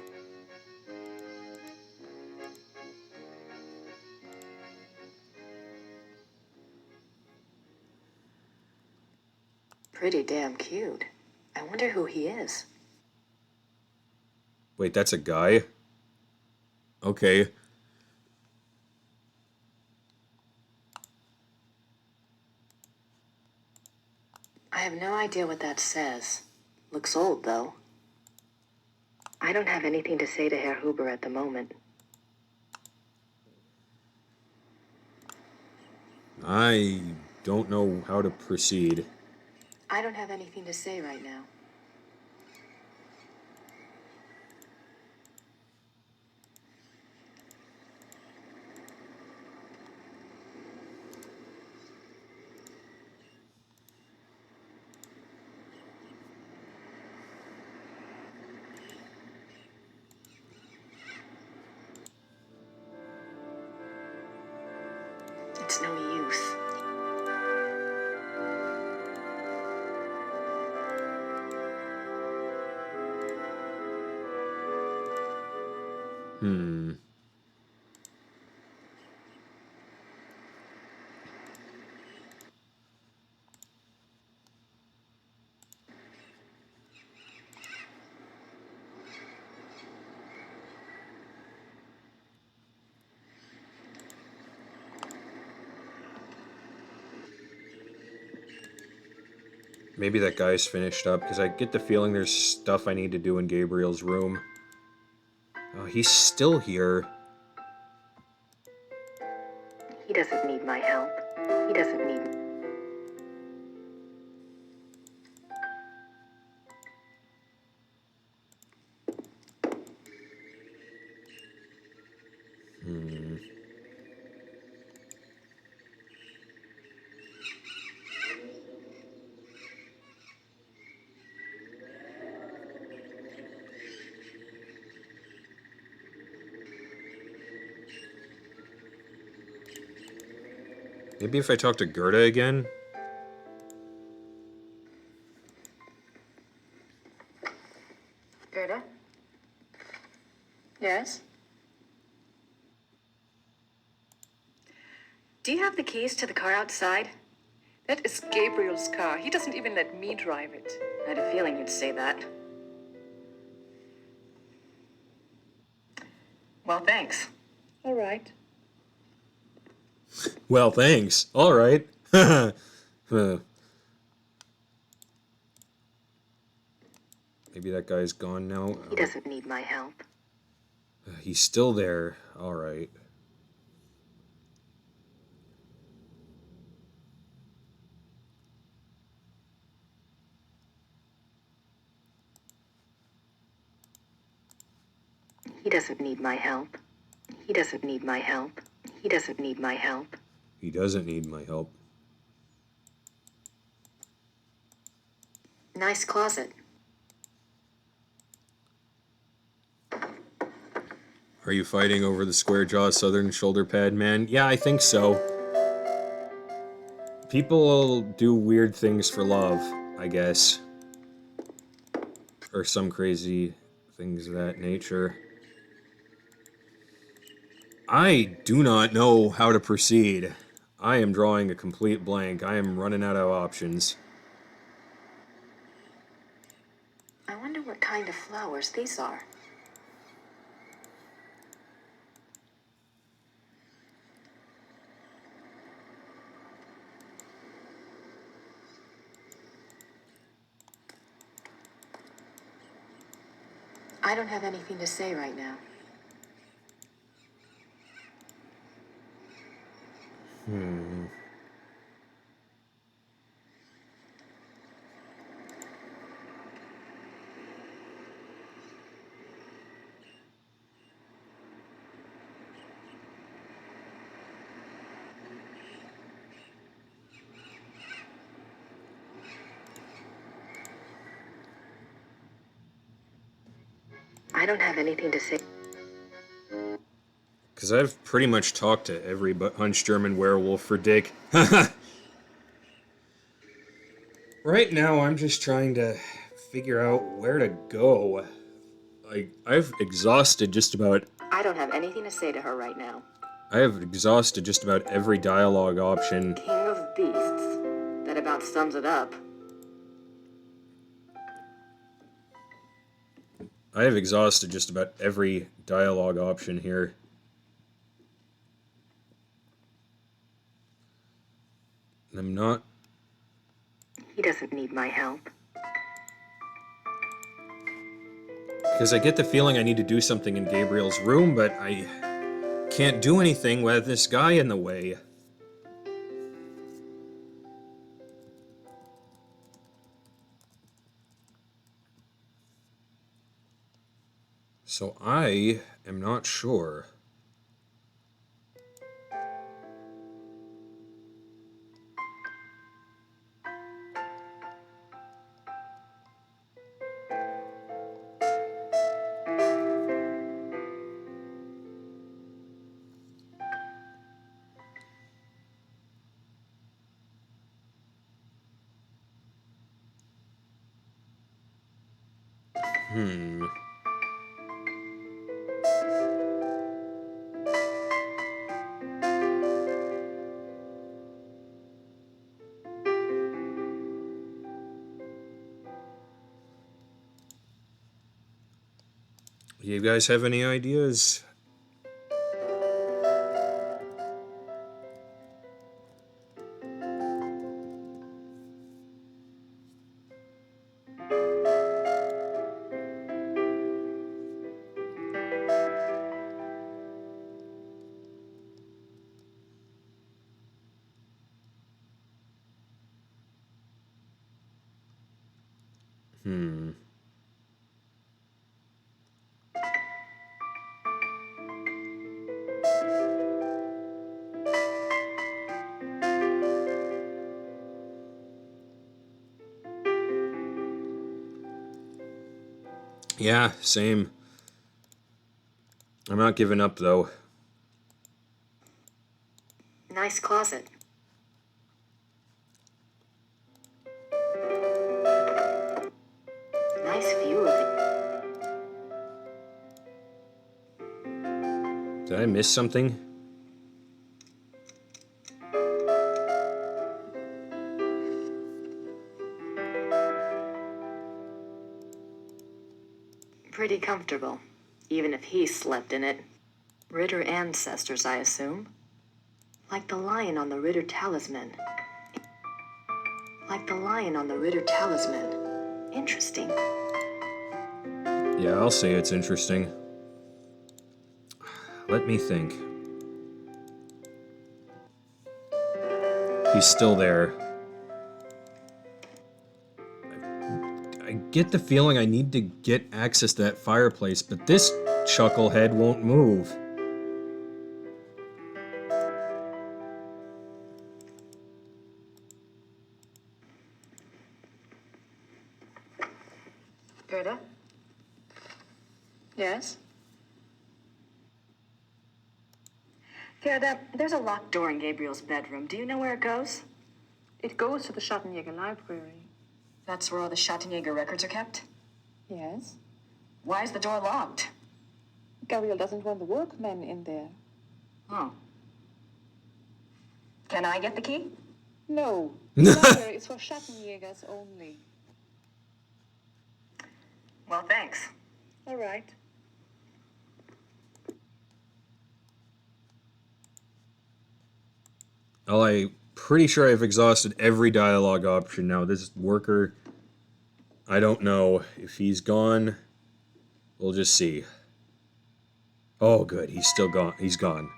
pretty damn cute. I wonder who he is. Wait, that's a guy? Okay. I have no idea what that says. Looks old, though. I don't have anything to say to Herr Huber at the moment. I don't know how to proceed. I don't have anything to say right now. It's no use. Maybe that guy's finished up, because I get the feeling there's stuff I need to do in Gabriel's room. Oh, he's still here. He doesn't need my help. He doesn't need... Maybe if I talk to Gerda again? Gerda? Yes? Do you have the keys to the car outside? That is Gabriel's car. He doesn't even let me drive it. I had a feeling you'd say that. Well, thanks. All right. Well, thanks. All right. Maybe that guy's gone now. He doesn't need my help. He's still there. All right. He doesn't need my help. He doesn't need my help. He doesn't need my help. He doesn't need my help. Nice closet. Are you fighting over the square jaw southern shoulder pad man? Yeah, I think so. People do weird things for love, I guess. Or some crazy things of that nature. I do not know how to proceed. I am drawing a complete blank. I am running out of options. I wonder what kind of flowers these are. I don't have anything to say right now. I don't have anything to say. Because I've pretty much talked to every Hunch German werewolf for Dick. Right now, I'm just trying to figure out where to go. I've exhausted just about... I don't have anything to say to her right now. I have exhausted just about every dialogue option. King of beasts. That about sums it up. I have exhausted just about every dialogue option here. I'm not... He doesn't need my help. Because I get the feeling I need to do something in Gabriel's room, but I can't do anything with this guy in the way. So I am not sure. You guys have any ideas? Yeah, same. I'm not giving up, though. Nice closet. Nice view of the... Did I miss something? Pretty comfortable, even if he slept in it. Ritter ancestors, I assume. Like the lion on the Ritter talisman. Like the lion on the Ritter talisman. Interesting. Yeah, I'll say it's interesting. Let me think. He's still there. I get the feeling I need to get access to that fireplace, but this chucklehead won't move. Gerda? Yes? Gerda, there's a locked door in Gabriel's bedroom. Do you know where it goes? It goes to the Schattenjäger library. That's where all the Schattenjäger records are kept? Yes? Why is the door locked? Gabriel doesn't want the workmen in there. Oh. Can I get the key? No. The library is for Schattenjägers only. Well, thanks. All right. Well, I'm pretty sure I've exhausted every dialogue option now. This worker, I don't know. If he's gone, we'll just see. Oh, good. He's still gone. He's gone.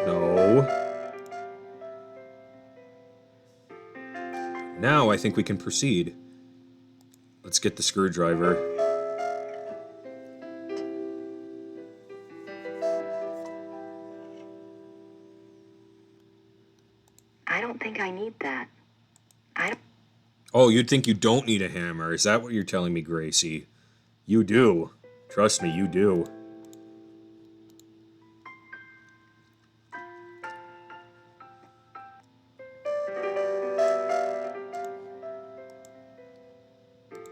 No. Now I think we can proceed. Let's get the screwdriver. I don't think I need that. Oh, you'd think you don't need a hammer. Is that what you're telling me, Gracie? You do. Trust me, you do.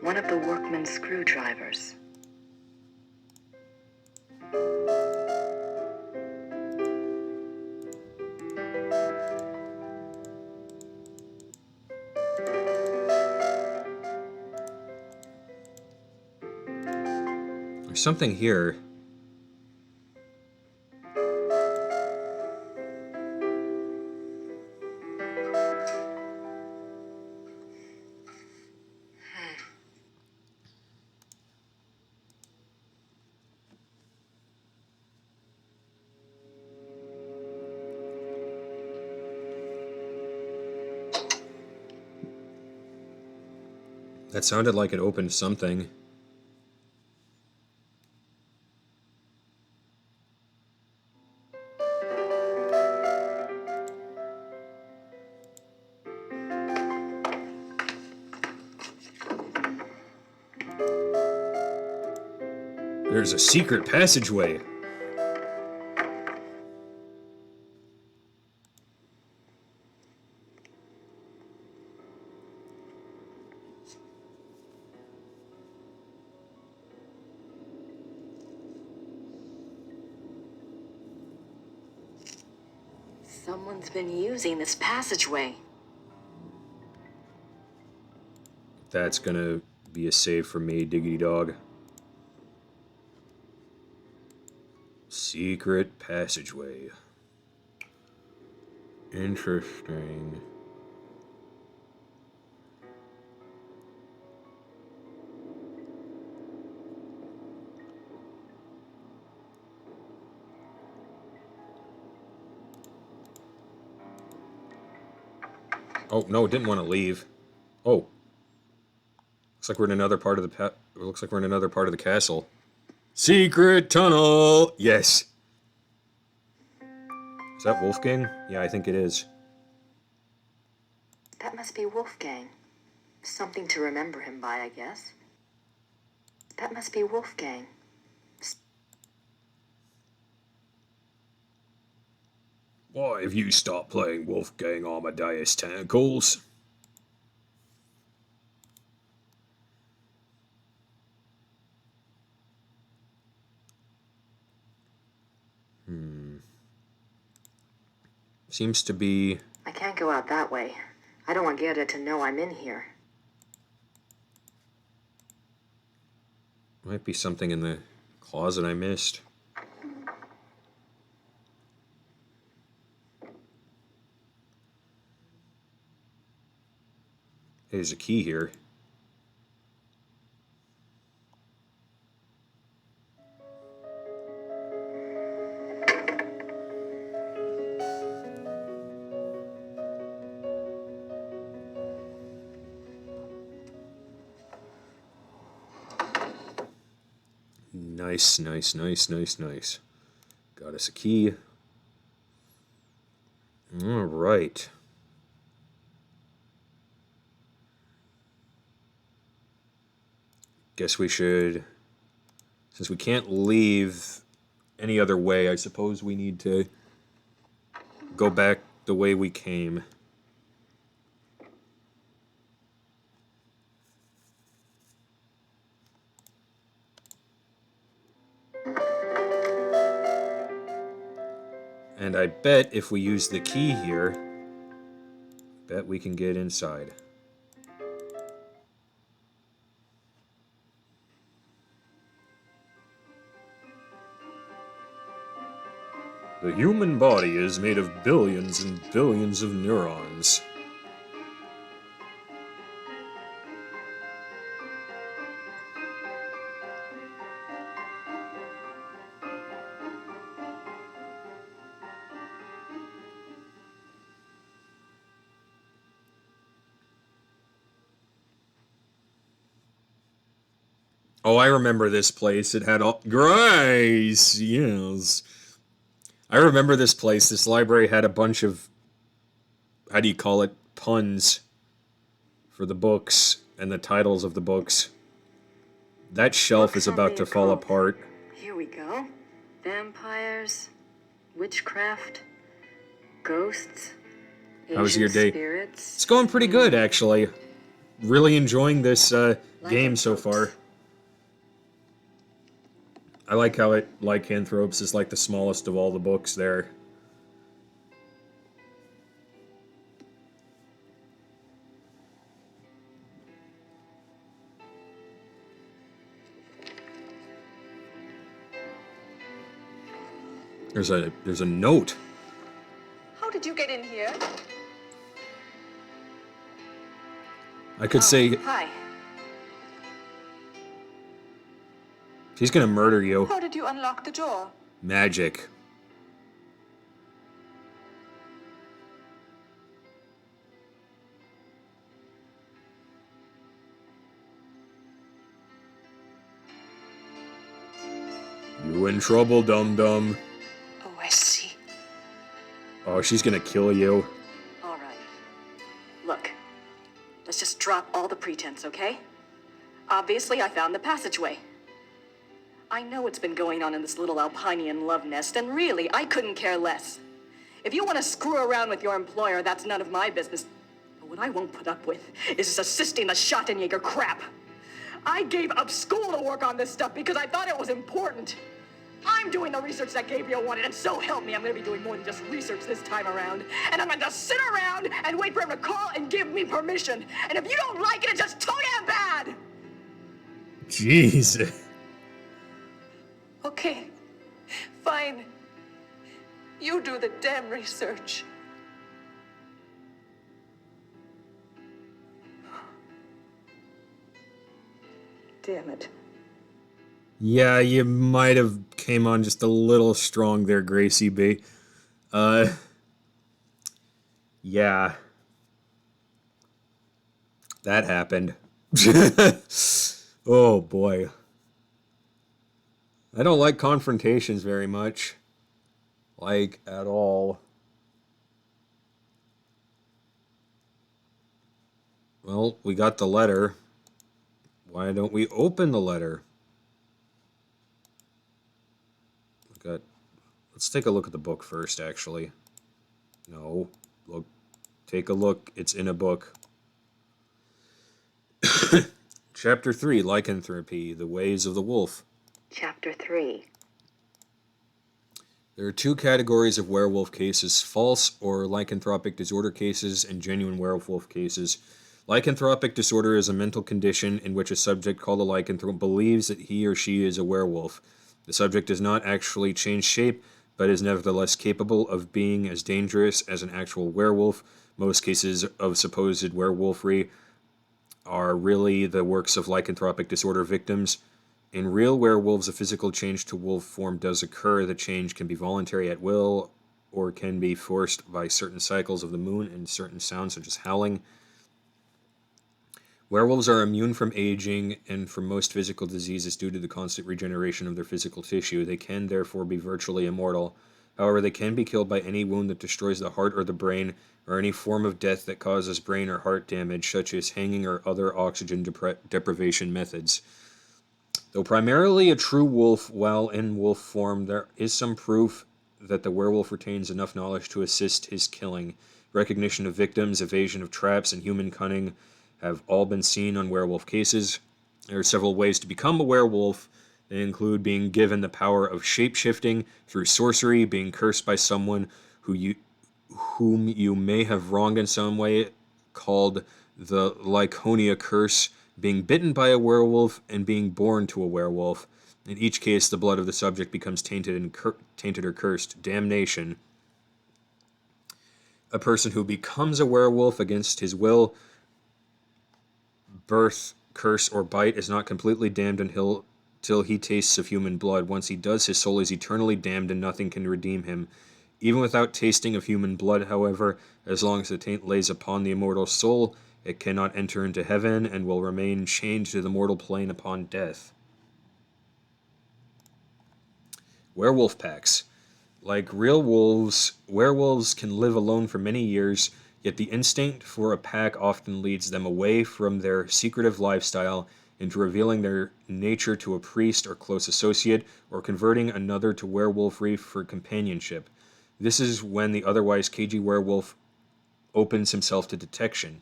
One of the workman's screwdrivers. There's something here. That sounded like it opened something. There's a secret passageway. Someone's been using this passageway. That's gonna be a save for me, diggity dog. Secret passageway. Interesting. Oh, no, didn't want to leave. Oh. Looks like we're in another part of the looks like we're in another part of the castle. Secret tunnel! Yes. Is that Wolfgang? Yeah, I think it is. That must be Wolfgang. Something to remember him by, I guess. That must be Wolfgang. Why have you stopped playing Wolfgang Amadeus Tentacles? Seems to be... I can't go out that way. I don't want Gerda to know I'm in here. Might be something in the closet I missed. Hey, there's a key here. Nice, nice, nice, nice, nice. Got us a key. All right. Guess we should, since we can't leave any other way, I suppose we need to go back the way we came. And I bet if we use the key here, bet we can get inside. The human body is made of billions and billions of neurons. Oh, I remember this place. It had all... Grace! Yes. I remember this place. This library had a bunch of... How do you call it? Puns for the books and the titles of the books. That shelf is about to fall apart. Here we go. Vampires, witchcraft, ghosts, How was your day? spirits. It's going pretty good, actually. Really enjoying this game so far. I like how Lycanthropes is like the smallest of all the books there. There's a note. How did you get in here? I could say Hi. he's gonna murder you. How did you unlock the door? Magic. You in trouble, dum-dum. Oh, I see. Oh, she's gonna kill you. All right. Look, let's just drop all the pretense, okay? Obviously, I found the passageway. I know what's been going on in this little Alpinian love nest, and really, I couldn't care less. If you want to screw around with your employer, that's none of my business. But what I won't put up with is assisting the Schottenjäger crap. I gave up school to work on this stuff because I thought it was important. I'm doing the research that Gabriel wanted, and so help me, I'm gonna be doing more than just research this time around. And I'm gonna just sit around and wait for him to call and give me permission. And if you don't like it, it's just too damn bad! Jeez. Okay, fine. You do the damn research. Damn it. Yeah, you might have came on just a little strong there, Gracie B. Yeah. That happened. Oh, boy. I don't like confrontations very much. Like, at all. Well, we got the letter. Why don't we open the letter? Let's take a look at the book first, actually. No. Look. Take a look. It's in a book. Chapter 3, Lycanthropy, The Ways of the Wolf. Chapter 3. There are two categories of werewolf cases, false or lycanthropic disorder cases and genuine werewolf cases. Lycanthropic disorder is a mental condition in which a subject called a lycanthrope believes that he or she is a werewolf. The subject does not actually change shape, but is nevertheless capable of being as dangerous as an actual werewolf. Most cases of supposed werewolfery are really the works of lycanthropic disorder victims. In real werewolves, a physical change to wolf form does occur. The change can be voluntary at will or can be forced by certain cycles of the moon and certain sounds such as howling. Werewolves are immune from aging and from most physical diseases due to the constant regeneration of their physical tissue. They can therefore be virtually immortal. However, they can be killed by any wound that destroys the heart or the brain, or any form of death that causes brain or heart damage, such as hanging or other oxygen deprivation methods. Though primarily a true wolf while in wolf form, there is some proof that the werewolf retains enough knowledge to assist his killing. Recognition of victims, evasion of traps, and human cunning have all been seen on werewolf cases. There are several ways to become a werewolf. They include being given the power of shape-shifting through sorcery, being cursed by someone whom you may have wronged in some way, called the Lyconia curse, being bitten by a werewolf, and being born to a werewolf. In each case, the blood of the subject becomes tainted or cursed. Damnation. A person who becomes a werewolf against his will, birth, curse, or bite is not completely damned until he tastes of human blood. Once he does, his soul is eternally damned and nothing can redeem him. Even without tasting of human blood, however, as long as the taint lays upon the immortal soul, it cannot enter into heaven and will remain chained to the mortal plane upon death. Werewolf packs. Like real wolves, werewolves can live alone for many years, yet the instinct for a pack often leads them away from their secretive lifestyle into revealing their nature to a priest or close associate, or converting another to werewolfery for companionship. This is when the otherwise cagey werewolf opens himself to detection.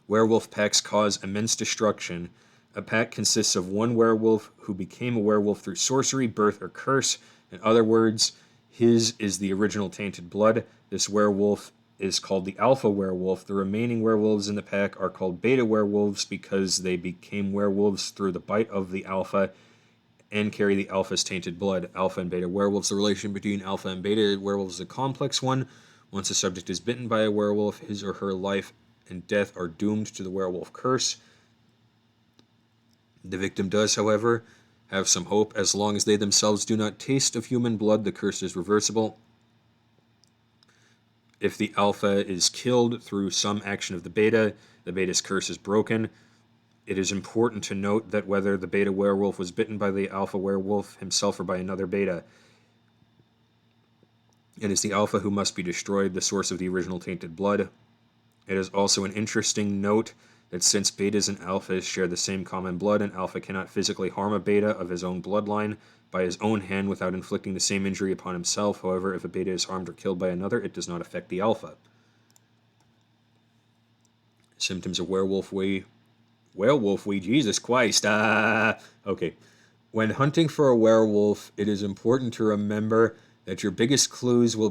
Werewolf packs cause immense destruction. A pack consists of one werewolf who became a werewolf through sorcery, birth, or curse. In other words, his is the original tainted blood. This werewolf is called the alpha werewolf. The remaining werewolves in the pack are called beta werewolves because they became werewolves through the bite of the alpha and carry the alpha's tainted blood. Alpha and beta werewolves. The relation between alpha and beta werewolves is a complex one. Once a subject is bitten by a werewolf, his or her life and death are doomed to the werewolf curse. The victim does, however, have some hope. As long as they themselves do not taste of human blood, the curse is reversible. If the alpha is killed through some action of the beta's curse is broken. It is important to note that whether the beta werewolf was bitten by the alpha werewolf himself or by another beta, it is the alpha who must be destroyed, the source of the original tainted blood. It is also an interesting note that since betas and alphas share the same common blood, an alpha cannot physically harm a beta of his own bloodline by his own hand without inflicting the same injury upon himself. However, if a beta is harmed or killed by another, it does not affect the alpha. Symptoms of werewolf way, Jesus Christ. Okay. When hunting for a werewolf, it is important to remember that your biggest clues will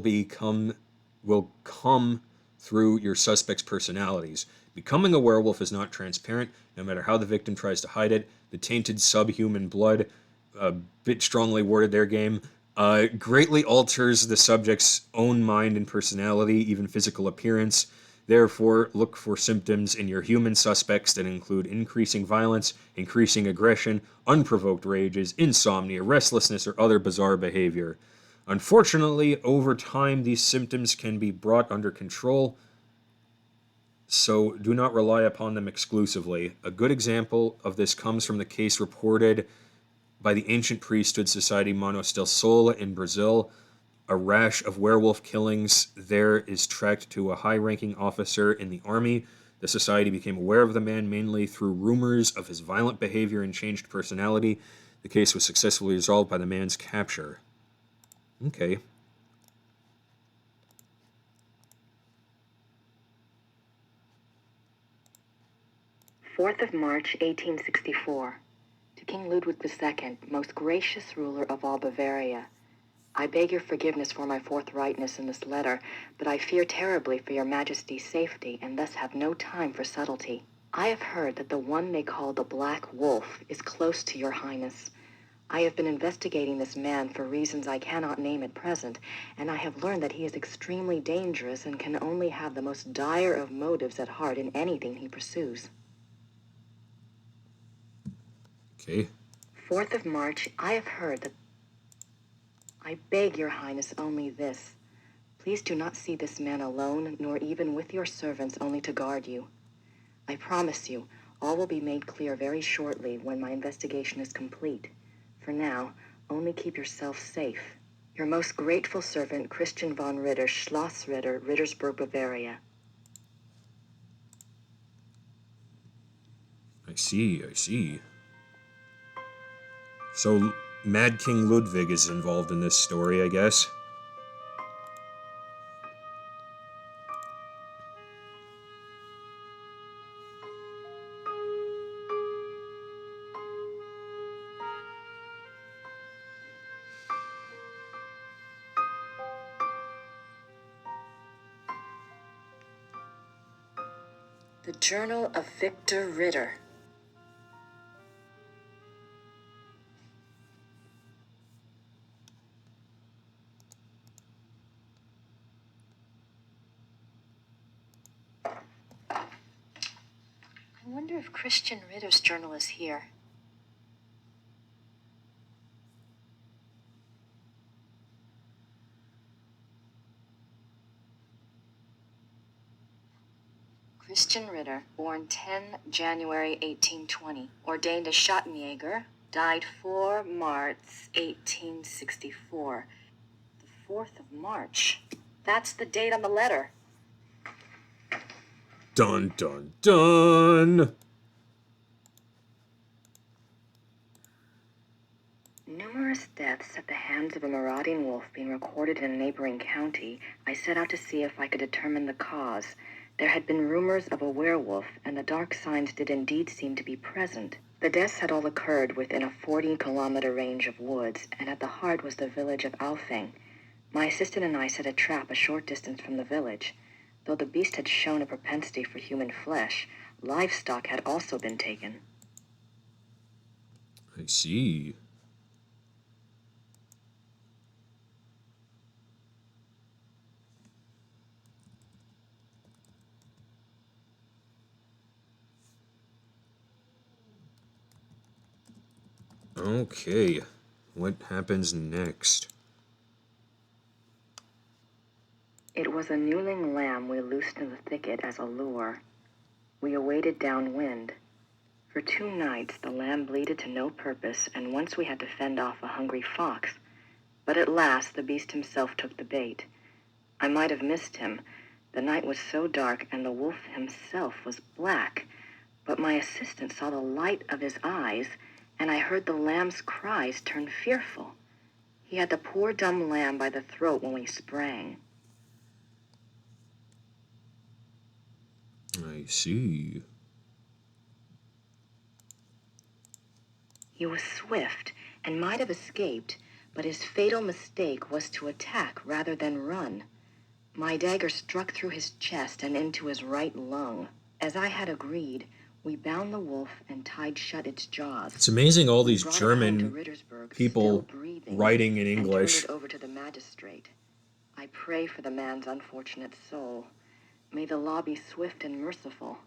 come through your suspects' personalities. Becoming a werewolf is not transparent, no matter how the victim tries to hide it. The tainted subhuman blood, a bit strongly worded there, game, greatly alters the subject's own mind and personality, even physical appearance. Therefore, look for symptoms in your human suspects that include increasing violence, increasing aggression, unprovoked rages, insomnia, restlessness, or other bizarre behavior. Unfortunately, over time, these symptoms can be brought under control, so do not rely upon them exclusively. A good example of this comes from the case reported by the ancient priesthood society Manos del Sol in Brazil. A rash of werewolf killings there is tracked to a high-ranking officer in the army. The society became aware of the man mainly through rumors of his violent behavior and changed personality. The case was successfully resolved by the man's capture. Okay. Fourth of March, 1864. To King Ludwig II, most gracious ruler of all Bavaria. I beg your forgiveness for my forthrightness in this letter, but I fear terribly for your Majesty's safety, and thus have no time for subtlety. I have heard that the one they call the Black Wolf is close to your Highness. I have been investigating this man for reasons I cannot name at present, and I have learned that he is extremely dangerous and can only have the most dire of motives at heart in anything he pursues. Okay. 4th of March, I have heard that... I beg your Highness only this. Please do not see this man alone, nor even with your servants only to guard you. I promise you, all will be made clear very shortly when my investigation is complete. For now, only keep yourself safe. Your most grateful servant, Christian von Ritter, Schloss Ritter, Rittersburg, Bavaria. I see. So, Mad King Ludwig is involved in this story, I guess. The Journal of Victor Ritter. I wonder if Christian Ritter's journal is here. Christian Ritter, born 10 January 1820, ordained a Schottenjäger, died 4 March 1864. The 4th of March. That's the date on the letter. Dun, dun, dun! Numerous deaths at the hands of a marauding wolf being recorded in a neighboring county, I set out to see if I could determine the cause. There had been rumors of a werewolf, and the dark signs did indeed seem to be present. The deaths had all occurred within a 40-kilometer range of woods, and at the heart was the village of Alfing. My assistant and I set a trap a short distance from the village. Though the beast had shown a propensity for human flesh, livestock had also been taken. I see. Okay, what happens next? It was a newling lamb we loosed in the thicket as a lure. We awaited downwind. For 2 nights, the lamb bleated to no purpose, and once we had to fend off a hungry fox. But at last, the beast himself took the bait. I might have missed him. The night was so dark, and the wolf himself was black. But my assistant saw the light of his eyes, and I heard the lamb's cries turn fearful. He had the poor dumb lamb by the throat when we sprang. I see. He was swift and might have escaped, but his fatal mistake was to attack rather than run. My dagger struck through his chest and into his right lung. As I had agreed, we bound the wolf and tied shut its jaws. It's amazing all We these brought it home to German Rittersburg, people still breathing, writing in and English. turned it over to the magistrate. I pray for the man's unfortunate soul. May the law be swift and merciful.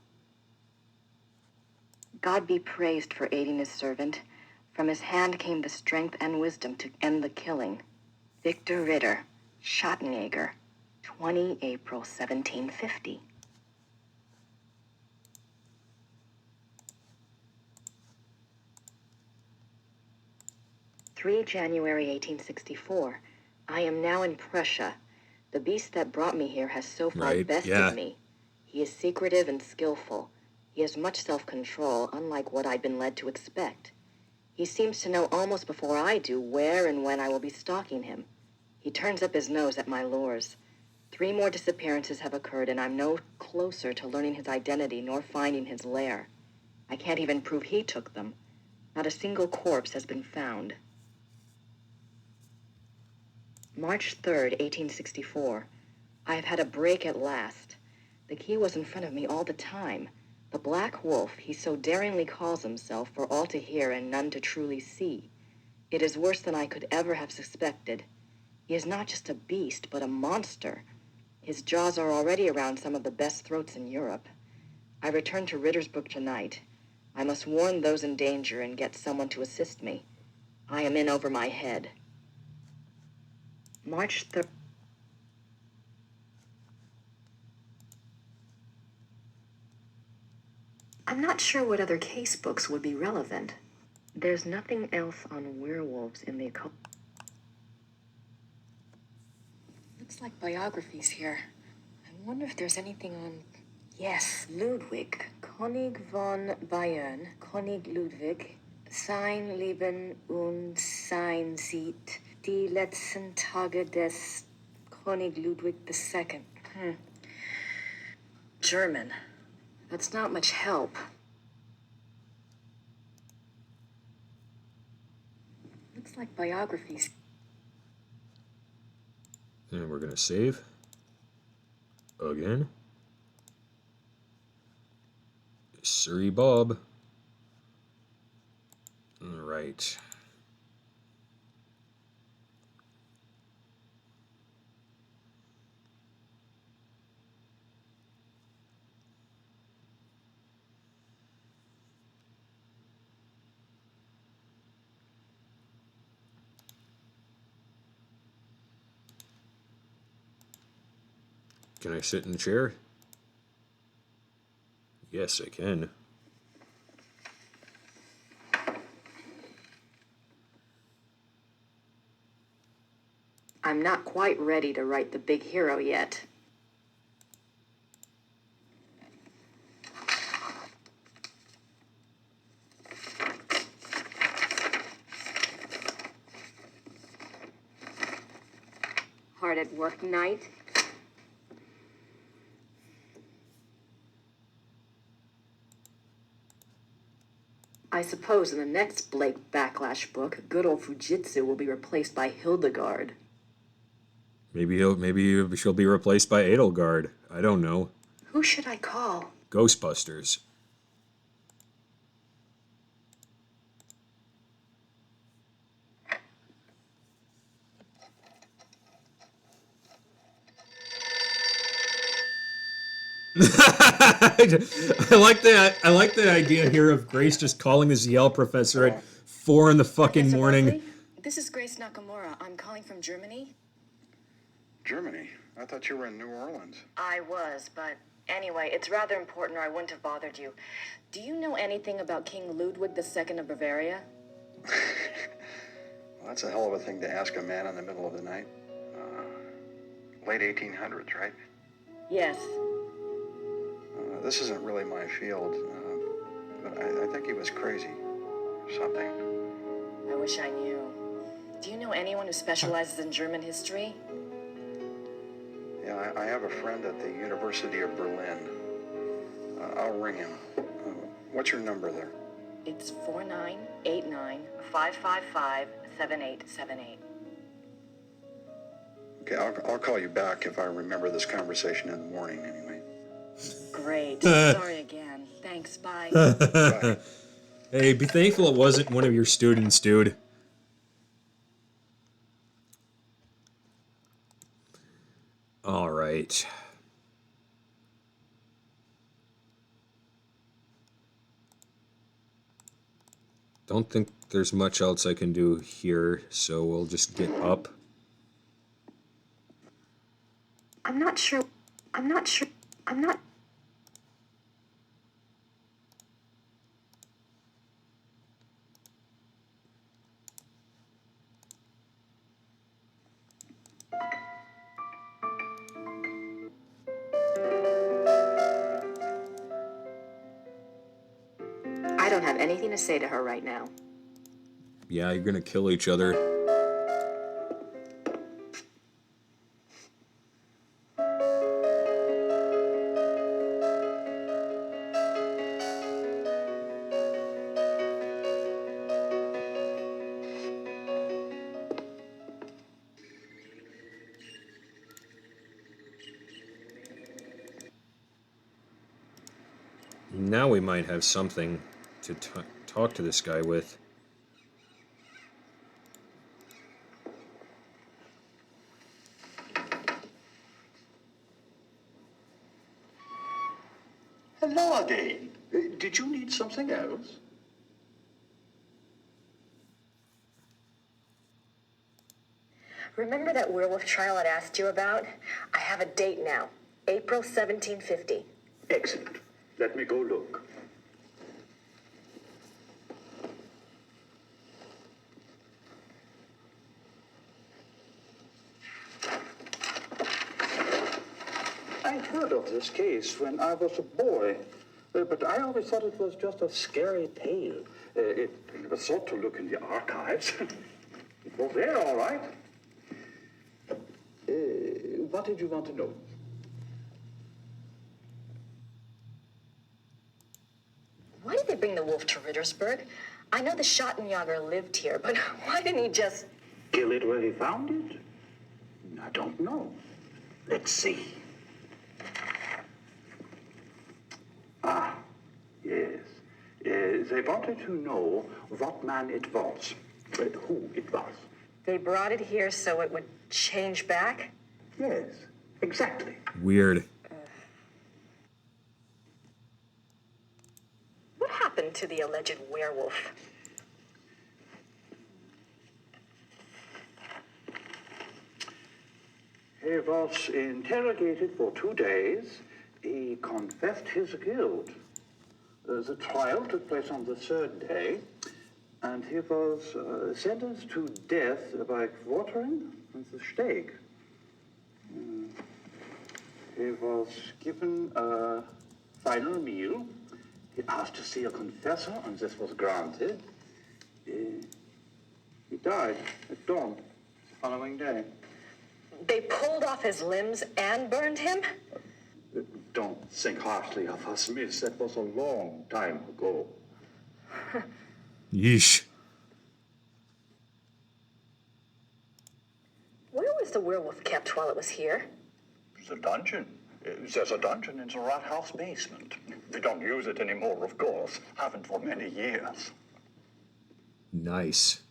God be praised for aiding his servant. From his hand came the strength and wisdom to end the killing. Victor Ritter, Schottenjäger, 20 April 1750. January 1864. I am now in Prussia. The beast that brought me here has so far bested me. He is secretive and skillful. He has much self-control, unlike what I'd been led to expect. He seems to know almost before I do where and when I will be stalking him. He turns up his nose at my lures. 3 more disappearances have occurred, and I'm no closer to learning his identity nor finding his lair. I can't even prove he took them. Not a single corpse has been found. March 3rd, 1864. I have had a break at last. The key was in front of me all the time. The Black Wolf, he so daringly calls himself, for all to hear and none to truly see. It is worse than I could ever have suspected. He is not just a beast, but a monster. His jaws are already around some of the best throats in Europe. I return to Rittersburg tonight. I must warn those in danger and get someone to assist me. I am in over my head. March 3rd. I'm not sure what other case books would be relevant. There's nothing else on werewolves in the occult. Looks like biographies here. I wonder if there's anything on... Yes, Ludwig. König von Bayern. König Ludwig. Sein Leben und sein Sieg. Die letzten Tage des König Ludwig II. German. That's not much help. Looks like biographies. And we're going to save. Again. Surrey Bob. All right. Can I sit in the chair? Yes, I can. I'm not quite ready to write the big hero yet. Hard at work, Knight? I suppose in the next Blake Backlash book, good old Fujitsu will be replaced by Hildegard. Maybe she'll be replaced by Edelgard. I don't know. Who should I call? Ghostbusters. I like that. I like the idea here of Grace just calling the ZL professor at 4 in the fucking morning. Buckley, this is Grace Nakamura. I'm calling from Germany. Germany? I thought you were in New Orleans. I was, but anyway, it's rather important or I wouldn't have bothered you. Do you know anything about King Ludwig II of Bavaria? Well, that's a hell of a thing to ask a man in the middle of the night. Late 1800s, right? Yes. This isn't really my field, but I think he was crazy or something. I wish I knew. Do you know anyone who specializes in German history? Yeah, I have a friend at the University of Berlin. I'll ring him. What's your number there? It's 4989-555-7878. Okay, I'll call you back if I remember this conversation in the morning anyway. Great. Sorry again. Thanks, bye. Bye. Hey, be thankful it wasn't one of your students, dude. All right. Don't think there's much else I can do here, so we'll just get up. I'm not sure. I don't have anything to say to her right now. Yeah, you're gonna kill each other. Now we might have something to talk to this guy with. Hello again. Did you need something else? Remember that werewolf trial I'd asked you about? I have a date now. April 1750. Excellent. Let me go look. I heard of this case when I was a boy, but I always thought it was just a scary tale. It was thought to look in the archives. It was there, all right. What did you want to know? Why did they bring the wolf to Rittersburg? I know the Schottenjäger lived here, but why didn't he just... Kill it where he found it? I don't know. Let's see. Ah, yes. They wanted to know what man it was, who it was. They brought it here so it would change back? Yes, exactly. Weird. What happened to the alleged werewolf? He was interrogated for 2 days. He confessed his guilt. The trial took place on the 3rd day, and he was sentenced to death by quartering with the stake. He was given a final meal. He asked to see a confessor, and this was granted. He died at dawn the following day. They pulled off his limbs and burned him? Don't think harshly of us, miss. That was a long time ago. Yeesh. Where was the werewolf kept while it was here? The dungeon. There's a dungeon in the rat house basement. We don't use it anymore, of course. Haven't for many years. Nice.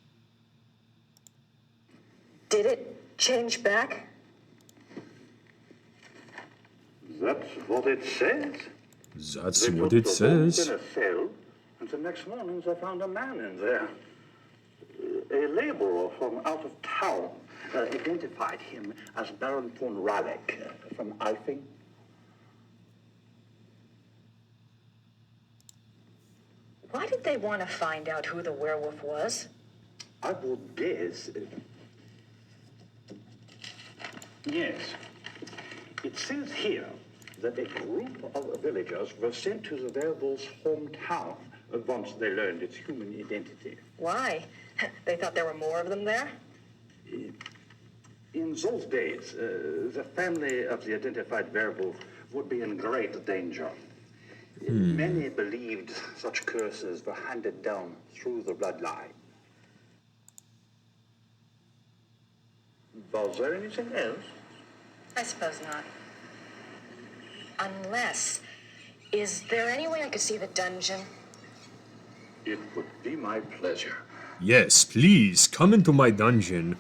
Did it change back? That's what it says. That's They what put it the wolf says. in a cell, and the next morning they found a man in there. A laborer from out of town identified him as Baron von Raleigh from Alfing. Why did they want to find out who the werewolf was? I would guess. Yes. It says here that a group of villagers were sent to the werewolf's hometown once they learned its human identity. Why? They thought there were more of them there? In those days, the family of the identified werewolf would be in great danger. Many believed such curses were handed down through the bloodline. Was there anything else? I suppose not. Unless, is there any way I could see the dungeon? It would be my pleasure. Yes, please, come into my dungeon.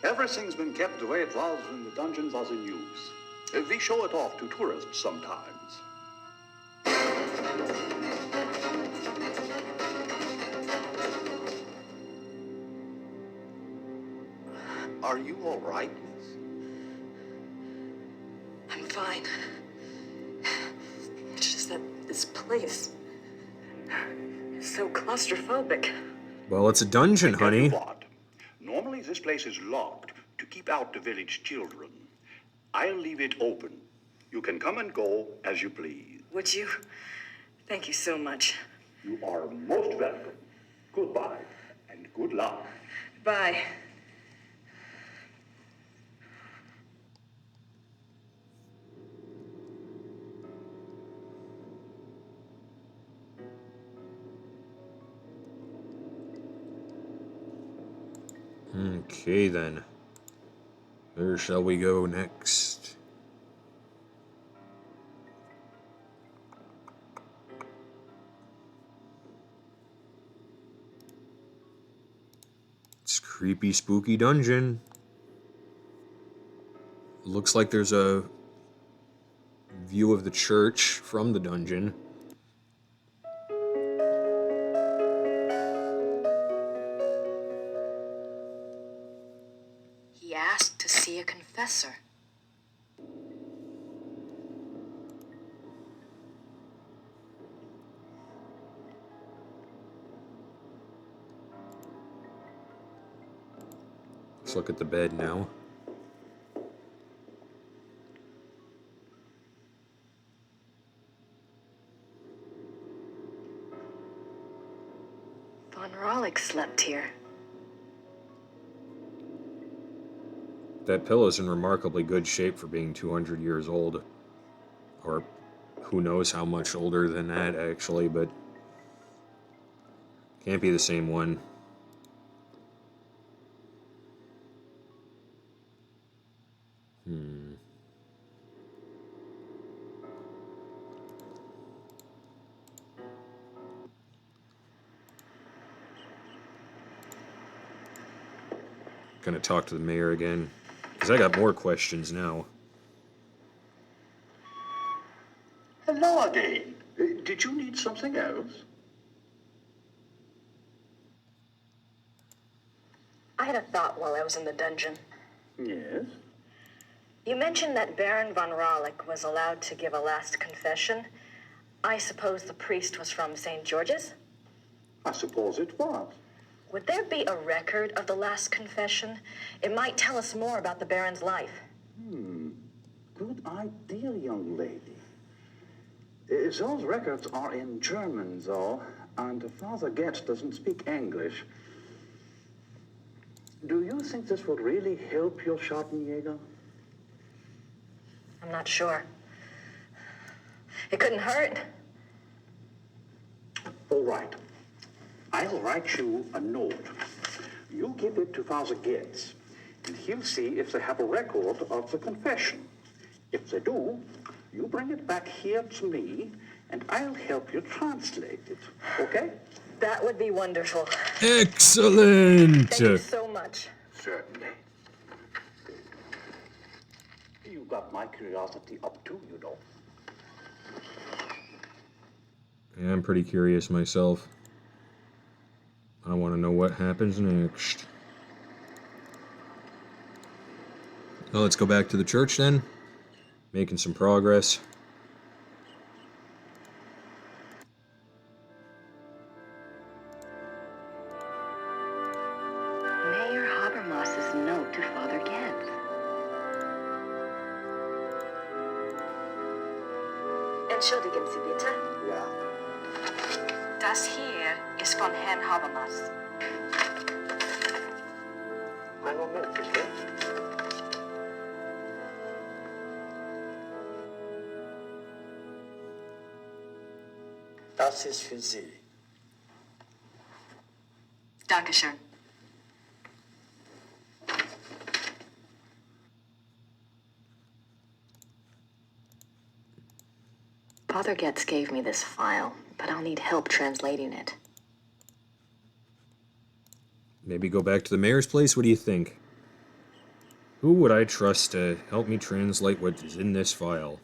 Everything's been kept the way it was when the dungeons was in use. We show it off to tourists sometimes. Are you all right, miss? I'm fine. It's just that this place is so claustrophobic. Well, it's a dungeon, honey. Normally this place is locked to keep out the village children. I'll leave it open. You can come and go as you please. Would you? Thank you so much. You are most welcome. Goodbye and good luck. Bye. Okay, then. Where shall we go next? It's creepy, spooky dungeon. Looks like there's a view of the church from the dungeon. He asked to see a confessor. Let's look at the bed now. Von Raleigh slept here. That pillow's in remarkably good shape for being 200 years old. Or who knows how much older than that, actually, but can't be the same one. Gonna talk to the mayor again, because I got more questions now. Hello again. Did you need something else? I had a thought while I was in the dungeon. Yes? You mentioned that Baron von Raleigh was allowed to give a last confession. I suppose the priest was from St. George's? I suppose it was. Would there be a record of the last confession? It might tell us more about the Baron's life. Good idea, young lady. Those records are in German, though, and Father Getz doesn't speak English. Do you think this would really help your Schattenjäger? I'm not sure. It couldn't hurt. All right. I'll write you a note. You give it to Father Getz, and he'll see if they have a record of the confession. If they do, you bring it back here to me, and I'll help you translate it, okay? That would be wonderful. Excellent! Thank you so much. Certainly. You got my curiosity up too, you know. Yeah, I'm pretty curious myself. I want to know what happens next. Well, let's go back to the church then. Making some progress. Mayor Habermas's note to Father Getz. Entschuldigen Sie bitte. Ja. Das hier ist von Herrn Habermas. Einen Moment, bitte. Das ist für Sie. Dankeschön. Father Getz gave me this file, but I'll need help translating it. Maybe go back to the mayor's place? What do you think? Who would I trust to help me translate what is in this file?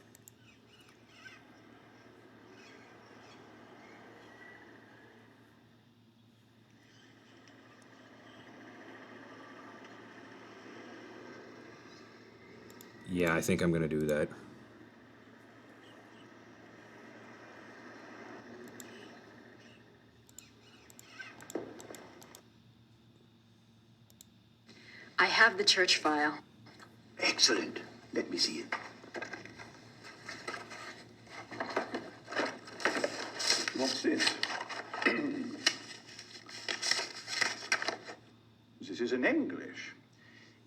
Yeah, I think I'm gonna do that. I have the church file. Excellent. Let me see it. What's this? This is in English.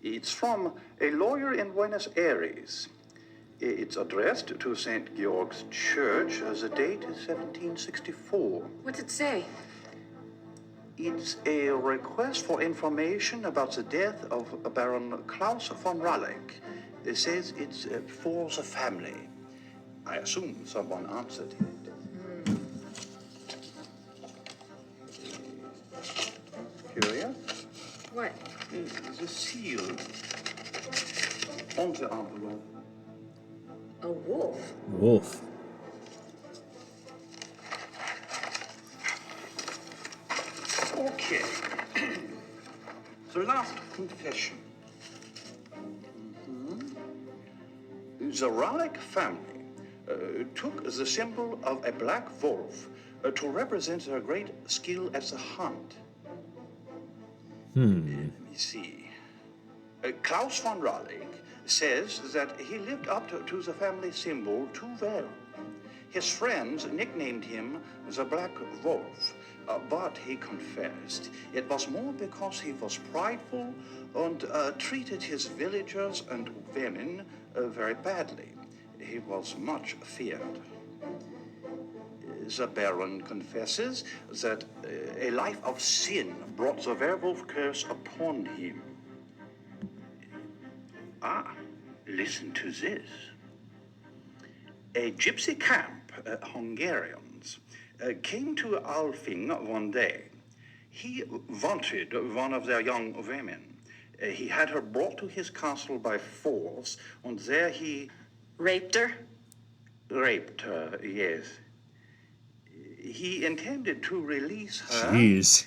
It's from a lawyer in Buenos Aires. It's addressed to St. Georg's Church. The date is 1764. What's it say? It's a request for information about the death of Baron Klaus von Ralleck. It says it's for the family. I assume someone answered it. Curious? What? The seal on the envelope. A wolf? Wolf. Okay. The last confession. The Ralleck family took the symbol of a black wolf to represent their great skill at the hunt. Let me see. Klaus von Ralleck says that he lived up to the family symbol too well. His friends nicknamed him the Black Wolf, but he confessed it was more because he was prideful and treated his villagers and women very badly. He was much feared. The Baron confesses that a life of sin brought the werewolf curse upon him. Ah, listen to this. A gypsy camp, Hungarians, came to Alfing one day. He wanted one of their young women. He had her brought to his castle by force, and there he... Raped her? Raped her, yes. He intended to release her. Jeez.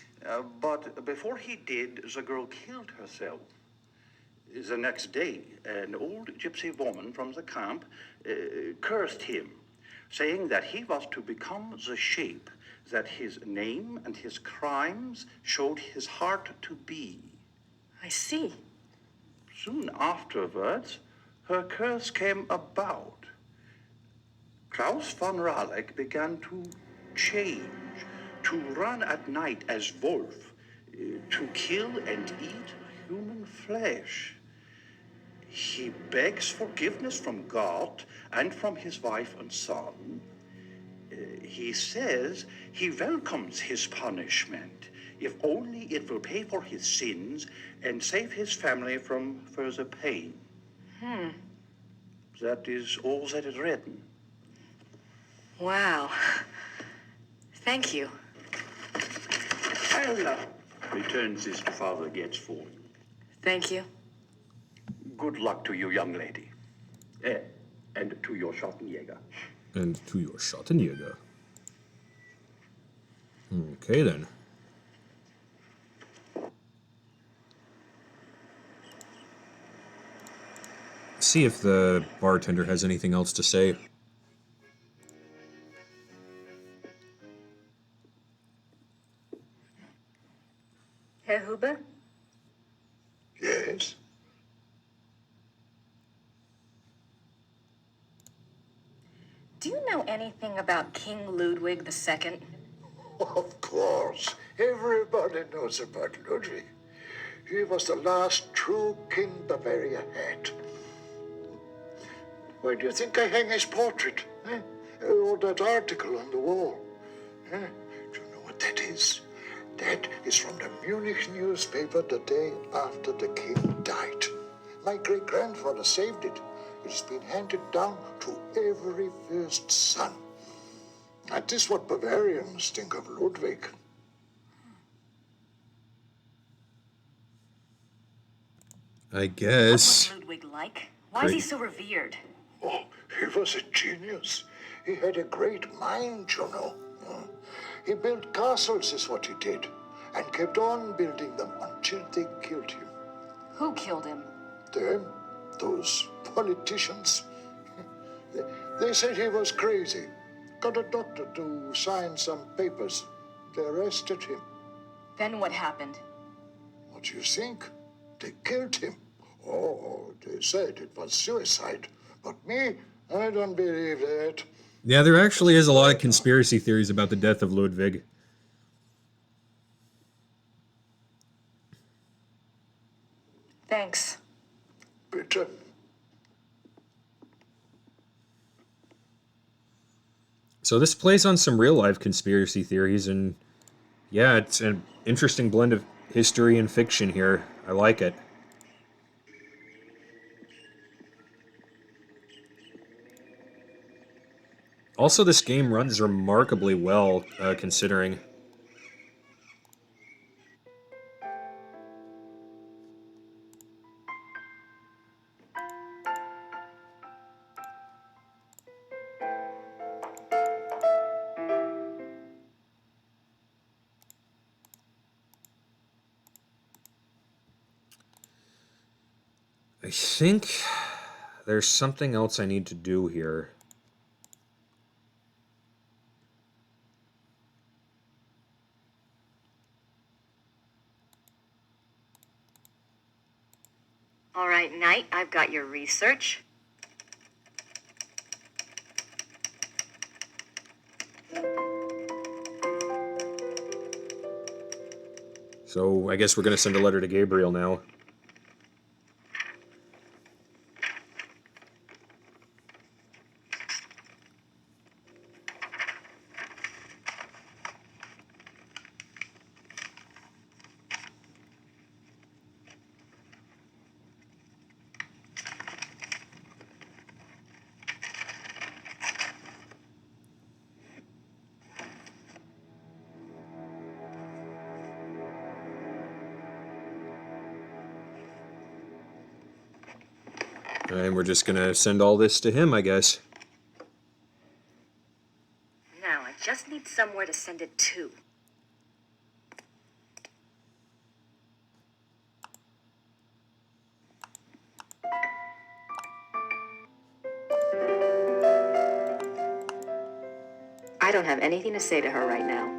But before he did, the girl killed herself. The next day, an old gypsy woman from the camp cursed him, saying that he was to become the shape that his name and his crimes showed his heart to be. I see. Soon afterwards, her curse came about. Klaus von Ralleck began to change, to run at night as wolf, to kill and eat human flesh. He begs forgiveness from God and from his wife and son. He says he welcomes his punishment, if only it will pay for his sins and save his family from further pain. That is all that is written. Wow. Thank you. I'll return this to Father Getz for you. Thank you. Good luck to you, young lady. And to your Schottenjäger. And to your Schottenjäger. Okay, then. See if the bartender has anything else to say. Herr Huber? Yes? Do you know anything about King Ludwig II? Of course. Everybody knows about Ludwig. He was the last true king Bavaria had. Why do you think I hang his portrait? Eh? Or that article on the wall? Eh? Do you know what that is? That is from the Munich newspaper the day after the king died. My great-grandfather saved it. It has been handed down to every first son. That is what Bavarians think of Ludwig. I guess. What was Ludwig like? Why is he so revered? Oh, he was a genius. He had a great mind, you know. He built castles, is what he did, and kept on building them until they killed him. Who killed him? Them, those politicians. They said he was crazy. Got a doctor to sign some papers. They arrested him. Then what happened? What do you think? They killed him. Oh, they said it was suicide. But me, I don't believe that. Yeah, there actually is a lot of conspiracy theories about the death of Ludwig. Thanks. Bitte. So this plays on some real-life conspiracy theories, and yeah, it's an interesting blend of history and fiction here. I like it. Also, this game runs remarkably well, considering. I think there's something else I need to do here. All right, Knight, I've got your research. So I guess we're going to send a letter to Gabriel now. And we're just going to send all this to him, I guess. Now, I just need somewhere to send it to. I don't have anything to say to her right now.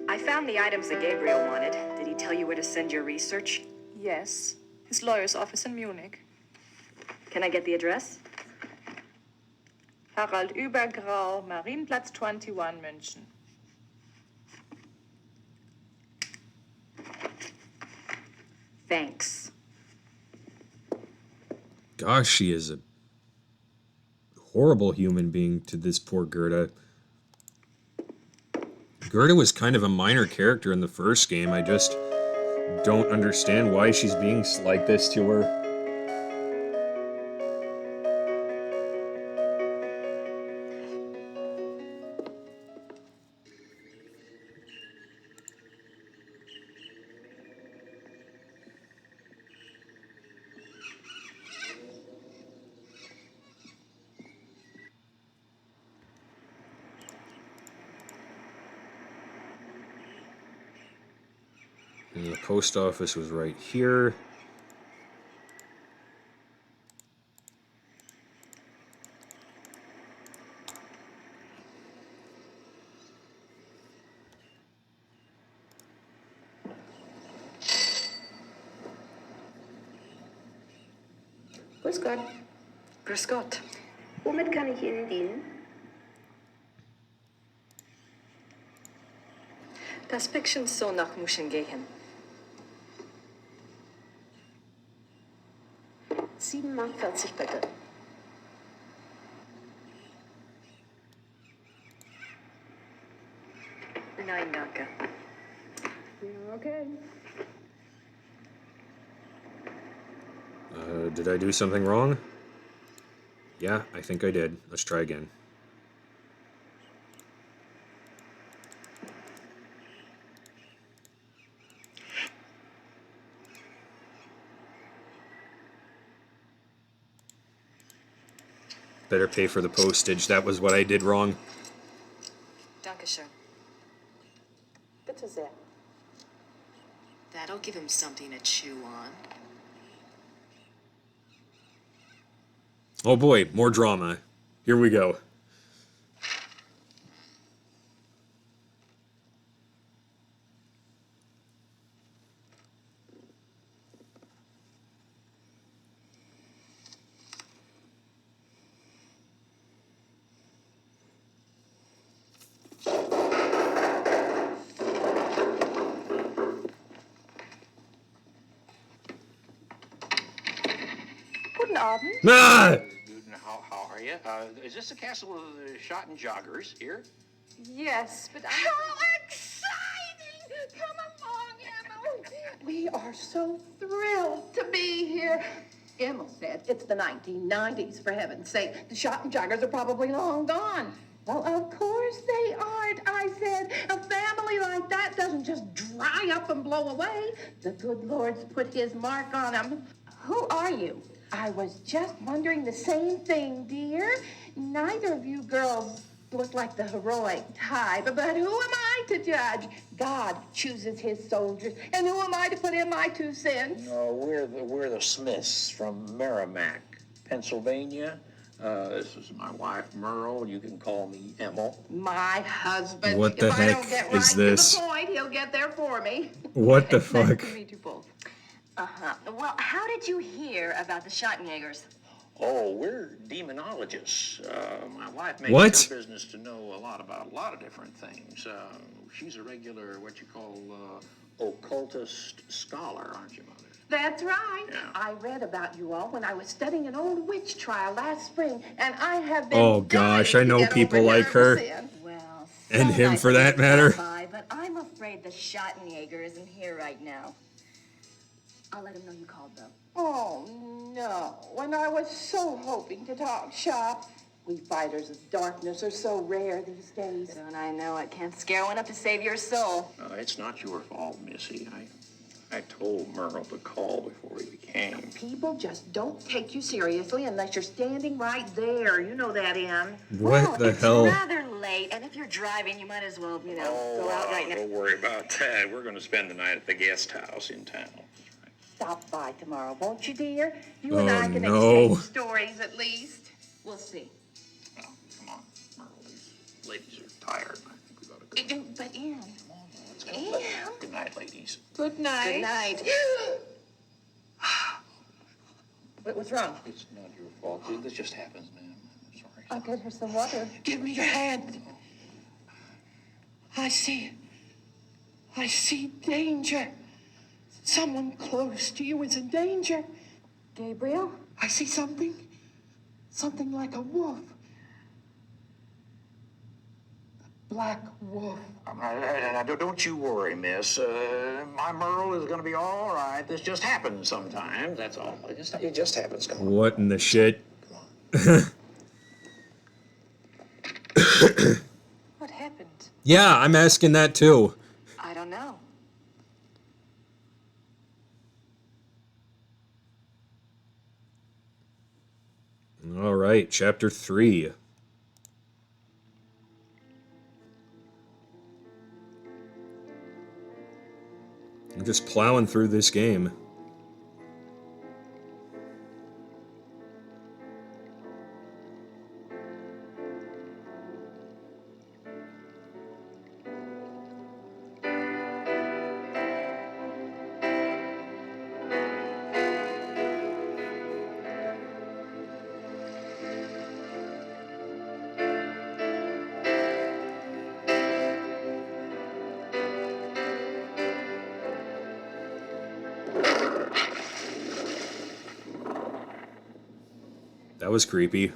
I found the items that Gabriel wanted. Did he tell you where to send your research? Yes. His lawyer's office in Munich. Can I get the address? Harald Übergrau, Marienplatz 21, München. Thanks. Gosh, she is a horrible human being to this poor Gerda. Gerda was kind of a minor character in the first game. I just don't understand why she's being like this to her. And the post office was right here. Grüß Gott. Grüß Gott. Womit kann ich Ihnen dienen? Das Päckchen soll nach München gehen. 7,40 Mark bitte. Nein, danke. Okay. Did I do something wrong? Yeah, I think I did. Let's try again. Better pay for the postage. That was what I did wrong. Dankeschön. Bitte sehr. That'll give him something to chew on. Oh boy, more drama. Here we go. Guten Abend. Ah! How are you? Is this the castle of the shot and joggers here? Yes, but How exciting! Come along, Emma. We are so thrilled to be here. Emma said it's the 1990s, for heaven's sake. The shot and joggers are probably long gone. Well, of course they aren't, I said. A family like that doesn't just dry up and blow away. The good Lord's put his mark on them. Who are you? I was just wondering the same thing, dear. Neither of you girls look like the heroic type, but who am I to judge? God chooses his soldiers, and who am I to put in my 2 cents? No, we're the Smiths from Merrimack, Pennsylvania. This is my wife, Merle. You can call me Emil. My husband. What the if I don't heck get is right this? to the point, he'll get there for me. What the Nice fuck? to meet you both. Uh-huh. Well, how did you hear about the Schottenjägers? Oh, we're demonologists. My wife makes What? it her business to know a lot about a lot of different things. She's a regular, what you call, occultist scholar, aren't you, Mother? That's right. I read about you all when I was studying an old witch trial last spring, and I have been Oh gosh, I dying to know get people over like here her. ever since. Well, And so him nice for of you that to matter. stop by, but I'm afraid the Schottenjäger isn't here right now. I'll let him know you called, though. Oh, no. When I was so hoping to talk shop. We fighters of darkness are so rare these days. Don't I know it can't scare one up to save your soul. It's not your fault, Missy. I told Merle to call before he came. People just don't take you seriously unless you're standing right there. You know that, Em. What the It's hell? rather late, and if you're driving, you might as well, go out right now. Don't worry about that. We're going to spend the night at the guest house in town. Stop by tomorrow, won't you, dear? You and Oh, I can no. exchange stories at least. We'll see. Well, come on, Merle. These ladies are tired. I think we ought to go. But, Em. Let's go. Em. Good night, ladies. Good night. Good night. What's wrong? It's not your fault. This just happens, ma'am. I'm sorry. I'll get her some water. Give me your hand. I see danger. Someone close to you is in danger. Gabriel? I see something like a wolf. A black wolf. Now, don't you worry, miss. My Merle is going to be all right. This just happens sometimes, that's all. It just happens. Come on. What in the shit? What happened? Yeah, I'm asking that too. I don't know. All right, chapter 3. I'm just plowing through this game. That was creepy.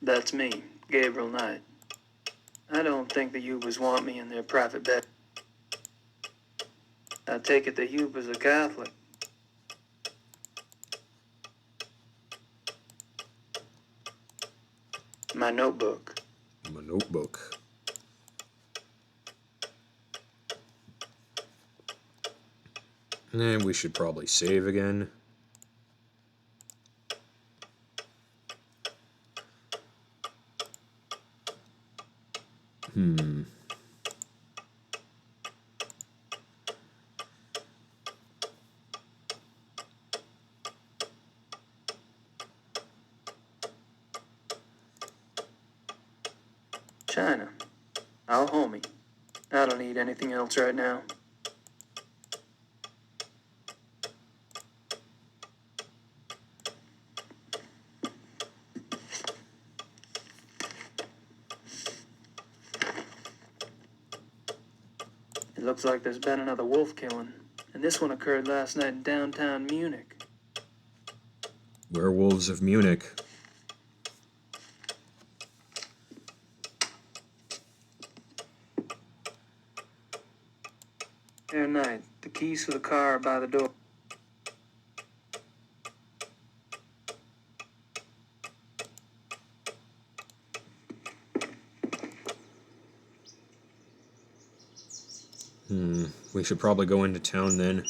That's me, Gabriel Knight. I don't think the Hubers want me in their private bed. I take it the Hubers are Catholic. My notebook. My notebook. And we should probably save again. China. Our homie. I don't need anything else right now. It looks like there's been another wolf killing, and this one occurred last night in downtown Munich. Werewolves of Munich. Herr Knight, the keys for the car are by the door. We should probably go into town then.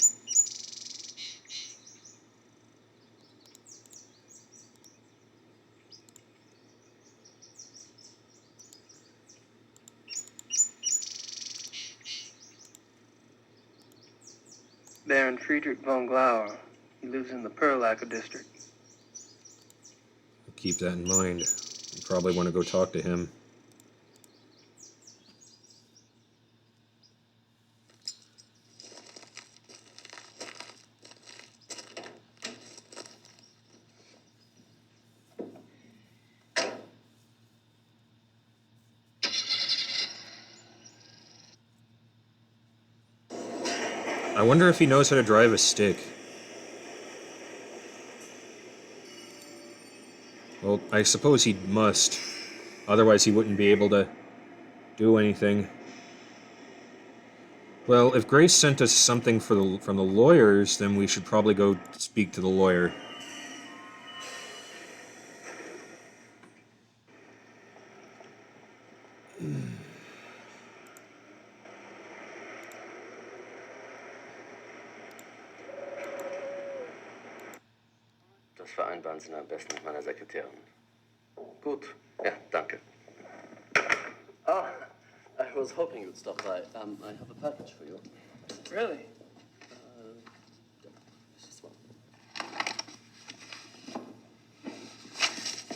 Baron Friedrich von Glauer. He lives in the Perlacker district. Keep that in mind. You probably want to go talk to him. I wonder if he knows how to drive a stick. Well, I suppose he must. Otherwise, he wouldn't be able to do anything. Well, if Grace sent us something from the lawyers, then we should probably go speak to the lawyer. Das vereinbaren Sie am besten mit meiner Sekretärin. Gut. Ja, danke. Oh, I was hoping you'd stop by. I have a package for you. Really? This is one.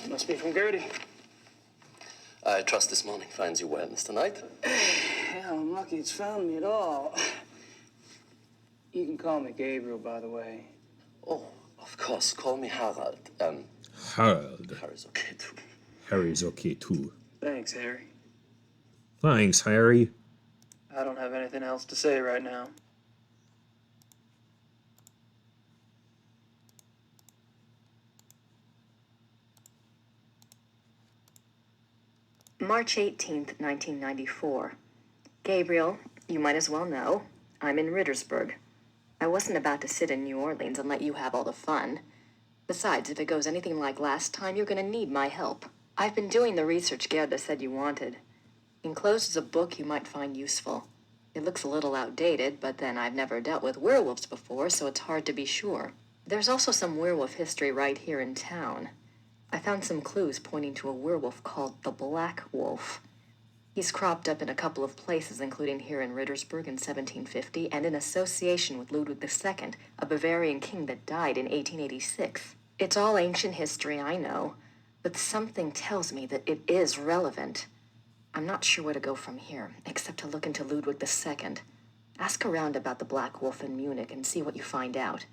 Must be from Gertie. I trust this morning finds you well, Mr. Knight. Yeah, I'm lucky it's found me at all. You can call me Gabriel, by the way. Oh, of course. Call me Harald. Harald. Harry's okay too. Harry's okay too. Thanks, Harry. Thanks, Harry. I don't have anything else to say right now. March 18th, 1994. Gabriel, you might as well know, I'm in Rittersburg. I wasn't about to sit in New Orleans and let you have all the fun. Besides, if it goes anything like last time, you're gonna need my help. I've been doing the research Gerda said you wanted. Enclosed is a book you might find useful. It looks a little outdated, but then I've never dealt with werewolves before, so it's hard to be sure. There's also some werewolf history right here in town. I found some clues pointing to a werewolf called the Black Wolf. He's cropped up in a couple of places, including here in Rittersburg in 1750, and in association with Ludwig II, a Bavarian king that died in 1886. It's all ancient history, I know, but something tells me that it is relevant. I'm not sure where to go from here, except to look into Ludwig II. Ask around about the Black Wolf in Munich and see what you find out.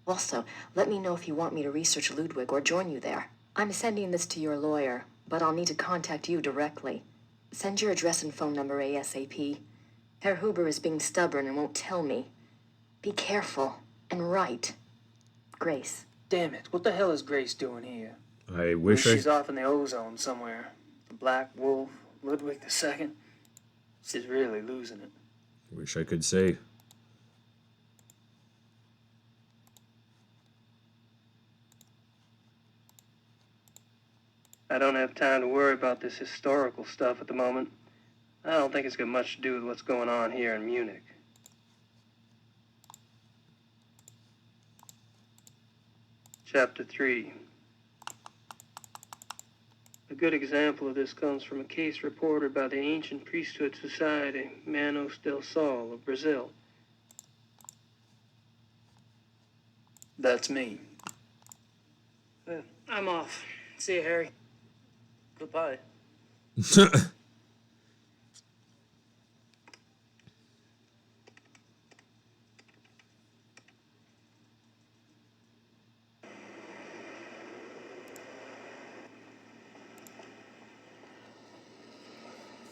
Also, let me know if you want me to research Ludwig or join you there. I'm sending this to your lawyer, but I'll need to contact you directly. Send your address and phone number ASAP. Herr Huber is being stubborn and won't tell me. Be careful and write. Grace. Damn it, what the hell is Grace doing here? I wish She's off in the ozone somewhere. The Black Wolf, Ludwig II. She's really losing it. Wish I could say. I don't have time to worry about this historical stuff at the moment. I don't think it's got much to do with what's going on here in Munich. Chapter 3. A good example of this comes from a case reported by the Ancient Priesthood Society, Manos del Sol of Brazil. That's me. I'm off. See you, Harry. Goodbye.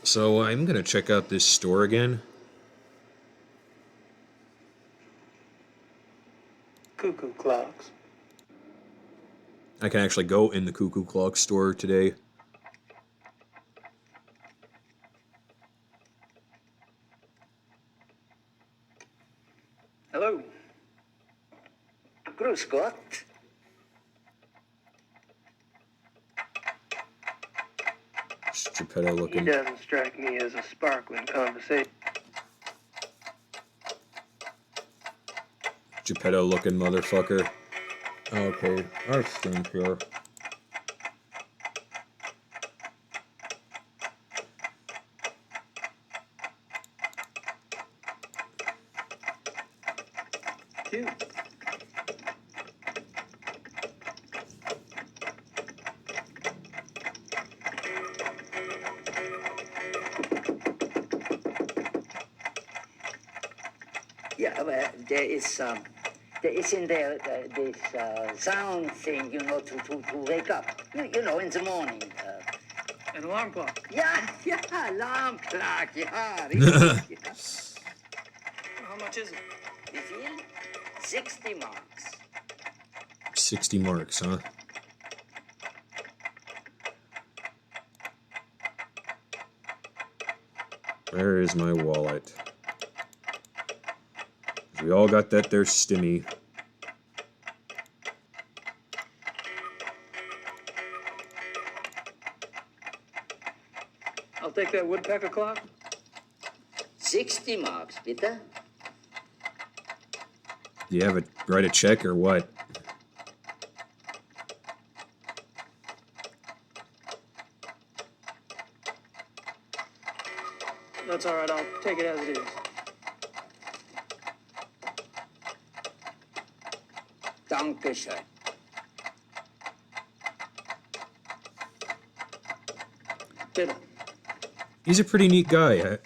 So I'm gonna check out this store again. Cuckoo clocks. I can actually go in the Cuckoo Clock store today. Hello. Grüß Gott. Geppetto He looking. doesn't strike me as a sparkling conversation. Geppetto looking motherfucker. Okay, I think here. Cute. Yeah, well, there is in there this sound thing, you know, to wake up. You know, in the morning. An alarm clock. Yeah, alarm clock, yeah. Really, yeah. How much is it? Wie viel? 60 marks. 60 marks, huh? Where is my wallet? We all got that there stimmy. I'll take that woodpecker clock. 60 marks, bitte? Do you have a write a check or what? That's all right. I'll take it as it is. Dankeschön. Bitte. He's a pretty neat guy.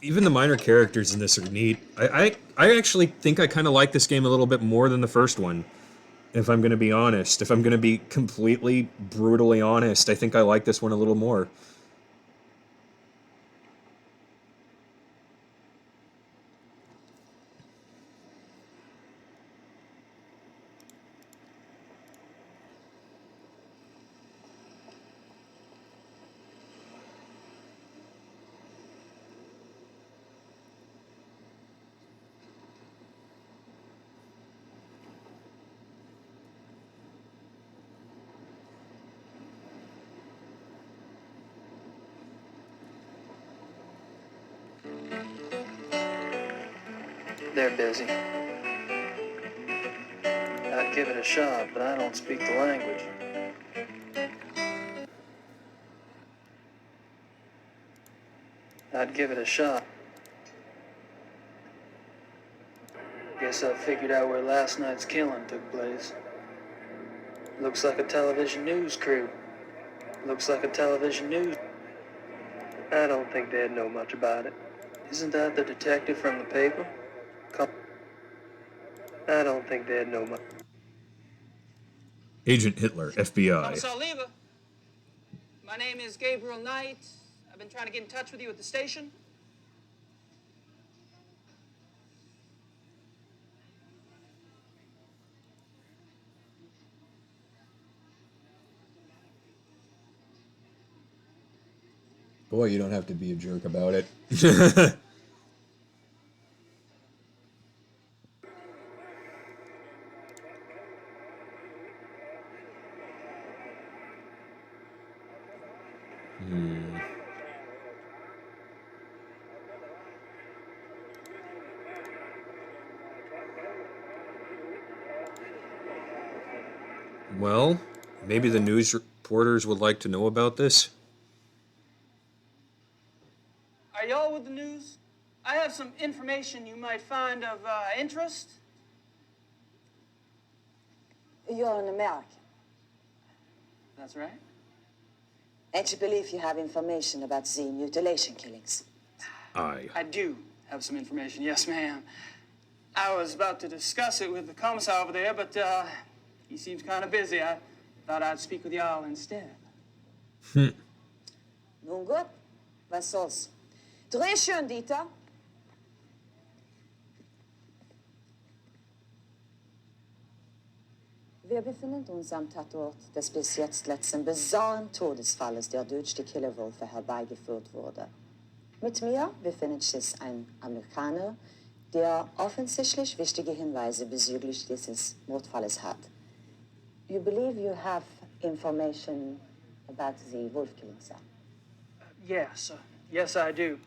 Even the minor characters in this are neat. I actually think I kind of like this game a little bit more than the first one. If I'm going to be honest. If I'm going to be completely, brutally honest, I think I like this one a little more. They're busy. I'd give it a shot, but I don't speak the language. I'd give it a shot. Guess I figured out where last night's killing took place. Looks like a television news crew. Looks like a television news. I don't think they'd know much about it. Isn't that the detective from the paper? I don't think they'd know much. Agent Hitler, FBI. Commissar Lever, my name is Gabriel Knight. I've been trying to get in touch with you at the station. Boy, you don't have to be a jerk about it. Well, maybe the news reporters would like to know about this. Are y'all with the news? I have some information you might find of interest. You're an American. That's right. And you believe you have information about the mutilation killings? Aye. I do have some information, yes, ma'am. I was about to discuss it with the commissar over there, but he seems kind of busy. I thought I'd speak with y'all instead. Nun gut, was soll's. Dreh schön, Dieter. Wir befinden uns am Tatort des bis jetzt letzten bizarren Todesfalles, der durch die Killerwölfe herbeigeführt wurde. Mit mir befindet sich ein Amerikaner, der offensichtlich wichtige Hinweise bezüglich dieses Mordfalles hat. You believe you have information about the wolf killing, sir? Yes, I do.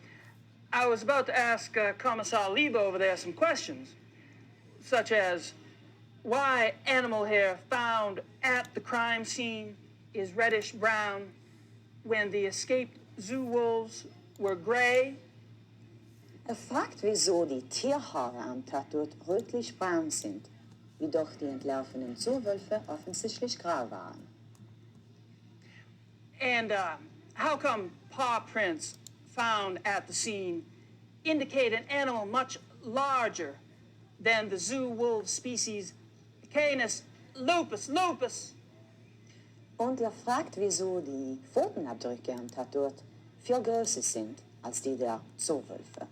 I was about to ask Commissar Liebe over there some questions, such as why animal hair found at the crime scene is reddish-brown when the escaped zoo wolves were gray. Fragt, wieso die Tierhaare am Tatort rötlich-braun sind, wie doch die entlaufenen Zoowölfe offensichtlich grau waren. And how come paw prints found at the scene indicate an animal much larger than the zoo wolf species Canis lupus lupus? Und fragt, wieso die Pfotenabdrücke am Tatort viel größer sind als die der Zoowölfe.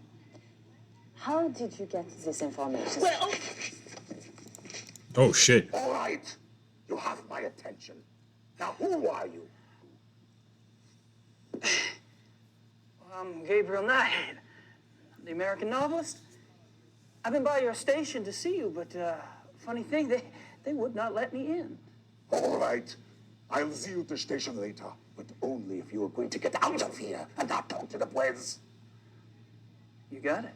How did you get this information? Well, Oh, shit. All right. You have my attention. Now, who are you? I'm Gabriel Knight, the American novelist. I've been by your station to see you, but funny thing, they would not let me in. All right. I'll see you at the station later, but only if you agree to get out of here and not talk to the boys. You got it.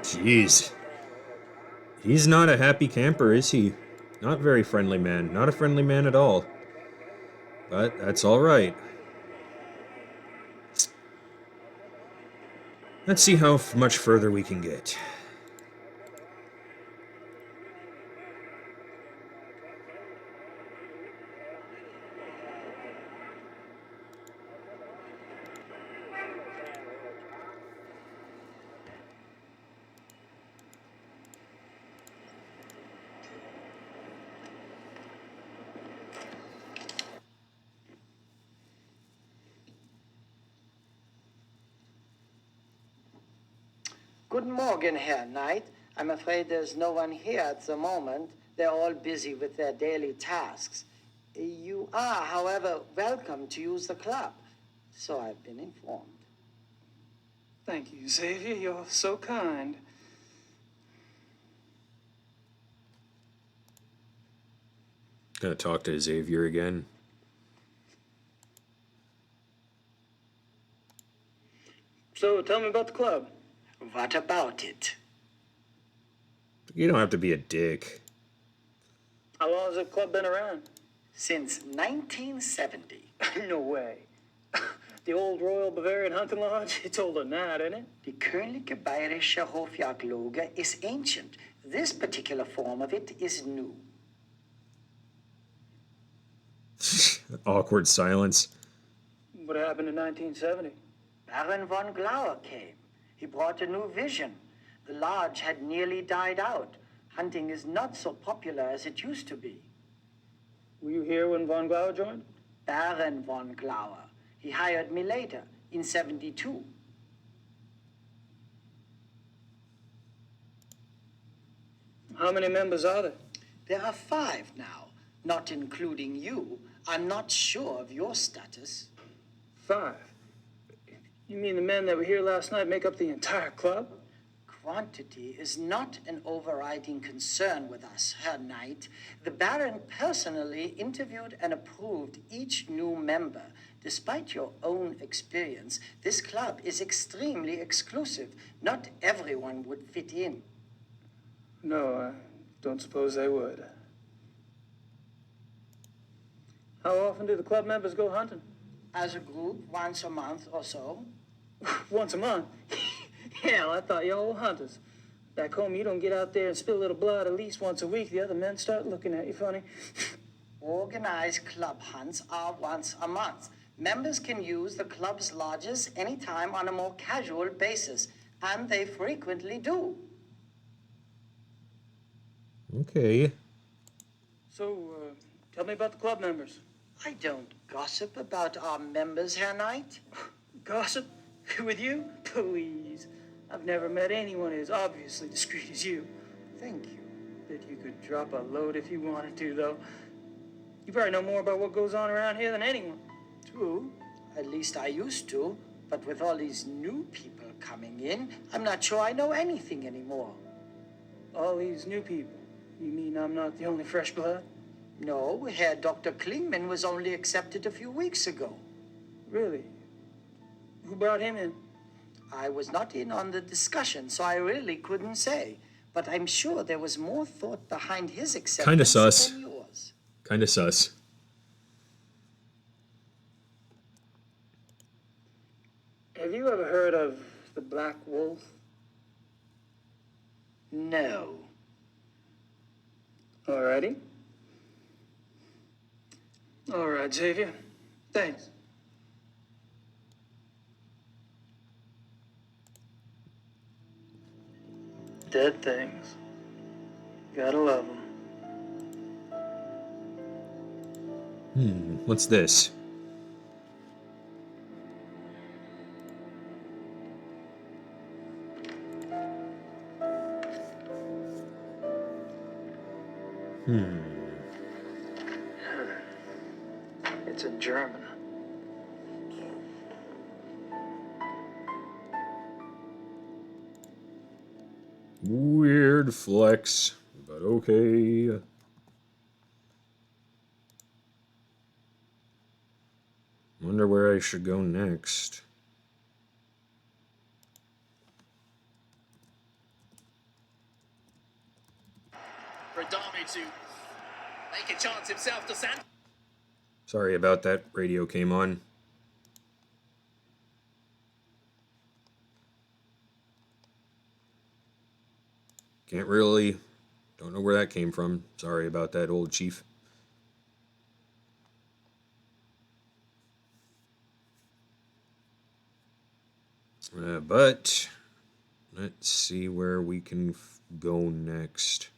Jeez. He's not a happy camper, is he? Not very friendly man. Not a friendly man at all. But that's all right. Let's see how much further we can get. Guten Morgen, Herr Knight. I'm afraid there's no one here at the moment. They're all busy with their daily tasks. You are, however, welcome to use the club. So I've been informed. Thank you, Xavier. You're so kind. Gonna talk to Xavier again. So tell me about the club. What about it? You don't have to be a dick. How long has the club been around? Since 1970. No way. The old Royal Bavarian Hunting Lodge? It's older than that, isn't it? Die Königliche Bayerische Hofjagdloge is ancient. This particular form of it is new. Awkward silence. What happened in 1970? Baron von Glauer came. He brought a new vision. The lodge had nearly died out. Hunting is not so popular as it used to be. Were you here when von Glauer joined? Baron von Glauer. He hired me later, in 72. How many members are there? There are 5 now, not including you. I'm not sure of your status. 5? You mean the men that were here last night make up the entire club? Quantity is not an overriding concern with us, Herr Knight. The Baron personally interviewed and approved each new member. Despite your own experience, this club is extremely exclusive. Not everyone would fit in. No, I don't suppose they would. How often do the club members go hunting? As a group, once a month or so. Once a month? Hell, I thought y'all were hunters. Back home, you don't get out there and spill a little blood at least once a week. The other men start looking at you funny. Organized club hunts are once a month. Members can use the club's lodges anytime on a more casual basis, and they frequently do. Okay. So, tell me about the club members. I don't gossip about our members, Herr Knight. Gossip? With you? Please. I've never met anyone as obviously discreet as you. Thank you. Bet you could drop a load if you wanted to, though. You probably know more about what goes on around here than anyone. True. At least I used to. But with all these new people coming in, I'm not sure I know anything anymore. All these new people? You mean I'm not the only fresh blood? No, Herr Dr. Klingman was only accepted a few weeks ago. Really? Who brought him in? I was not in on the discussion, so I really couldn't say. But I'm sure there was more thought behind his acceptance Kinda sus. than yours. Kinda sus. Have you ever heard of the Black Wolf? No. Alrighty. All right, Xavier. Thanks. Dead things. Gotta love them. What's this? It's in German. Weird flex, but okay. Wonder where I should go next. For Adami to make a chance himself to send. Sorry about that. Radio came on. Can't really. Don't know where that came from. Sorry about that, old chief. But let's see where we can go next.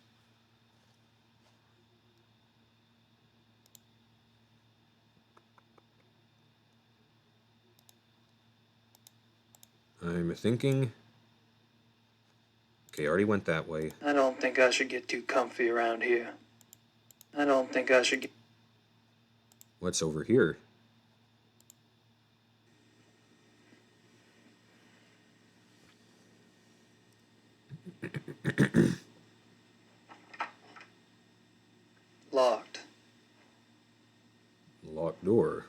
I'm thinking. Okay, already went that way. I don't think I should get too comfy around here. I don't think I should get... What's over here? Locked. door.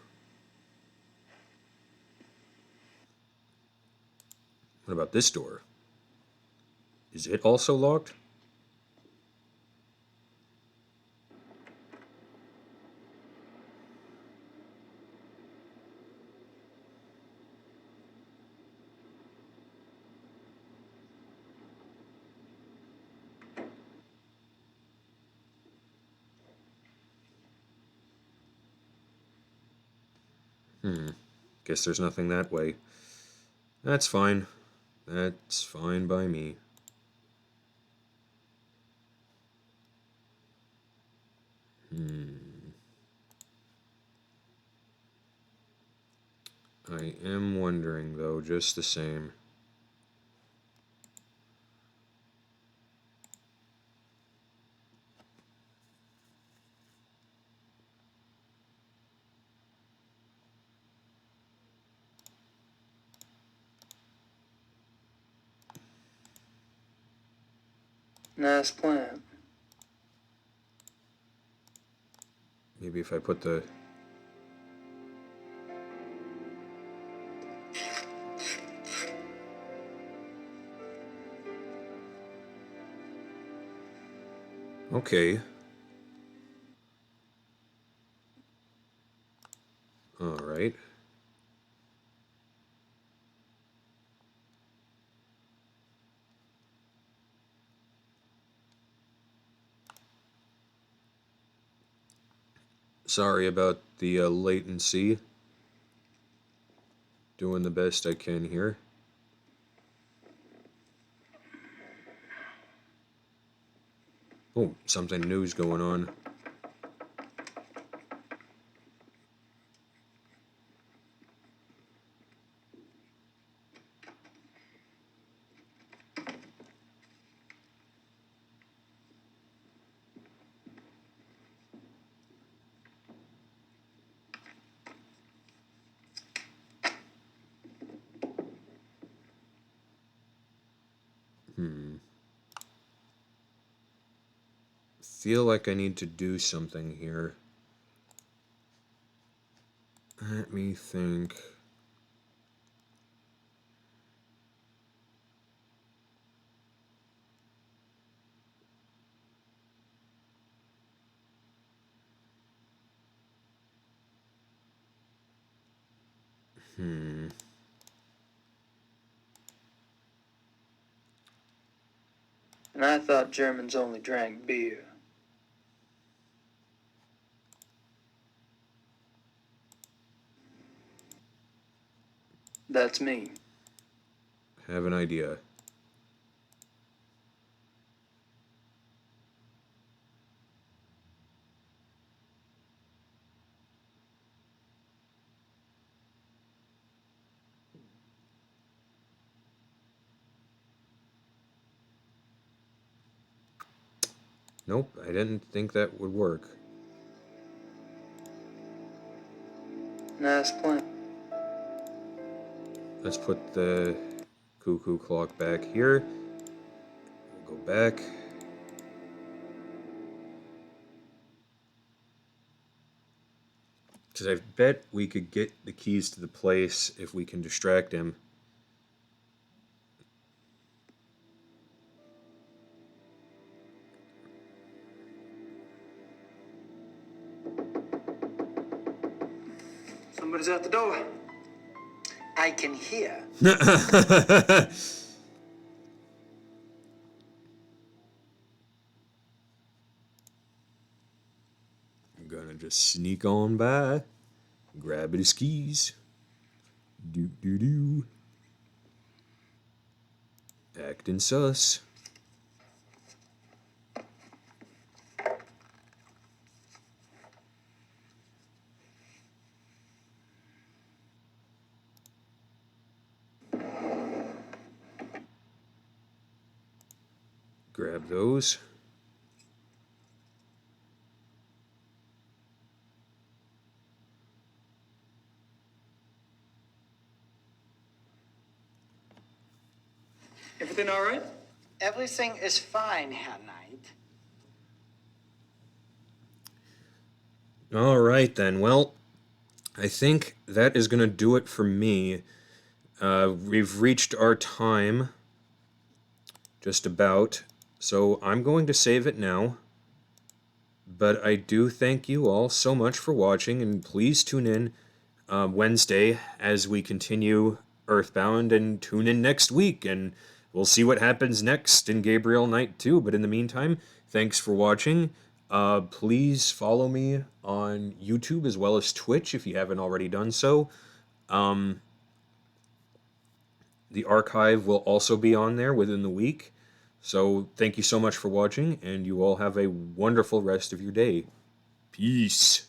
What about this door? Is it also locked? Guess there's nothing that way. That's fine. That's fine by me. I am wondering, though, just the same. Nice plan. Maybe if I put the... Okay. All right. Sorry about the latency. Doing the best I can here. Oh, something new's going on. Feel like I need to do something here. Let me think. And I thought Germans only drank beer. That's me. Have an idea. Nope, I didn't think that would work. Nice plan. Let's put the cuckoo clock back here. We'll go back. Because I bet we could get the keys to the place if we can distract him. Somebody's at the door. I can hear. I'm gonna just sneak on by, grab his keys. Do. Acting sus. Grab those. Everything all right? Everything is fine, Herr Knight. All right then. Well, I think that is going to do it for me. We've reached our time, just about, so I'm going to save it now. But I do thank you all so much for watching, and please tune in Wednesday as we continue Earthbound, and tune in next week, and we'll see what happens next in Gabriel Knight 2. But in the meantime, thanks for watching. Please follow me on YouTube as well as Twitch if you haven't already done so. The archive will also be on there within the week. So thank you so much for watching, and you all have a wonderful rest of your day. Peace.